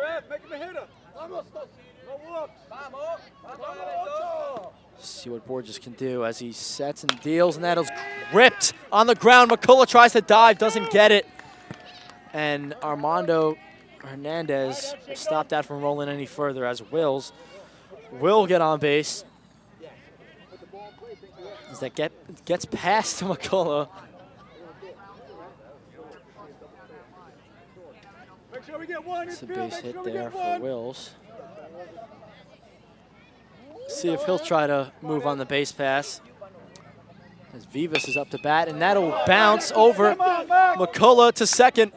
See what Borges can do as he sets and deals, and that is ripped on the ground. McCullough tries to dive, doesn't get it. And Armando Hernandez will stop that from rolling any further as Wills will get on base. As that gets past McCullough. It's a base hit there for Wills. See if he'll try to move on the base pass. As Vivas is up to bat, and that'll bounce over McCullough to second.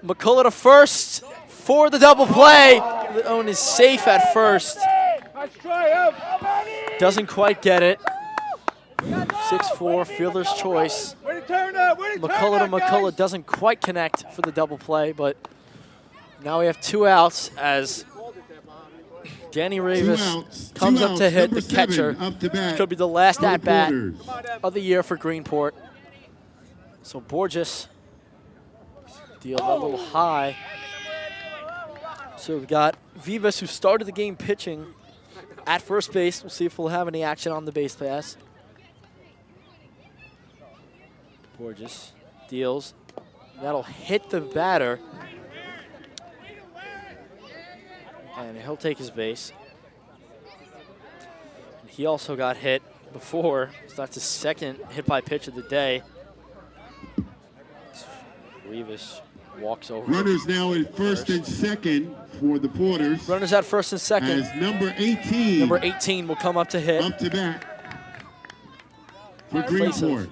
McCullough to first for the double play. The own is safe at first. Doesn't quite get it. 6-4, fielder's choice. McCullough to McCullough doesn't quite connect for the double play, but now we have 2 outs as Danny Rivas comes up to hit the catcher. Which could be the last at-bat of the year for Greenport. So Borges deals a little high. So we've got Vivas, who started the game pitching at first base. We'll see if we'll have any action on the base pass. Borges deals. That'll hit the batter. And he'll take his base. And he also got hit before. So that's his second hit by pitch of the day. Rivas walks over. Runners now in first and second for the Porters. Runners at first and second. As number 18. Number 18 will come up to hit. Up to bat for Greenport.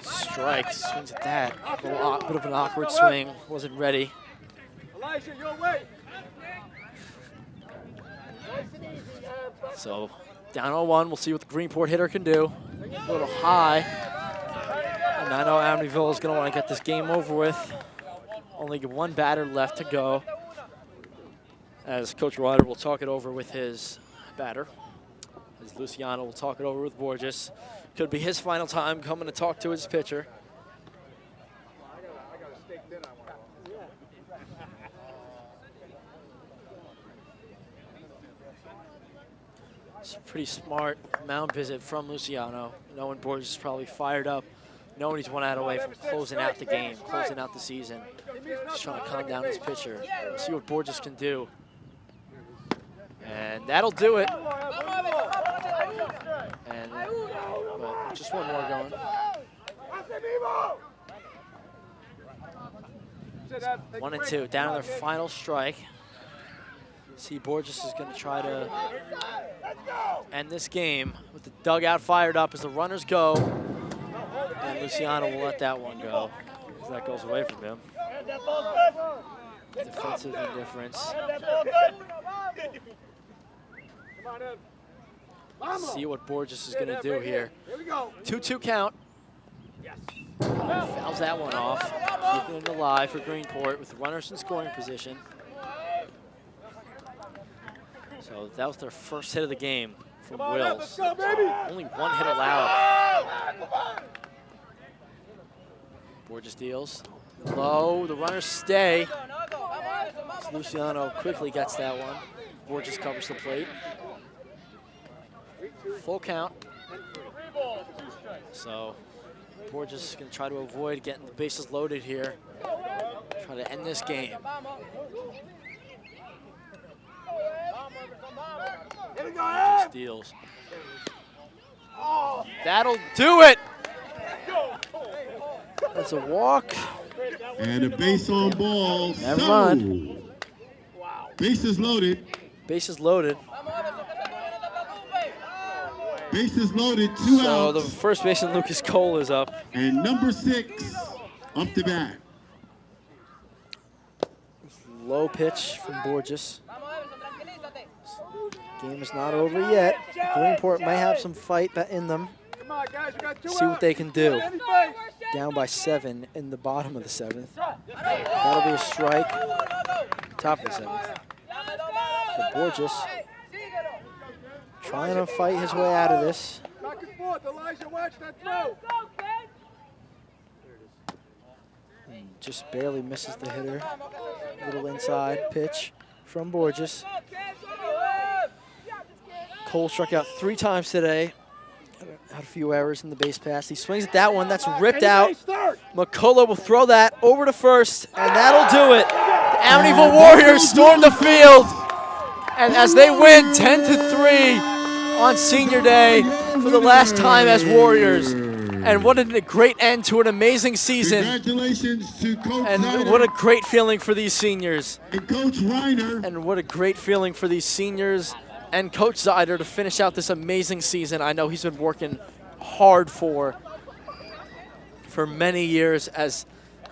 Strike, swings at that. A little bit of an awkward swing. Wasn't ready. So down 0-1. We'll see what the Greenport hitter can do. A little high. And I know Amityville is going to want to get this game over with. Only 1 batter left to go. As Coach Ryder will talk it over with his batter. As Luciano will talk it over with Borges. Could be his final time coming to talk to his pitcher. It's a pretty smart mound visit from Luciano. Knowing Borges is probably fired up. Knowing he's 1 out away from closing out the game, closing out the season. Just trying to calm down his pitcher. We'll see what Borges can do. And that'll do it. And but just 1 more going. 1 and 2, down to their final strike. See, Borges is going to try to end this game with the dugout fired up as the runners go. And Luciano will let that one go as that goes away from him. Defensive indifference. See what Borges is going to do here. 2-2 count. Fouls that one off. Keeping it alive for Greenport with runners in scoring position. So that was their first hit of the game from Wills. So only 1 hit allowed. Borges deals. Low, the runners stay. So Luciano quickly gets that one. Borges covers the plate. Full count. So Borges is going to try to avoid getting the bases loaded here. Try to end this game. Borges deals. That'll do it. That's a walk. And a base on ball. Never so, mind. Bases loaded. Bases loaded. Bases loaded, 2 outs. So the first baseman, Lucas Cole, is up. And number 6 up to bat. Low pitch from Borges. Game is not over yet. Greenport may have some fight in them. See what they can do. Down by 7 in the bottom of the 7th. That'll be a strike. Top of the 7th. So Borges trying to fight his way out of this. Back and forth, Elijah, watch that throw. Just barely misses the hitter. Little inside pitch from Borges. Cole struck out 3 times today. Had a few errors in the base pass. He swings at that one. That's ripped out. McCullough will throw that over to first, and that'll do it. The Amityville Warriors storm the field, and as they win 10-3 on Senior Day for the last time as Warriors. And what a great end to an amazing season. Congratulations to Coach And Snyder what a great feeling for these seniors. and Coach Reiner. And what a great feeling for these seniors and Coach Zyder to finish out this amazing season. I know he's been working hard for many years as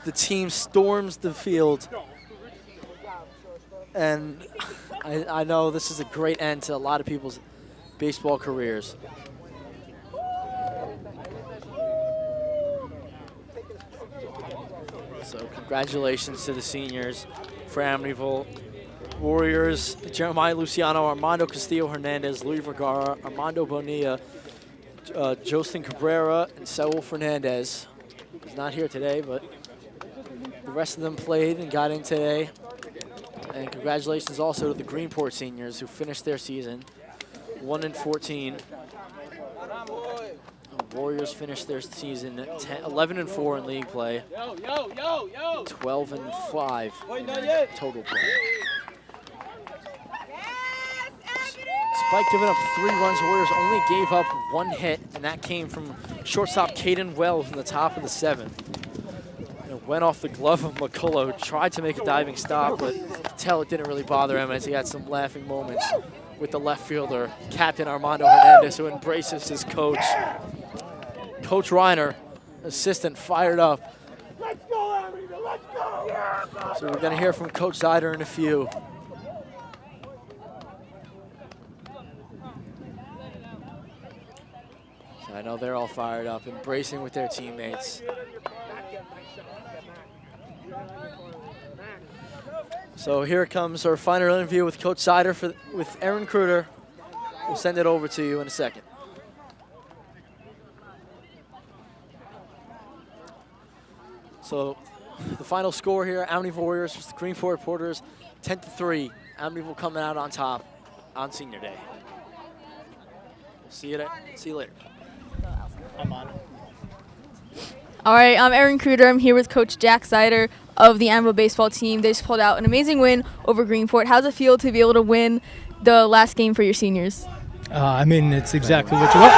the team storms the field. And I know this is a great end to a lot of people's baseball careers. So congratulations to the seniors for Amityville Warriors: Jeremiah Luciano, Armando Castillo Hernandez, Luis Vergara, Armando Bonilla, Jostin Cabrera, and Saul Fernandez. He's not here today, but the rest of them played and got in today. And congratulations also to the Greenport seniors who finished their season 1-14. The Warriors finished their season 11-4 in league play, 12-5 in total play. Despite giving up 3 runs, the Warriors only gave up 1 hit, and that came from shortstop Caden Wells in the top of the 7th. And it went off the glove of McCullough, who tried to make a diving stop, but you could tell it didn't really bother him as he had some laughing moments with the left fielder, Captain Armando Hernandez, who embraces his coach. Coach Reiner, assistant, fired up. Let's go, Amityville, let's go! So we're going to hear from Coach Zyder in a few. So I know they're all fired up, embracing with their teammates. So here comes our final interview with Coach Zyder with Aaron Kruger. We'll send it over to you in a second. So the final score here, Amityville Warriors versus the Greenport Porters, 10-3. Amityville coming out on top on Senior Day. See you later. I'm on. All right, I'm Aaron Kruger. I'm here with Coach Jack Zyder of the Amityville baseball team. They just pulled out an amazing win over Greenport. How's it feel to be able to win the last game for your seniors? I mean, it's exactly what you want.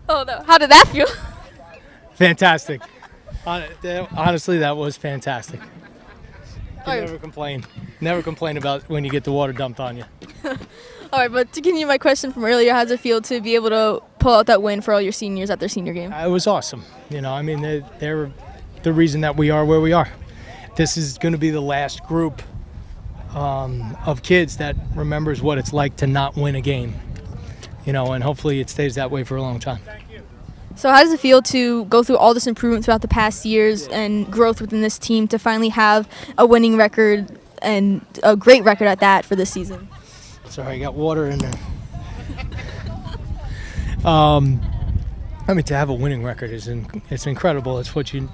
Oh, no. How did that feel? Fantastic. Honestly, that was fantastic. You never complain. Never complain about when you get the water dumped on you. All right, but to continue my question from earlier, how does it feel to be able to pull out that win for all your seniors at their senior game? It was awesome. You know, I mean, they're the reason that we are where we are. This is going to be the last group of kids that remembers what it's like to not win a game. You know, and hopefully it stays that way for a long time. So how does it feel to go through all this improvement throughout the past years and growth within this team to finally have a winning record and a great record at that for this season? Sorry, I got water in there. I mean, to have a winning record it's incredible. It's what you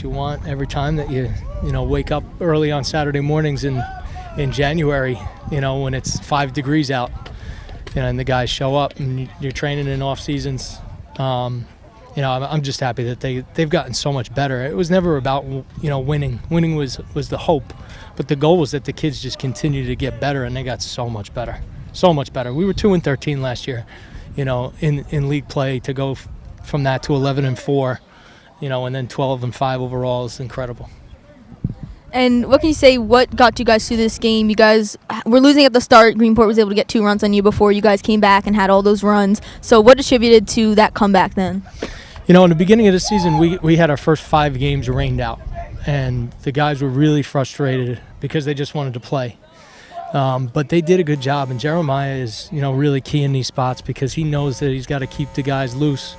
want every time that you wake up early on Saturday mornings in January, when it's 5 degrees out, and the guys show up and you're training in off seasons. I'm just happy that they've gotten so much better. It was never about winning. Winning was the hope, but the goal was that the kids just continue to get better, and they got so much better, so much better. We were 2-13 last year, in league play. To go from that to 11-4, and then 12-5 overall is incredible. And what can you say, what got you guys through this game? You guys were losing at the start. Greenport was able to get 2 runs on you before you guys came back and had all those runs. So what attributed to that comeback then? In the beginning of the season, we had our first 5 games rained out, and the guys were really frustrated because they just wanted to play. But they did a good job, and Jeremiah is, really key in these spots because he knows that he's got to keep the guys loose.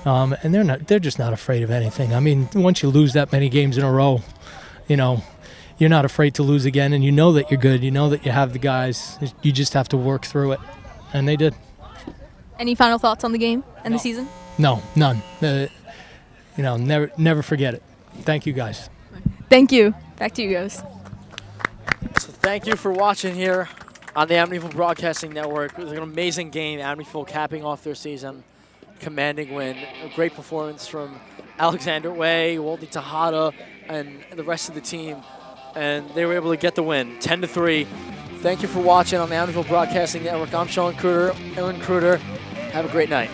And they're just not afraid of anything. I mean, once you lose that many games in a row, you're not afraid to lose again, and you know that you're good. You know that you have the guys. You just have to work through it, and they did. Any final thoughts on the game and the season? No, none. Never forget it. Thank you, guys. Thank you. Back to you guys. So thank you for watching here on the Amityville Broadcasting Network. It was an amazing game. Amityville capping off their season. Commanding win. A great performance from Alexander Way, Waldy Tejada, and the rest of the team. And they were able to get the win, 10-3. Thank you for watching on the Amityville Broadcasting Network. I'm Sean Kruder, Aaron Kruder. Have a great night.